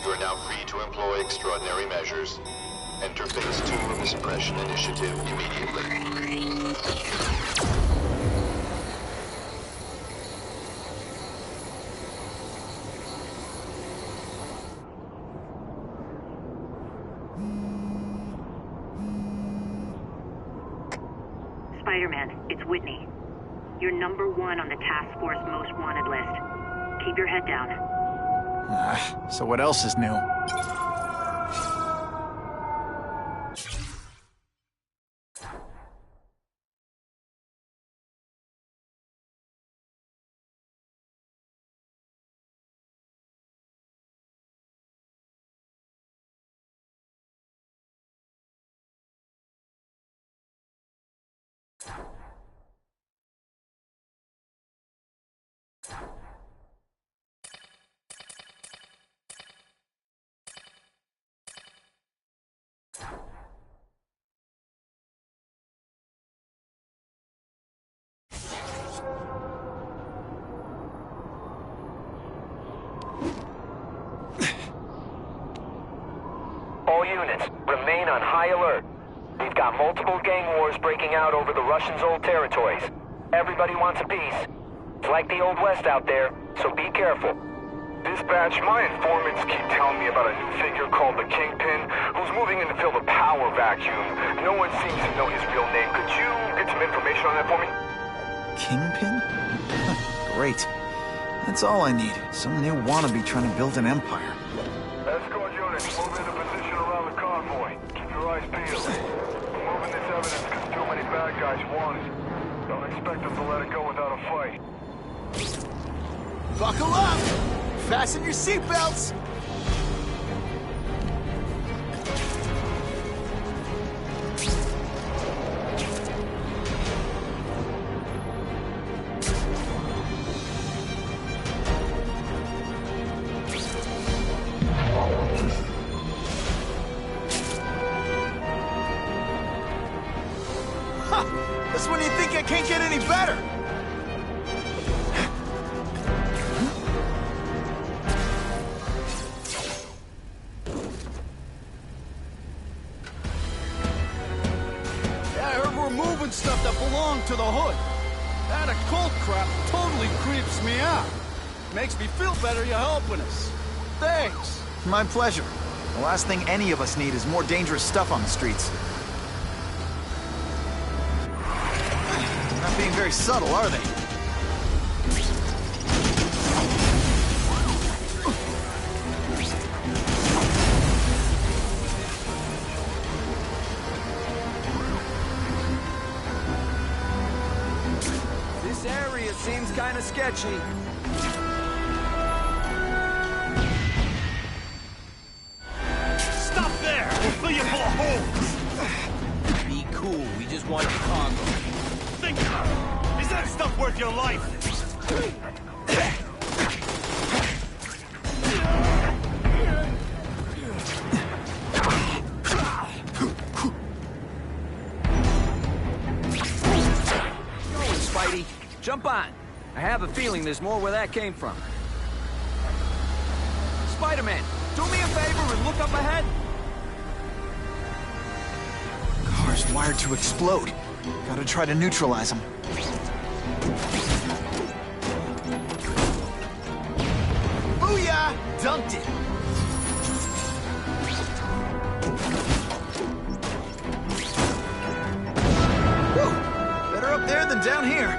you are now free to employ extraordinary measures. Enter Phase 2 of the Suppression Initiative immediately. Spider-Man, it's Whitney. You're #1 on the task force most wanted list. Keep your head down. So what else is new? All units, remain on high alert. We've got multiple gang wars breaking out over the Russians' old territories. Everybody wants a piece. It's like the Old West out there, so be careful. Dispatch, my informants keep telling me about a new figure called the Kingpin, who's moving in to fill the power vacuum. No one seems to know his real name. Could you get some information on that for me? Kingpin? Great. That's all I need. Some new wannabe trying to build an empire. Escort units, move into position around the convoy. Keep your eyes peeled. Moving this evidence because too many bad guys want it. Don't expect them to let it go without a fight. Buckle up! Fasten your seatbelts! That's when you think I can't get any better! Yeah, I heard we're moving stuff that belonged to the Hood. That occult crap totally creeps me out. Makes me feel better you're helping us. Thanks. My pleasure. The last thing any of us need is more dangerous stuff on the streets. They're not being very subtle, are they? sketchy. Stop there! We'll fill you full of holes! Be cool, we just want the cargo. Think about it! Is that stuff worth your life? Spidey, jump on. I have a feeling there's more where that came from. Spider-Man, do me a favor and look up ahead. Car's wired to explode. Gotta try to neutralize them. Booyah! Dunked it! Whew! Better up there than down here.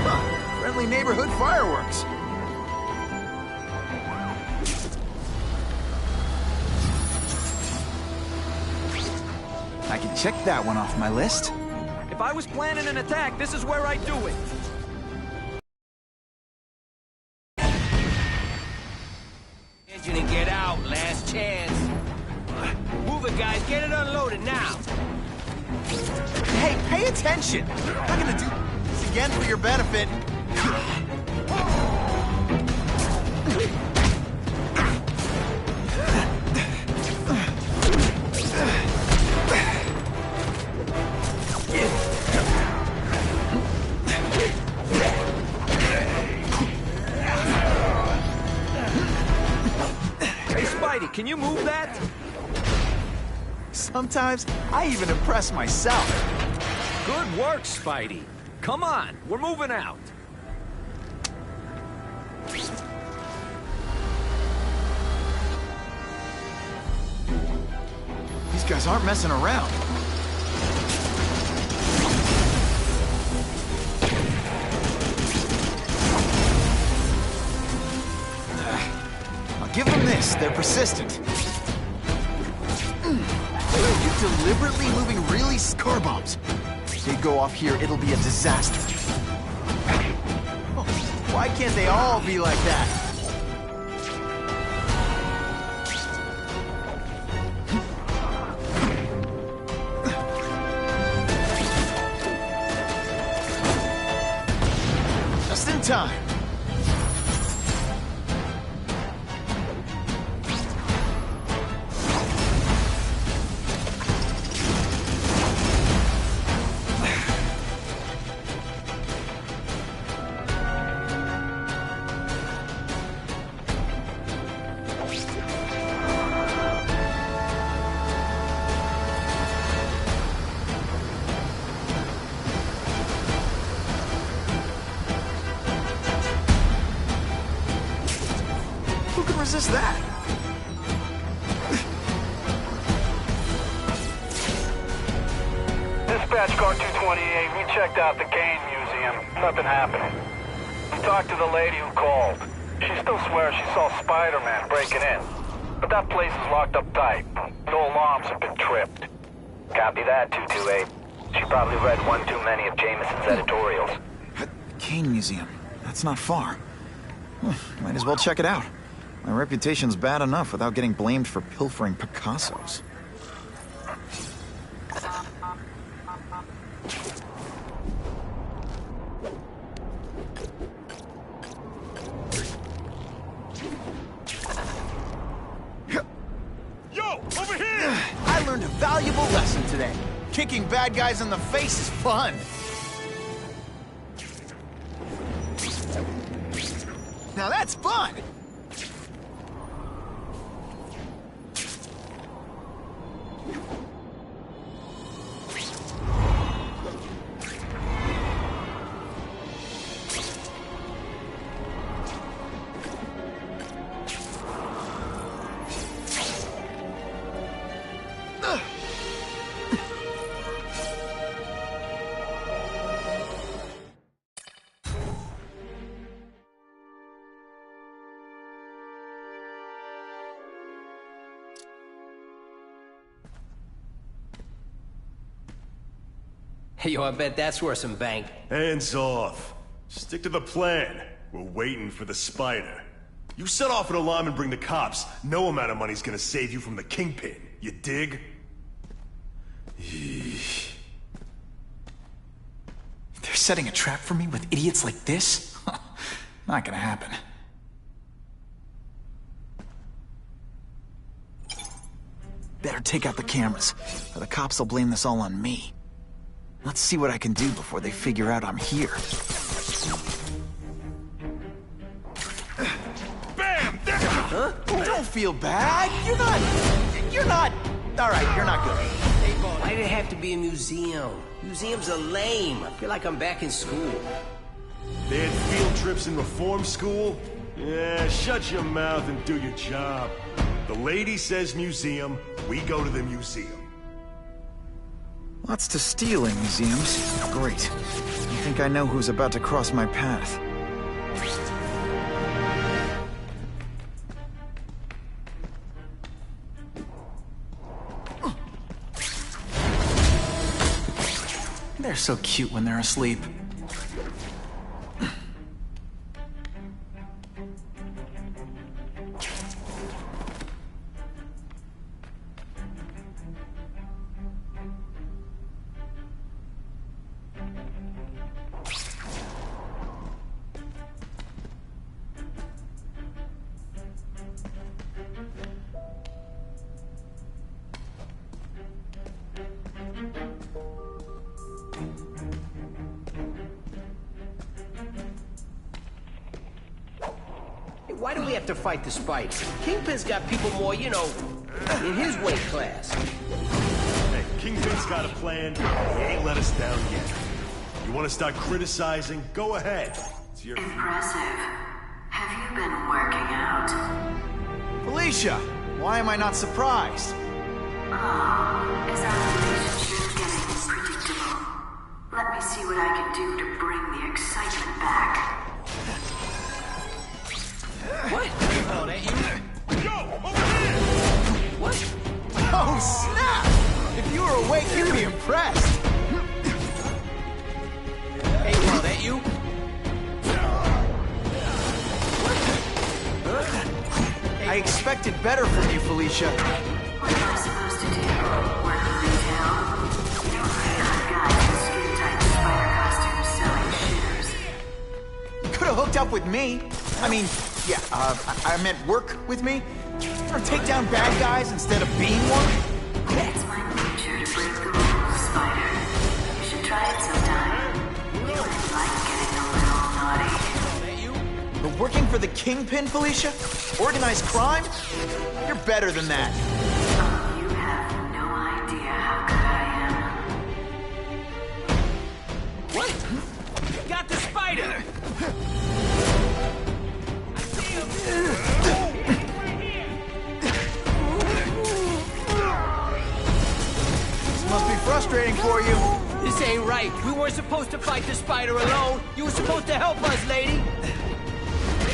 Huh, friendly neighborhood fireworks. I can check that one off my list. If I was planning an attack, this is where I'd do it. Engine and get out, last chance. Move it, guys, get it unloaded now. Hey, pay attention! I'm not gonna do this again for your benefit. Hey, Spidey, can you move that? Sometimes I even impress myself. Good work, Spidey. Come on, we're moving out. These guys aren't messing around. I'll give them this. They're persistent. Are you deliberately moving really car bombs? If they go off here, it'll be a disaster. Why can't they all be like that? Just in time. Who can resist that? Dispatch car 228, we checked out the Kane Museum. Nothing happening. We talked to the lady who called. She still swears she saw Spider-Man breaking in. But that place is locked up tight. No alarms have been tripped. Copy that, 228. She probably read one too many of Jameson's editorials. Kane Museum. That's not far. Might as well check it out. My reputation's bad enough without getting blamed for pilfering Picassos. Yo, over here! I learned a valuable lesson today. Kicking bad guys in the face is fun. Now that's fun! Hey, yo, I bet that's worth some bank. Hands off. Stick to the plan. We're waiting for the spider. You set off an alarm and bring the cops. No amount of money's gonna save you from the Kingpin. You dig? They're setting a trap for me with idiots like this? Not gonna happen. Better take out the cameras, or the cops will blame this all on me. Let's see what I can do before they figure out I'm here. Bam! Huh? Don't feel bad. You're not... All right, you're not good. Hey, why did it have to be a museum? Museums are lame. I feel like I'm back in school. They had field trips in reform school? Yeah, shut your mouth and do your job. The lady says museum, we go to the museum. Lots to steal in museums. Great. I think I know who's about to cross my path. They're so cute when they're asleep. Why do we have to fight the Spider? Kingpin's got people more, you know, in his weight class. Hey, Kingpin's got a plan. He ain't let us down yet. You want to start criticizing? Go ahead. It's your... Impressive. Have you been working out? Felicia! Why am I not surprised? Oh, is our relationship getting predictable? Let me see what I can do to bring the excitement back. What? Oh, that you? Yo, over here! What? Oh, snap! If you were awake, you'd be impressed. Hey, well, that you? I expected better from you, Felicia. What am I supposed to do? Work retail? You're a guy in skin-tight spider costumes selling shitters. You could have hooked up with me. I mean, yeah, I meant work with me. Or take down bad guys instead of being one. It's my nature to break the rules, Spider. You should try it sometime. You might like getting a little naughty. But working for the Kingpin, Felicia? Organized crime? You're better than that. Oh, you have no idea how good I am. What? Got the Spider! This must be frustrating for you. This ain't right. We weren't supposed to fight the Spider alone. You were supposed to help us, lady.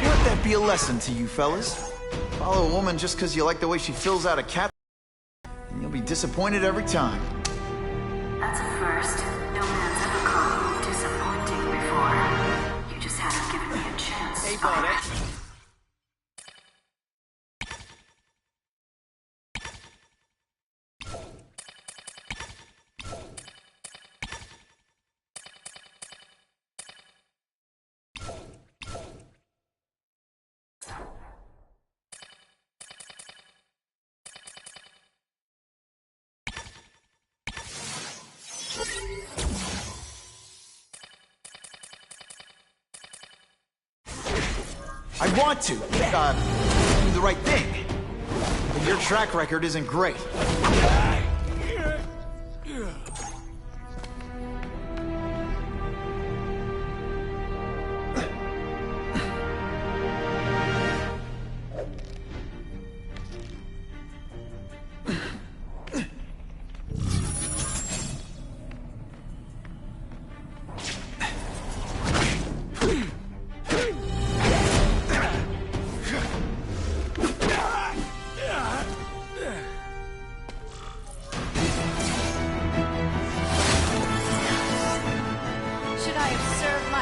Let that be a lesson to you, fellas. Follow a woman just because you like the way she fills out a cat, and you'll be disappointed every time. That's a first. No man's ever called you disappointing before. You just haven't given me a chance. Hey, Bonnet. I want to, do the right thing. But your track record isn't great.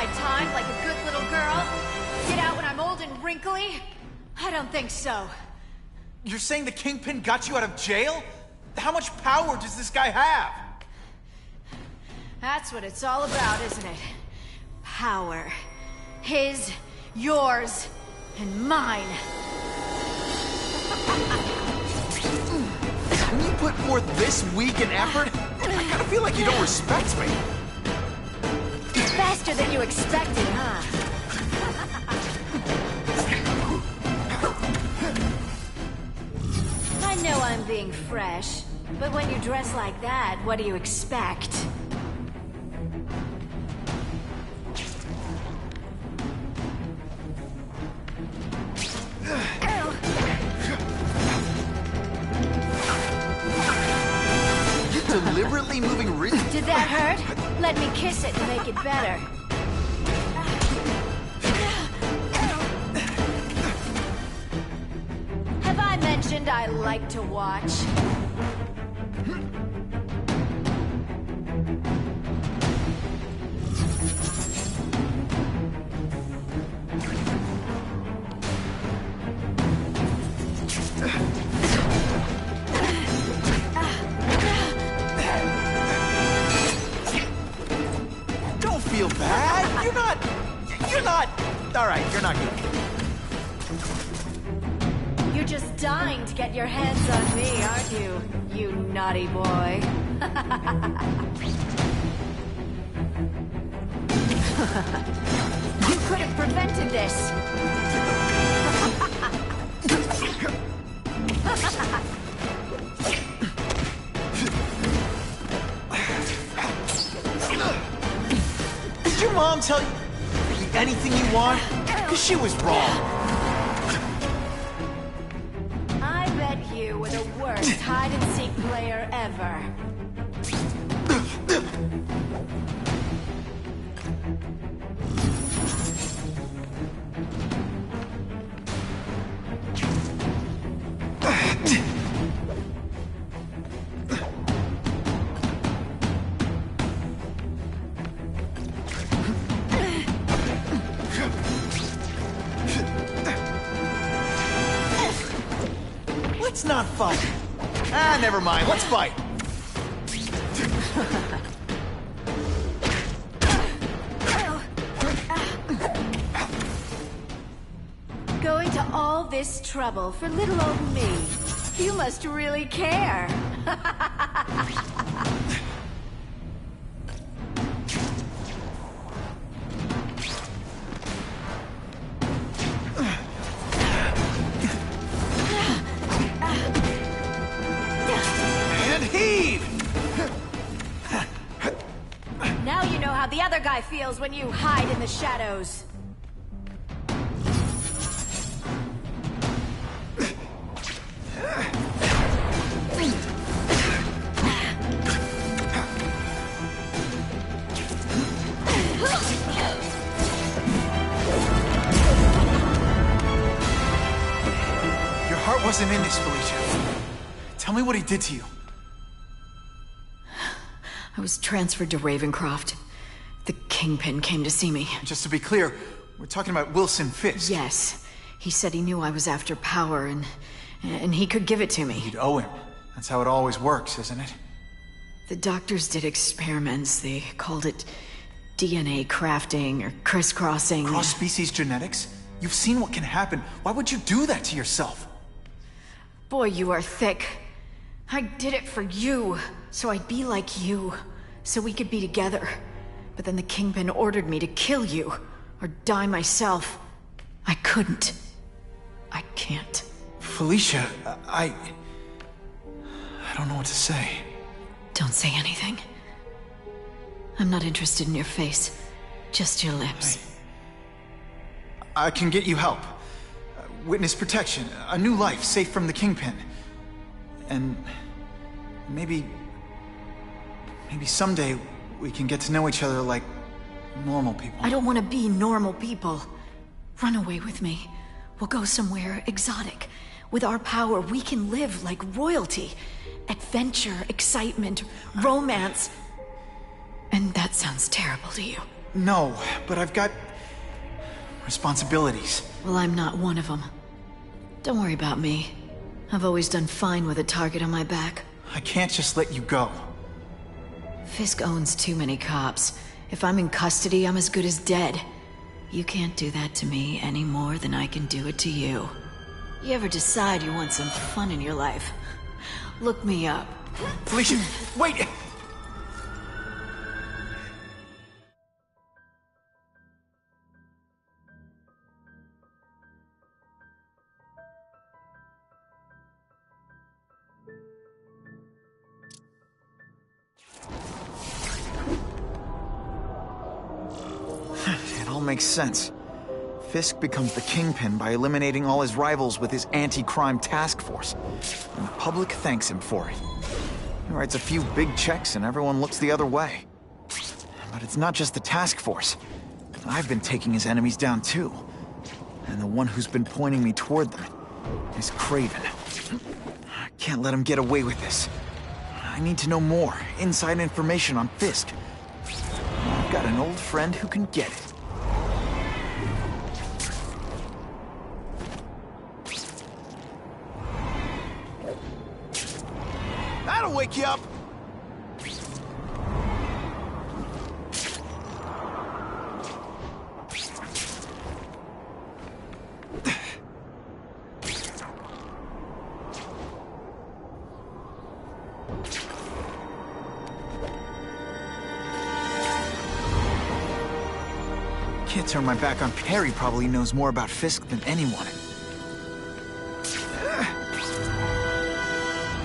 bide time like a good little girl? Get out when I'm old and wrinkly? I don't think so. You're saying the Kingpin got you out of jail? How much power does this guy have? That's what it's all about, isn't it? Power. His, yours, and mine. When you put forth this weak an effort, I kinda feel like you don't respect me. Faster than you expected, huh? I know I'm being fresh, but when you dress like that, what do you expect? Deliberately moving Did that hurt? Let me kiss it and make it better. Have I mentioned I like to watch? Feel bad? You're not... Alright, you're not good. You're just dying to get your hands on me, aren't you? You naughty boy. You could have prevented this. Did your mom tell you anything you want? Because she was wrong. I bet you were the worst hide-and-seek player ever. Let's not fight. Ah, never mind. Let's fight. Going to all this trouble for little old me. You must really care. Now you know how the other guy feels when you hide in the shadows. Your heart wasn't in this, Felicia. Tell me what he did to you. I was transferred to Ravencroft. The Kingpin came to see me. Just to be clear, we're talking about Wilson Fisk. Yes. He said he knew I was after power and he could give it to me. You'd owe him. That's how it always works, isn't it? The doctors did experiments. They called it DNA crafting or crisscrossing. Cross-species genetics? You've seen what can happen. Why would you do that to yourself? Boy, you are thick. I did it for you, so I'd be like you, so we could be together. But then the Kingpin ordered me to kill you, or die myself. I couldn't. I can't. Felicia, I don't know what to say. Don't say anything. I'm not interested in your face, just your lips. I can get you help. Witness protection, a new life, safe from the Kingpin. And maybe someday we can get to know each other like normal people. I don't want to be normal people. Run away with me. We'll go somewhere exotic. With our power, we can live like royalty. Adventure, excitement, romance. And that sounds terrible to you. No, but I've got responsibilities. Well, I'm not one of them. Don't worry about me. I've always done fine with a target on my back. I can't just let you go. Fisk owns too many cops. If I'm in custody, I'm as good as dead. You can't do that to me any more than I can do it to you. You ever decide you want some fun in your life? Look me up. Felicia, wait! It all makes sense. Fisk becomes the Kingpin by eliminating all his rivals with his anti-crime task force. And the public thanks him for it. He writes a few big checks and everyone looks the other way. But it's not just the task force. I've been taking his enemies down too. And the one who's been pointing me toward them is Kraven. I can't let him get away with this. I need to know more, inside information on Fisk. I've got an old friend who can get it. That'll wake you up! Can't turn my back on Perry. Probably knows more about Fisk than anyone.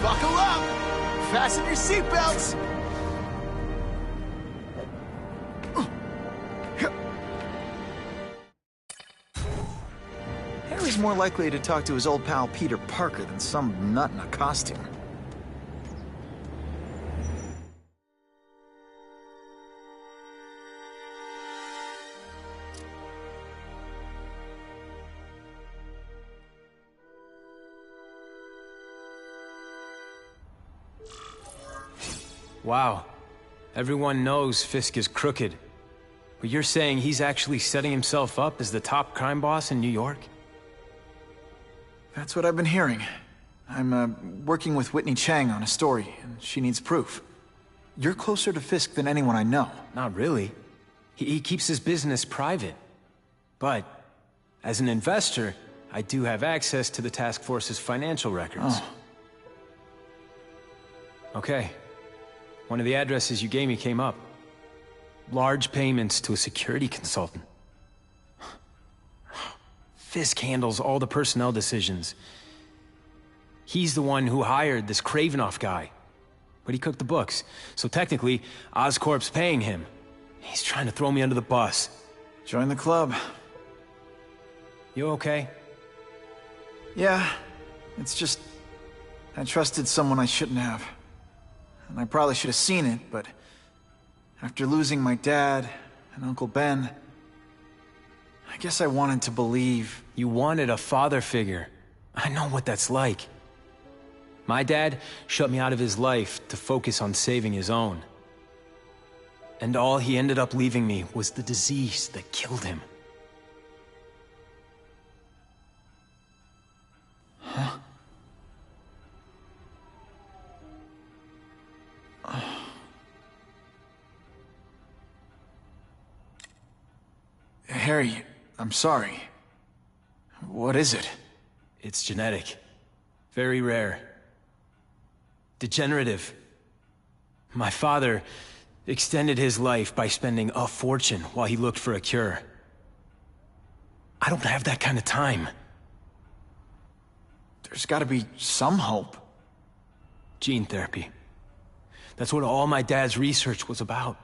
Buckle up! Fasten your seatbelts! Harry's more likely to talk to his old pal Peter Parker than some nut in a costume. Wow. Everyone knows Fisk is crooked. But you're saying he's actually setting himself up as the top crime boss in New York? That's what I've been hearing. I'm working with Whitney Chang on a story, and she needs proof. You're closer to Fisk than anyone I know. Not really. He keeps his business private. But, as an investor, I do have access to the task force's financial records. Oh. Okay. One of the addresses you gave me came up. Large payments to a security consultant. Fisk handles all the personnel decisions. He's the one who hired this Kravinoff guy. But he cooked the books, so technically, Oscorp's paying him. He's trying to throw me under the bus. Join the club. You okay? Yeah. It's just... I trusted someone I shouldn't have. And I probably should have seen it, but... after losing my dad and Uncle Ben... I guess I wanted to believe... You wanted a father figure. I know what that's like. My dad shut me out of his life to focus on saving his own. And all he ended up leaving me was the disease that killed him. Huh? Harry, I'm sorry. What is it? It's genetic. Very rare. Degenerative. My father extended his life by spending a fortune while he looked for a cure. I don't have that kind of time. There's gotta be some hope. Gene therapy. That's what all my dad's research was about.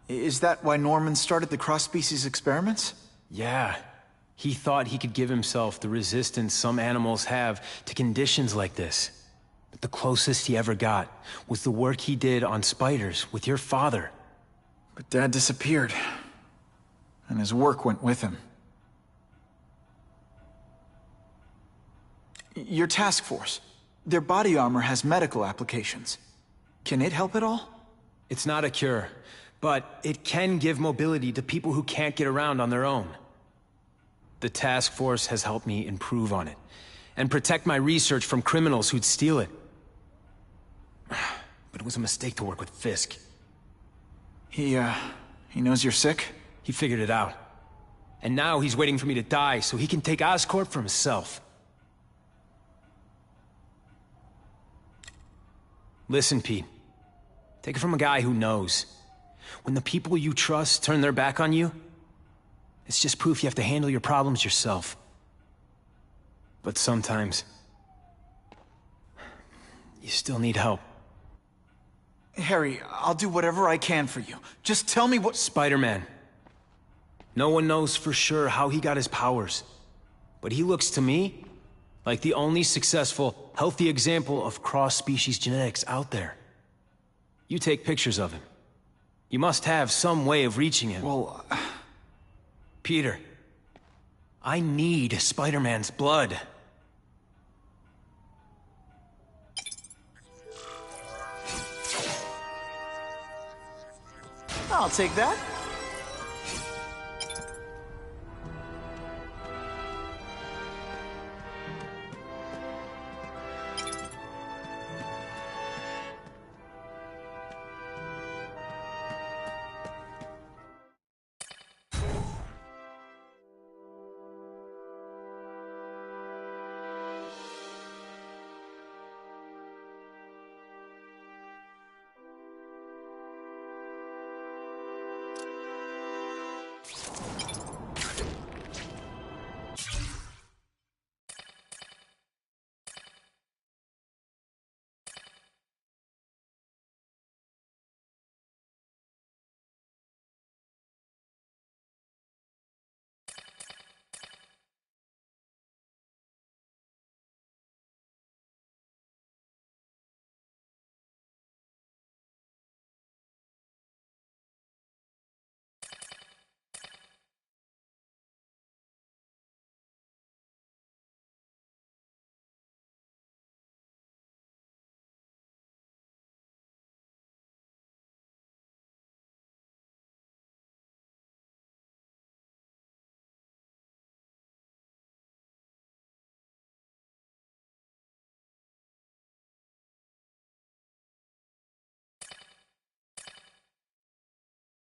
Is that why Norman started the cross-species experiments? Yeah. He thought he could give himself the resistance some animals have to conditions like this. But the closest he ever got was the work he did on spiders with your father. But Dad disappeared. And his work went with him. Your task force. Their body armor has medical applications. Can it help at all? It's not a cure, but it can give mobility to people who can't get around on their own. The task force has helped me improve on it, and protect my research from criminals who'd steal it. But it was a mistake to work with Fisk. He knows you're sick? He figured it out. And now he's waiting for me to die so he can take Oscorp for himself. Listen, Pete. Take it from a guy who knows. When the people you trust turn their back on you, it's just proof you have to handle your problems yourself. But sometimes, you still need help. Harry, I'll do whatever I can for you. Just tell me what— Spider-Man. No one knows for sure how he got his powers. But he looks to me like the only successful, healthy example of cross-species genetics out there. You take pictures of him. You must have some way of reaching him. Well, Peter, I need Spider-Man's blood. I'll take that.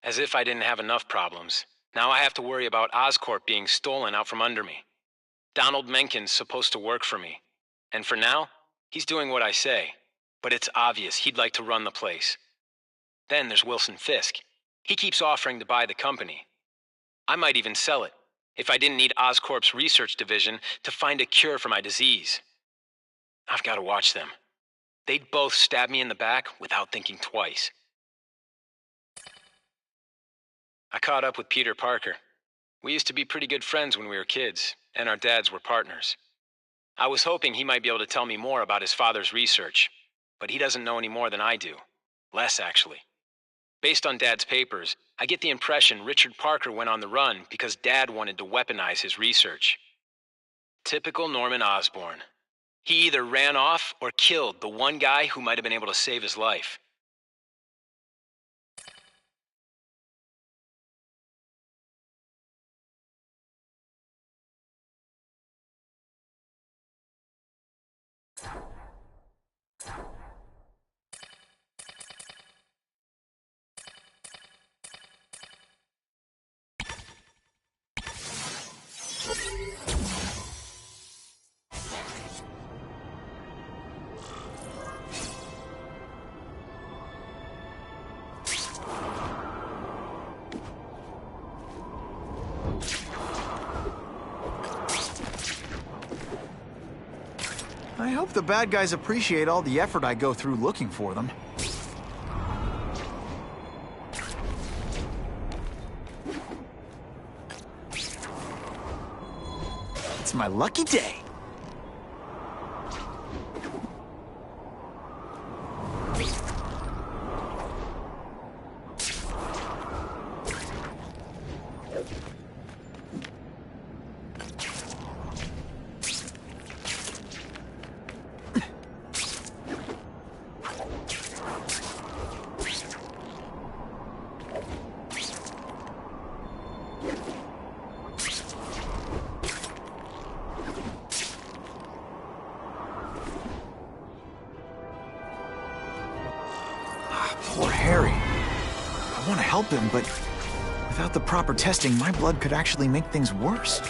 As if I didn't have enough problems. Now I have to worry about Oscorp being stolen out from under me. Donald Menken's supposed to work for me. And for now, he's doing what I say. But it's obvious he'd like to run the place. Then there's Wilson Fisk. He keeps offering to buy the company. I might even sell it, if I didn't need Oscorp's research division to find a cure for my disease. I've got to watch them. They'd both stab me in the back without thinking twice. I caught up with Peter Parker. We used to be pretty good friends when we were kids, and our dads were partners. I was hoping he might be able to tell me more about his father's research, but he doesn't know any more than I do. Less, actually. Based on Dad's papers, I get the impression Richard Parker went on the run because Dad wanted to weaponize his research. Typical Norman Osborn. He either ran off or killed the one guy who might have been able to save his life. I hope the bad guys appreciate all the effort I go through looking for them. It's my lucky day. I want to help him, but without the proper testing, my blood could actually make things worse.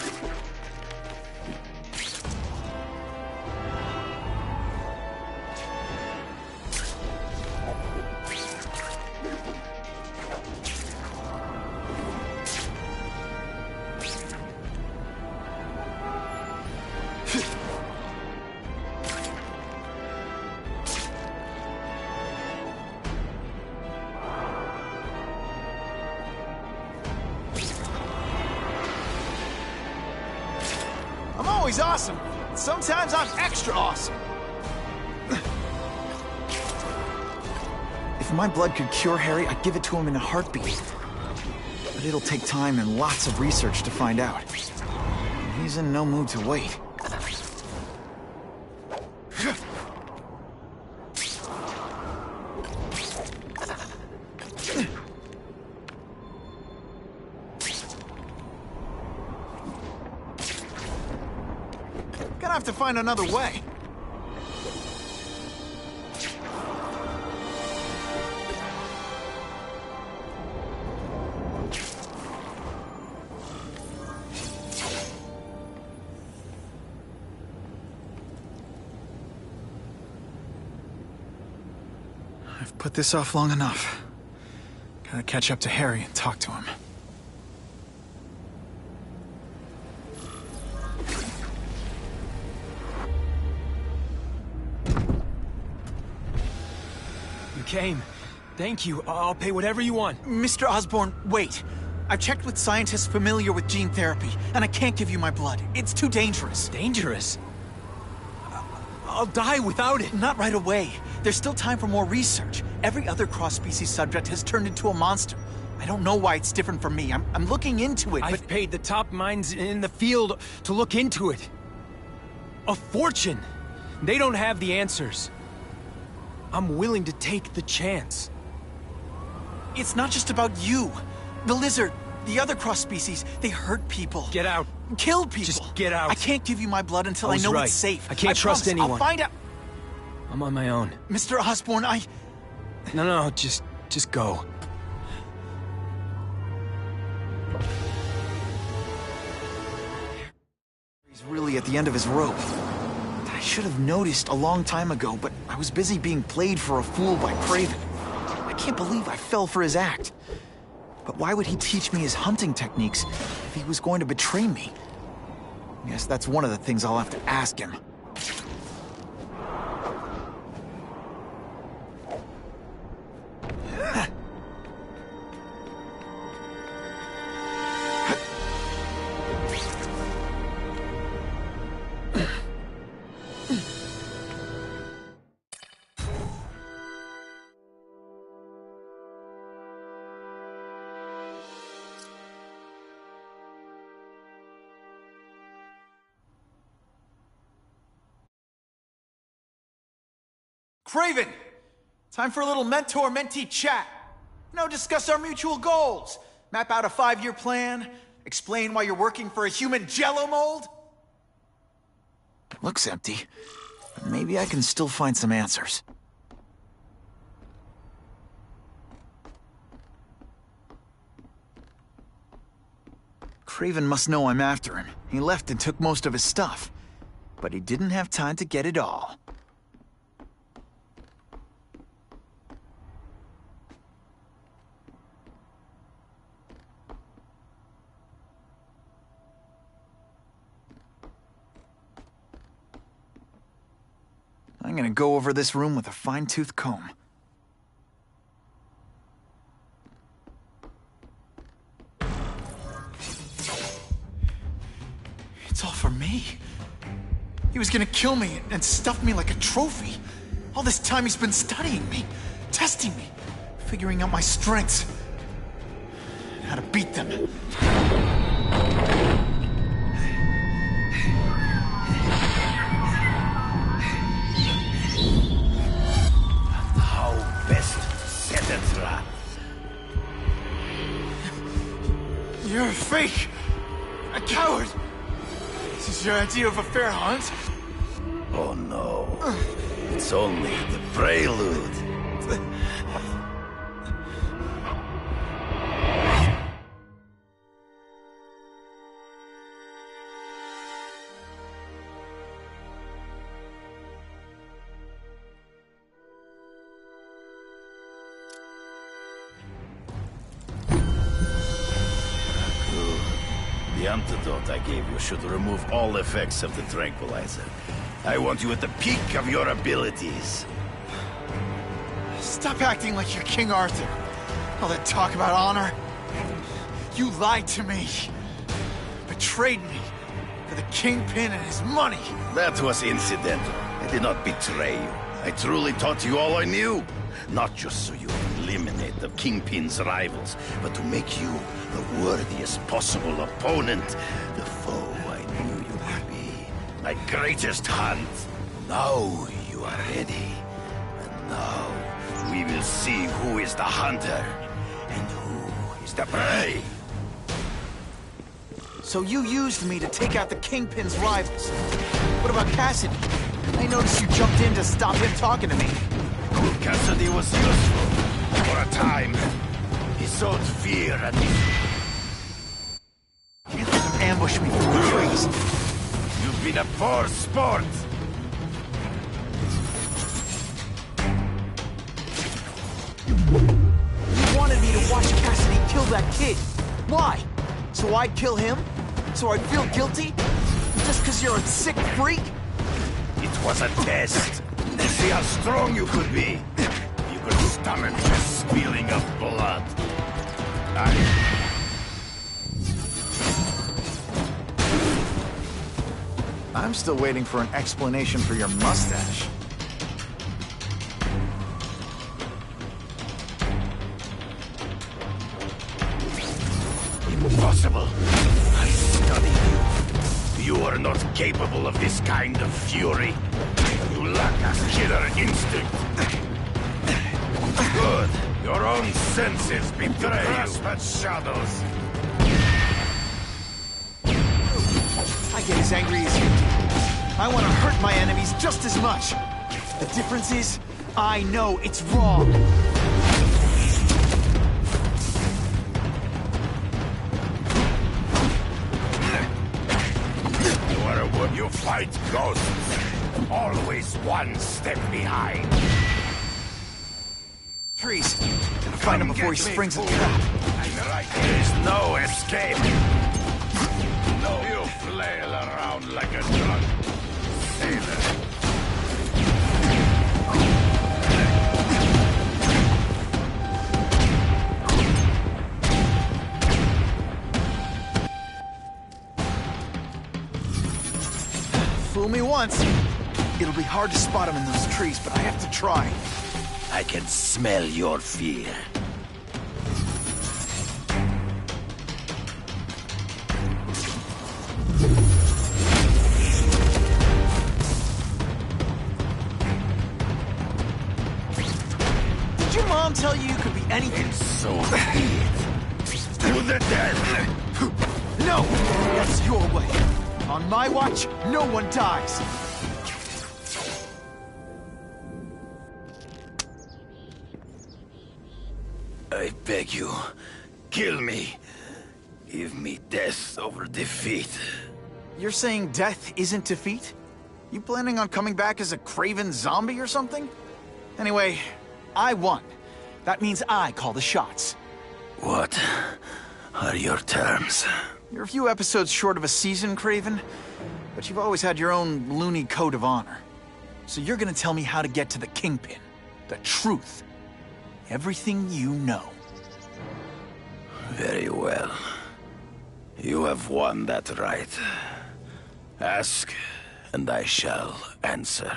Always awesome. Sometimes I'm extra awesome. If my blood could cure Harry, I'd give it to him in a heartbeat. But it'll take time and lots of research to find out. And he's in no mood to wait. Gonna have to find another way. I've put this off long enough. Gotta catch up to Harry and talk to him. Came. Thank you. I'll pay whatever you want. Mr. Osborn, wait. I've checked with scientists familiar with gene therapy, and I can't give you my blood. It's too dangerous. Dangerous? I'll die without it. Not right away. There's still time for more research. Every other cross-species subject has turned into a monster. I don't know why it's different from me. I'm looking into it, I've paid the top minds in the field to look into it. A fortune. They don't have the answers. I'm willing to take the chance. It's not just about you. The lizard, the other cross-species, they hurt people. Get out. Kill people. Just get out. I can't give you my blood until I know right. it's safe. I can't trust anyone. I'll find out. I'm on my own. Mr. Osborn, No, just go. He's really at the end of his rope. I should have noticed a long time ago, but I was busy being played for a fool by Kraven. I can't believe I fell for his act. But why would he teach me his hunting techniques if he was going to betray me? I guess that's one of the things I'll have to ask him. Kraven! Time for a little mentor-mentee chat. Discuss our mutual goals. Map out a 5-year plan. Explain why you're working for a human Jell-O mold. It looks empty, but maybe I can still find some answers. Kraven must know I'm after him. He left and took most of his stuff. But he didn't have time to get it all. I'm gonna go over this room with a fine-tooth comb. It's all for me. He was gonna kill me and stuff me like a trophy. All this time he's been studying me, testing me, figuring out my strengths, and how to beat them. You're a fake! A coward! This is your idea of a fair hunt? Oh no. It's only the prelude. The antidote I gave you should remove all effects of the tranquilizer. I want you at the peak of your abilities. Stop acting like you're King Arthur. All that talk about honor. You lied to me. Betrayed me. For the Kingpin and his money. That was incidental. I did not betray you. I truly taught you all I knew. Not just so you eliminate the Kingpin's rivals, but to make you the worthiest possible opponent. The foe I knew you would be. My greatest hunt. Now you are ready. And now we will see who is the hunter and who is the prey. So you used me to take out the Kingpin's rivals. What about Cassidy? I noticed you jumped in to stop him talking to me. Cassidy was useful. For a time. He sowed fear and Can't let him ambush me through the trees. You've been a poor sport. You wanted me to watch Cassidy kill that kid. Why? So I'd kill him? So I'd feel guilty? Just because you're a sick freak? It was a test. To see how strong you could be. You could stomach the spilling of blood. I'm still waiting for an explanation for your mustache. Impossible. I studied you. You are not capable of this kind of fury. You lack a killer instinct. Good. Your own senses betray you. Grasp at shadows. I get as angry as you do. I want to hurt my enemies just as much. The difference is, I know it's wrong. You are a wood. You fight ghosts. Always one step behind. Freeze. Gotta find him before he springs a trap. There is no escape. No, you flail around like a drunk sailor. Fool me once. It'll be hard to spot him in those trees, but I have to try. I can smell your fear. Did your mom tell you you could be anything? So be it. To the death. No! That's your way. On my watch, no one dies. I beg you, kill me. Give me death over defeat. You're saying death isn't defeat? You planning on coming back as a craven zombie or something? Anyway, I won. That means I call the shots. What are your terms? You're a few episodes short of a season, Craven, but you've always had your own loony code of honor. So you're gonna tell me how to get to the Kingpin. The truth. Everything you know. Very well. You have won that right. Ask, and I shall answer.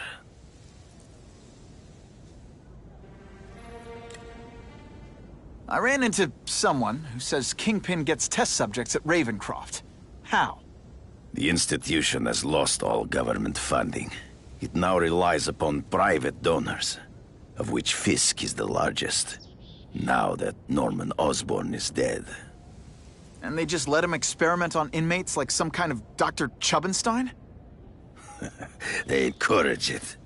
I ran into someone who says Kingpin gets test subjects at Ravencroft. How? The institution has lost all government funding. It now relies upon private donors, of which Fisk is the largest, now that Norman Osborn is dead. And they just let him experiment on inmates like some kind of Dr. Chubbenstein? They encourage it.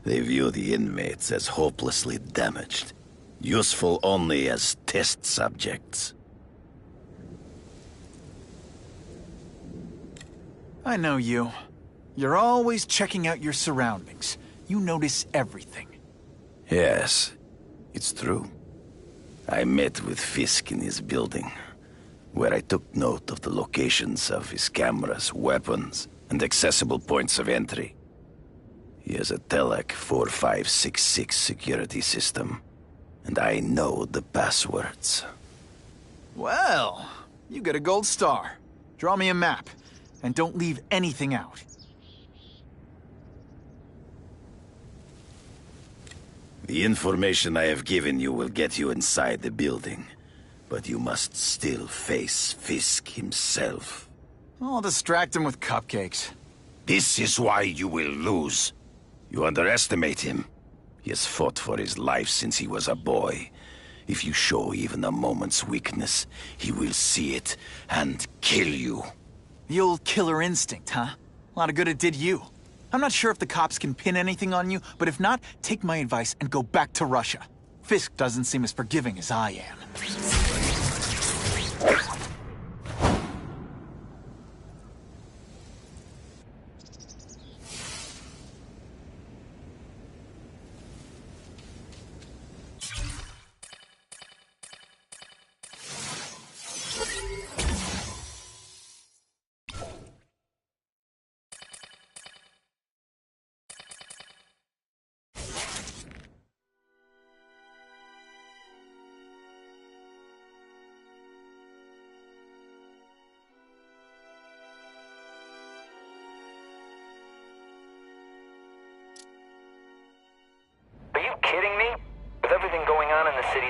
They view the inmates as hopelessly damaged, useful only as test subjects. I know you. You're always checking out your surroundings. You notice everything. Yes, it's true. I met with Fisk in his building. where I took note of the locations of his cameras, weapons, and accessible points of entry. He has a Telec 4566 security system, and I know the passwords. Well, you get a gold star. Draw me a map, and don't leave anything out. The information I have given you will get you inside the building, but you must still face Fisk himself. I'll distract him with cupcakes. This is why you will lose. You underestimate him. He has fought for his life since he was a boy. If you show even a moment's weakness, he will see it and kill you. The old killer instinct, huh? A lot of good it did you. I'm not sure if the cops can pin anything on you, but if not, take my advice and go back to Russia. Fisk doesn't seem as forgiving as I am. Kidding me? With everything going on in the city...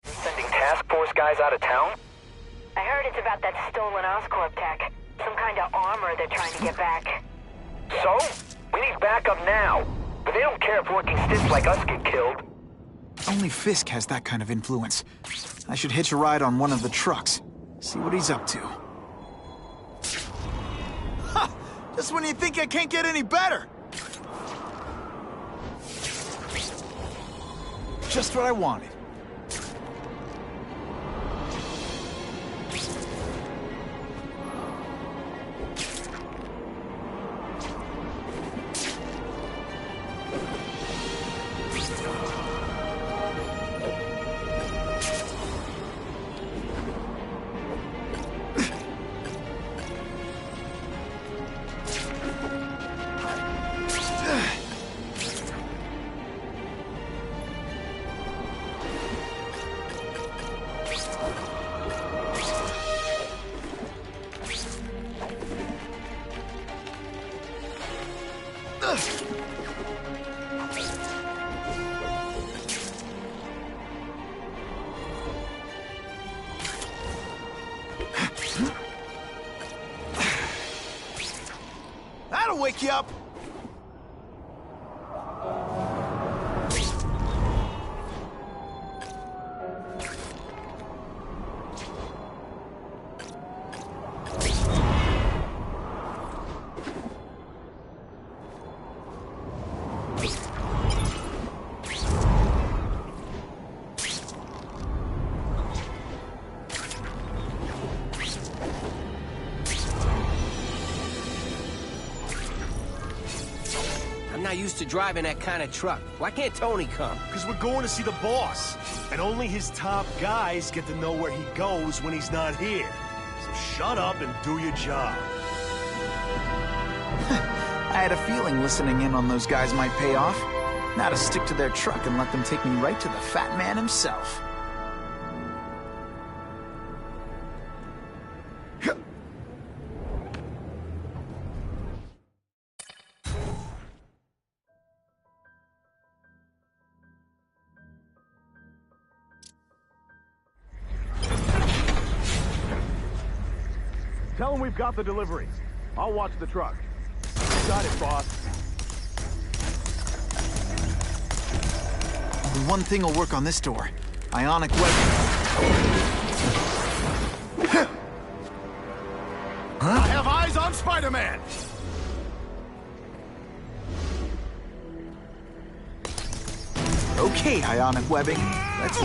Sending task force guys out of town? I heard it's about that stolen Oscorp tech. Some kind of armor they're trying to get back. So? We need backup now. But they don't care if working stiffs like us get killed. Only Fisk has that kind of influence. I should hitch a ride on one of the trucks. See what he's up to. Ha! Just when you think I can't get any better! Just what I wanted. That'll wake you up. I'm not used to driving that kind of truck. Why can't Tony come? Because we're going to see the boss. And only his top guys get to know where he goes when he's not here. So shut up and do your job. I had a feeling listening in on those guys might pay off. Now to stick to their truck and let them take me right to the fat man himself. Tell him we've got the delivery. I'll watch the truck. Got it, boss. Only one thing will work on this door. Ionic weapon. I have eyes on Spider-Man! Okay, ionic webbing. Let's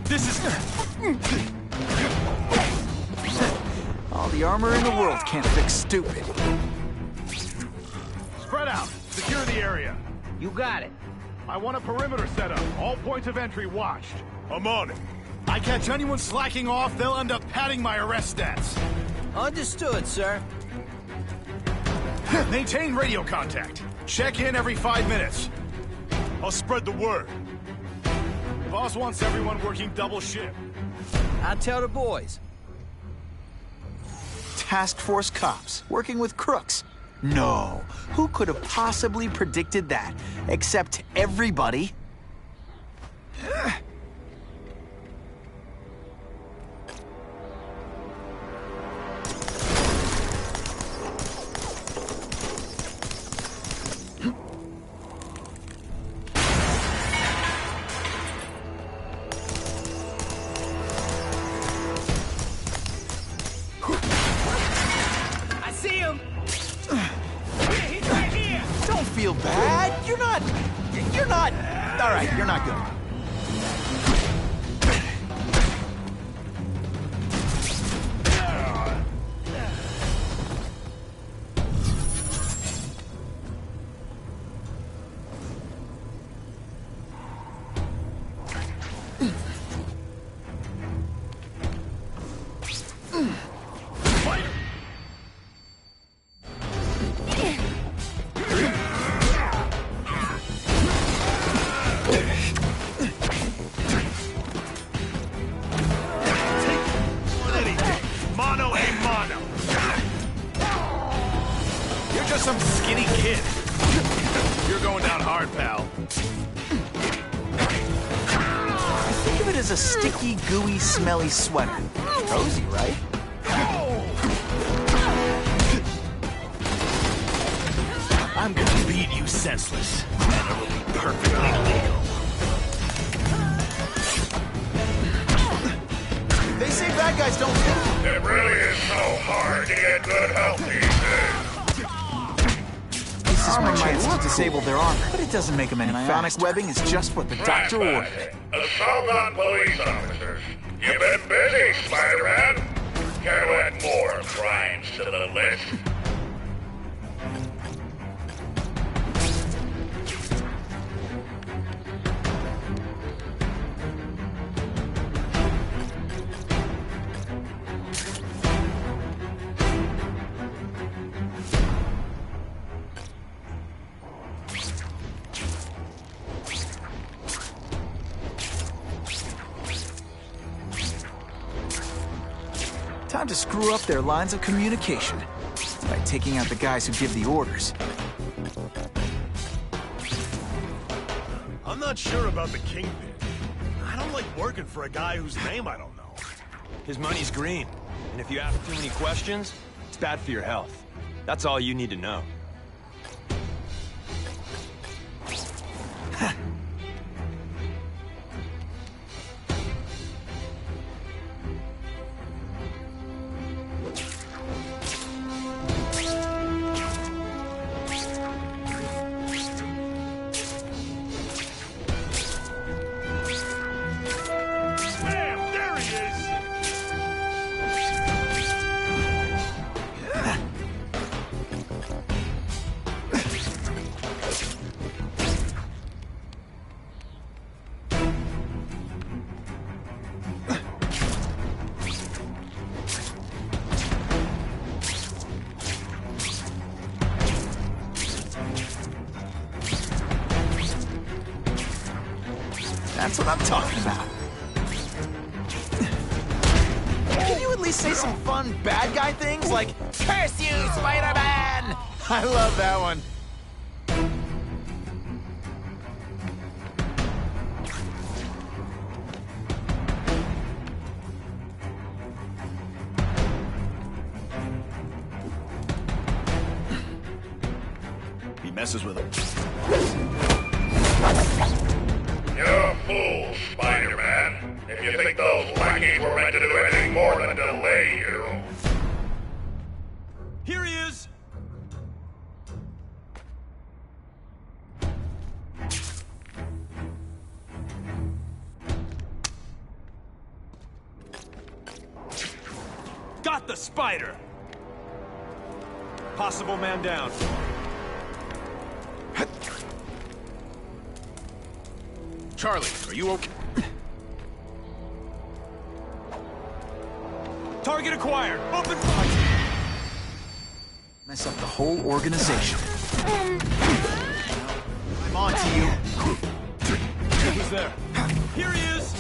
This is... All the armor in the world can't fix stupid. Spread out. Secure the area. You got it. I want a perimeter set up. All points of entry watched. I'm on it. I catch anyone slacking off, they'll end up padding my arrest stats. Understood, sir. Maintain radio contact. Check in every 5 minutes. I'll spread the word. Boss wants everyone working double shift. I'll tell the boys. Task Force cops working with crooks. No, who could have possibly predicted that? Except everybody. I see him. He's right here. Don't feel bad. You're not. All right, you're not good. Mano a mano. You're just some skinny kid. You're going down hard, pal. Think of it as a sticky, gooey, smelly sweater. Cozy, right? I'm gonna beat you senseless, and it will be perfectly legal. They say bad guys don't think. It really is so hard to get good health these days. This is my chance to disable their armor, but it doesn't make them any faster. Ionic webbing is just what the doctor ordered. Assault on police officers. You've been busy, Spider-Man. Care to add more crimes to the list? Time to screw up their lines of communication by taking out the guys who give the orders. I'm not sure about the Kingpin. I don't like working for a guy whose name I don't know. His money's green, and if you ask too many questions, it's bad for your health. That's all you need to know. That's what I'm talking about. Can you at least say some fun bad guy things like, "Curse you, Spider-Man"? I love that one. He messes with him. You're a fool, Spider-Man. If you think those lackeys were meant to do anything more than delay you. Here he is! Got Got the spider! Possible man down. Charlie, are you okay? Target acquired! Open fire! Mess up the whole organization. I'm on to you. Who's there? Here he is!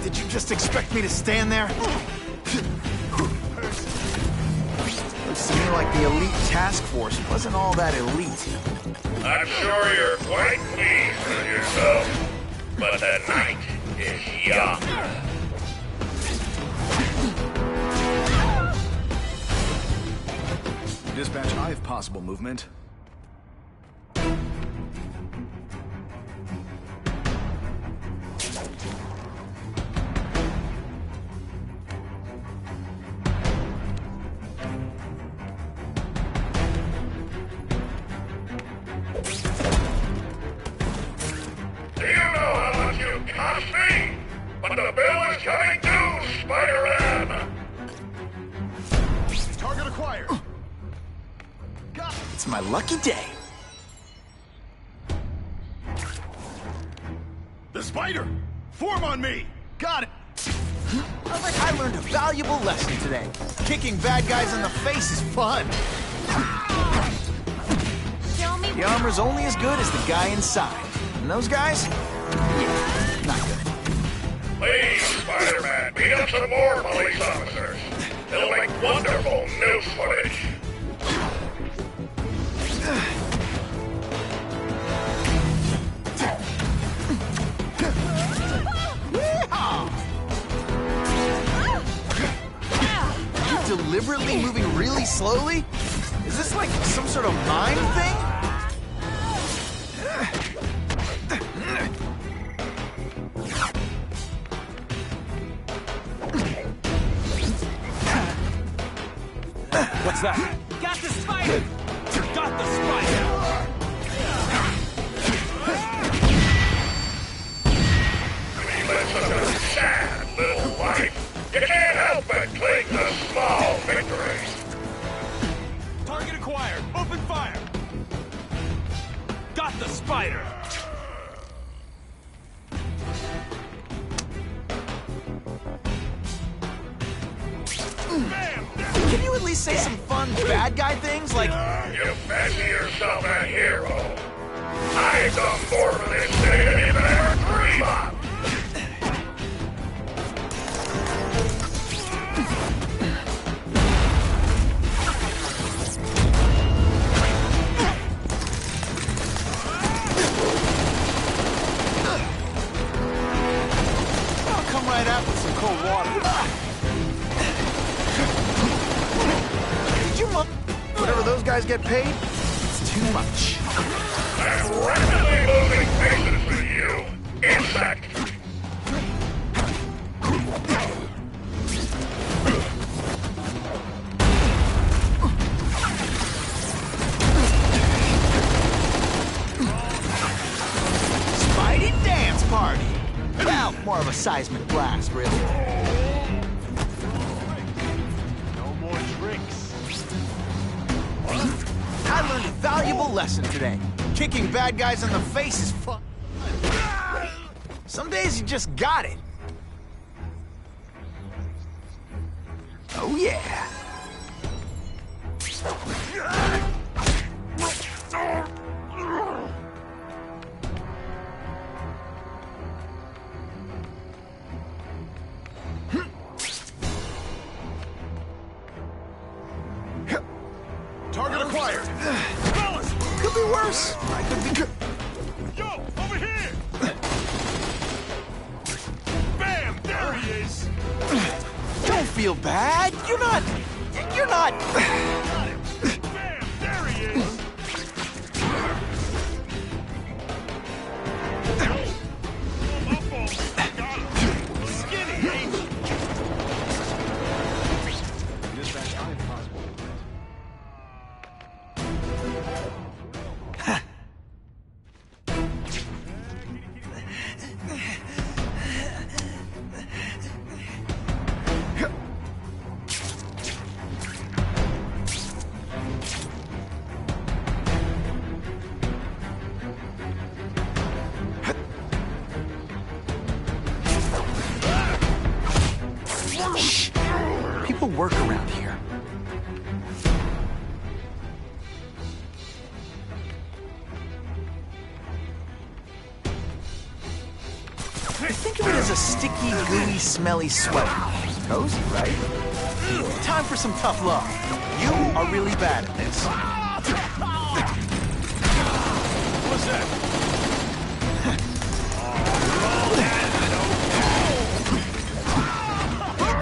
Did you just expect me to stand there? Looks to me like the elite task force wasn't all that elite. I'm sure you're quite pleased with yourself, but the night is young. Dispatch, I have possible movement. Do you know how much you cost me? But the bill is coming due, Spider-Man! Target acquired. It's my lucky day. The spider! Form on me! Got it. I learned a valuable lesson today. Kicking bad guys in the face is fun. The armor's only as good as the guy inside. And those guys? Yeah, not good. Please, Spider-Man, beat up some more police officers. It'll make wonderful news footage. You deliberately moving really slowly? Is this like some sort of mime thing? What's that? Got the spider! Got the spider! We live such a sad little life. You can't help but cling to small victories. Target acquired! Open fire! Got the spider! Can you at least say some fun bad guy things like... You fancy yourself a hero. I've done more for this city than you could ever dream of. I'll come right out with some cold water. Whatever those guys get paid, it's too much. I'm rapidly losing patience with you, insect. Spidey dance party. Well, more of a seismic blast, really. No more tricks. I learned a valuable lesson today. Kicking bad guys in the face is fun. Some days you just got it. Oh, yeah. Target acquired! Fellas! Could be worse. I could be good. Yo, over here! Bam! There he is! Don't feel bad. You're not... Bam! There he is! Got him! Skinny, ain't he? Dispatch, I have possible. work around here. Think of it as a sticky, gooey, smelly sweater. Cozy, right? Time for some tough love. You are really bad at this. What's that?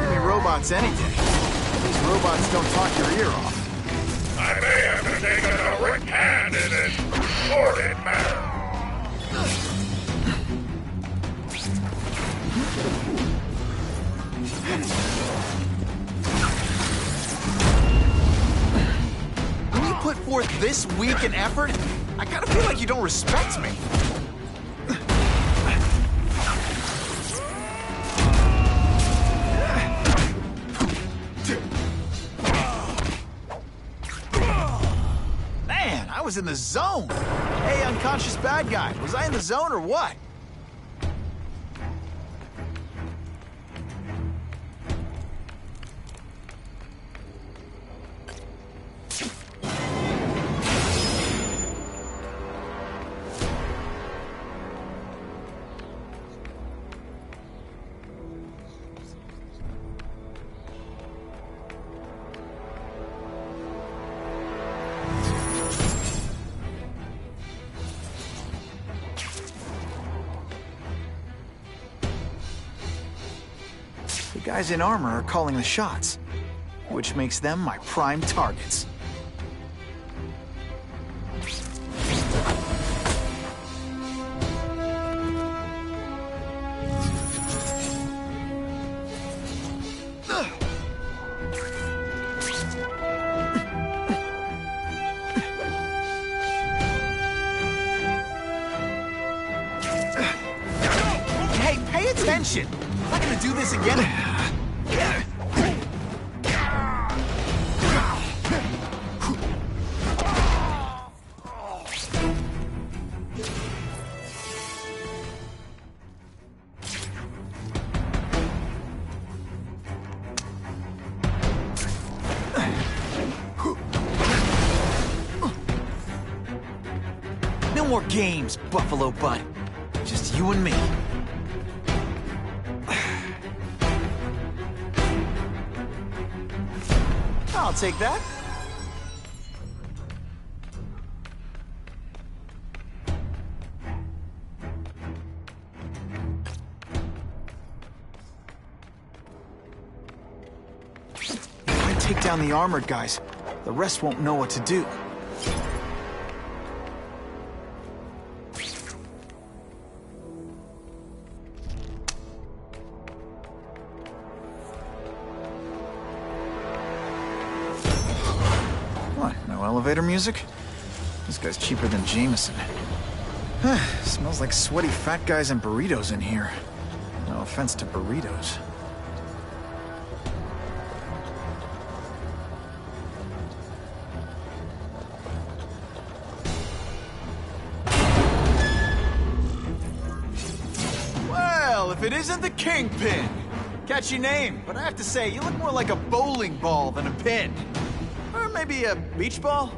Give me robots any day. These robots don't talk your ear off. I may have to take a direct hand in this sordid matter. When you put forth this weak an effort, I kinda feel like you don't respect me. Man, I was in the zone. Hey, unconscious bad guy, was I in the zone or what? The guys in armor are calling the shots, which makes them my prime targets. Hey, pay attention! I'm not gonna do this again. No more games, Buffalo Butt. Just you and me. I'll take that. If I take down the armored guys, the rest won't know what to do. What, no elevator music? This guy's cheaper than Jameson. Smells like sweaty fat guys and burritos in here. No offense to burritos. Well, if it isn't the Kingpin! Catchy name, but I have to say, you look more like a bowling ball than a pin. Or maybe a beach ball?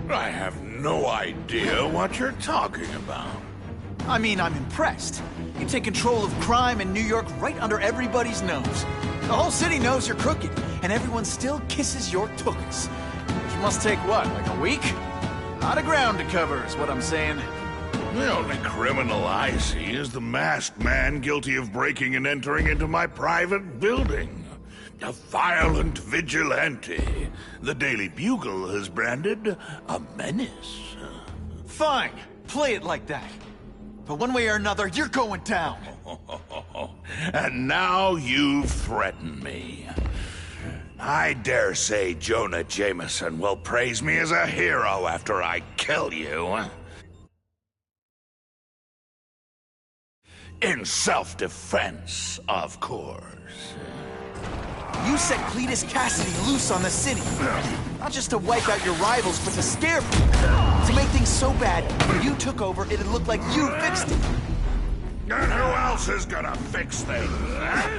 I have no idea what you're talking about. I mean, I'm impressed. You take control of crime in New York right under everybody's nose. The whole city knows you're crooked, and everyone still kisses your tuchus. Which must take what, like a week? A lot of ground to cover is what I'm saying. The only criminal I see is the masked man guilty of breaking and entering into my private building. A violent vigilante. The Daily Bugle has branded a menace. Fine, play it like that. But one way or another, you're going down. And now you've threatened me. I dare say Jonah Jameson will praise me as a hero after I kill you. In self-defense, of course. You set Cletus Cassidy loose on the city. Not just to wipe out your rivals, but to scare people. To make things so bad, when you took over, it'd look like you fixed it. And who else is gonna fix things, huh?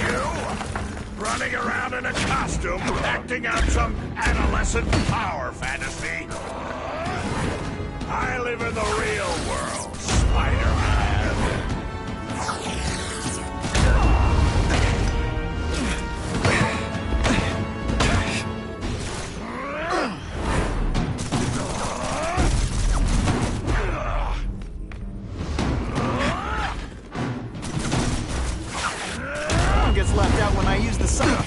You? Running around in a costume, acting out some adolescent power fantasy. I live in the real world, Spider-Man. One gets left out when I use the sun.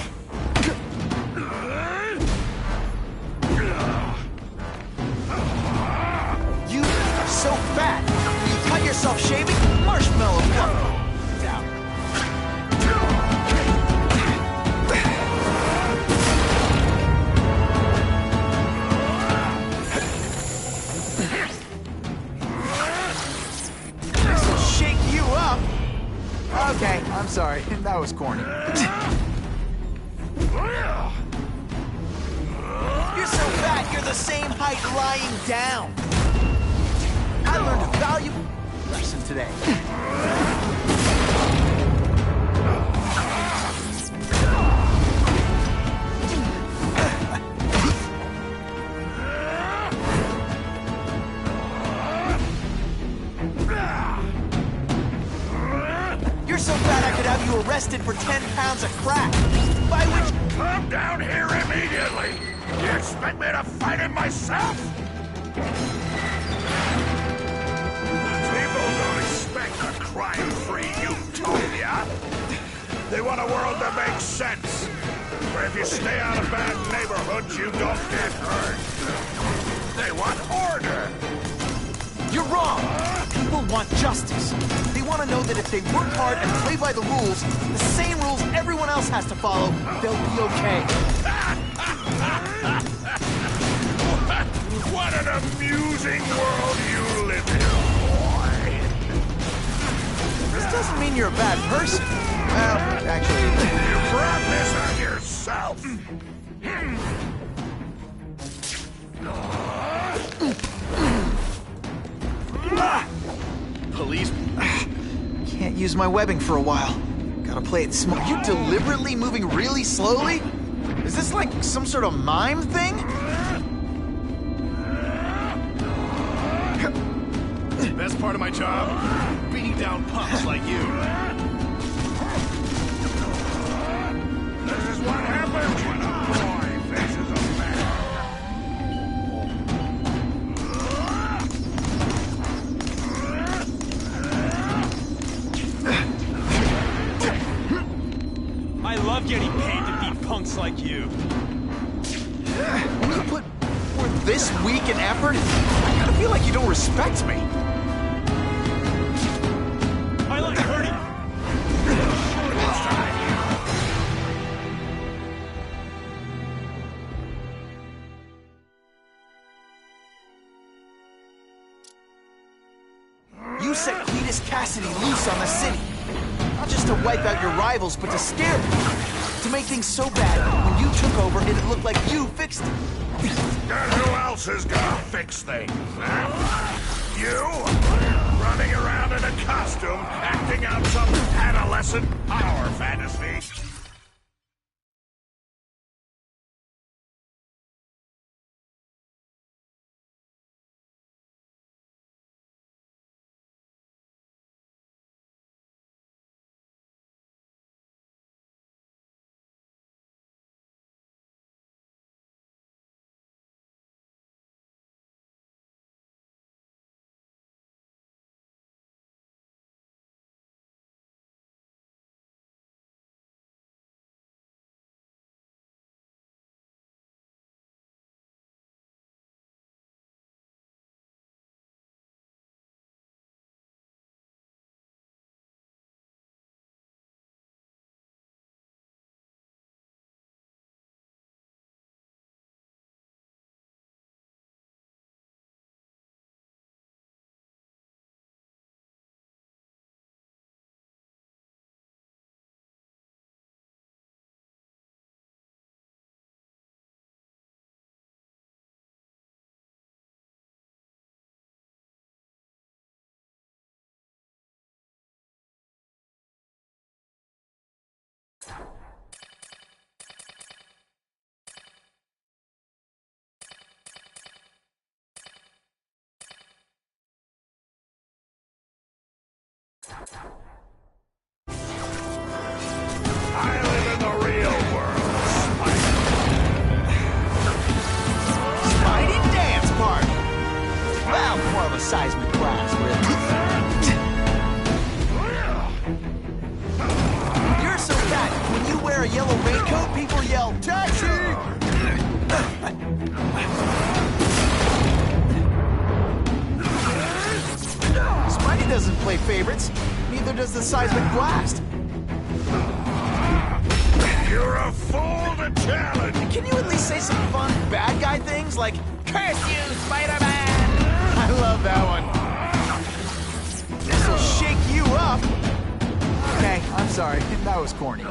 You are so fat. You cut yourself shaving? Marshmallow fluff. This'll shake you up. Okay, I'm sorry. That was corny. You're so fat, you're the same height lying down. I learned a valuable lesson today. You're so fat I could have you arrested for 10 pounds of crack. By which... Come down here immediately! You expect me to fight him myself? People don't expect a crime-free utopia. They want a world that makes sense. Where if you stay out of bad neighborhoods, you don't get hurt. They want order. You're wrong! People want justice. They want to know that if they work hard and play by the rules, the same rules everyone else has to follow, they'll be okay. What an amusing world you live in, boy. This doesn't mean you're a bad person. Well, actually... You brought this on yourself. Police... Can't use my webbing for a while. Gotta play it smart. You deliberately moving really slowly? Is this like some sort of mime thing? Best part of my job? Beating down punks like you. This is what happens when a boy faces a man. I love getting paid to beat punks like you. When you put forth this week and effort, I gotta feel like you don't respect me. I like hurting. You set Cletus Cassidy loose on the city. Not just to wipe out your rivals, but to scare them. To make things so bad, when you took over, it looked like you fixed it. And who else is gonna fix things, huh? You? Running around in a costume, acting out some adolescent power fantasy. I live in the real world, Spidey dance party! Well, more of a seismic blast, really. You're so fat, when you wear a yellow raincoat, people yell, "Taxi!" Spidey doesn't play favorites, neither does the seismic blast. You're a fool to challenge! Can you at least say some fun bad guy things like, "Curse you, Spider-Man!" I love that one. This'll shake you up. Okay, I'm sorry. That was corny.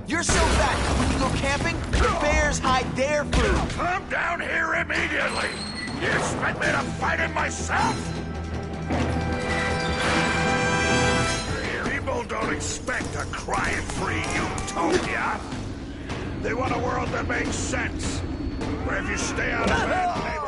You're so fat, when you go camping, the bears hide their food. Come down here immediately! You expect me to fight it myself? People don't expect a crime-free utopia. They want a world that makes sense. Where if you stay out of it,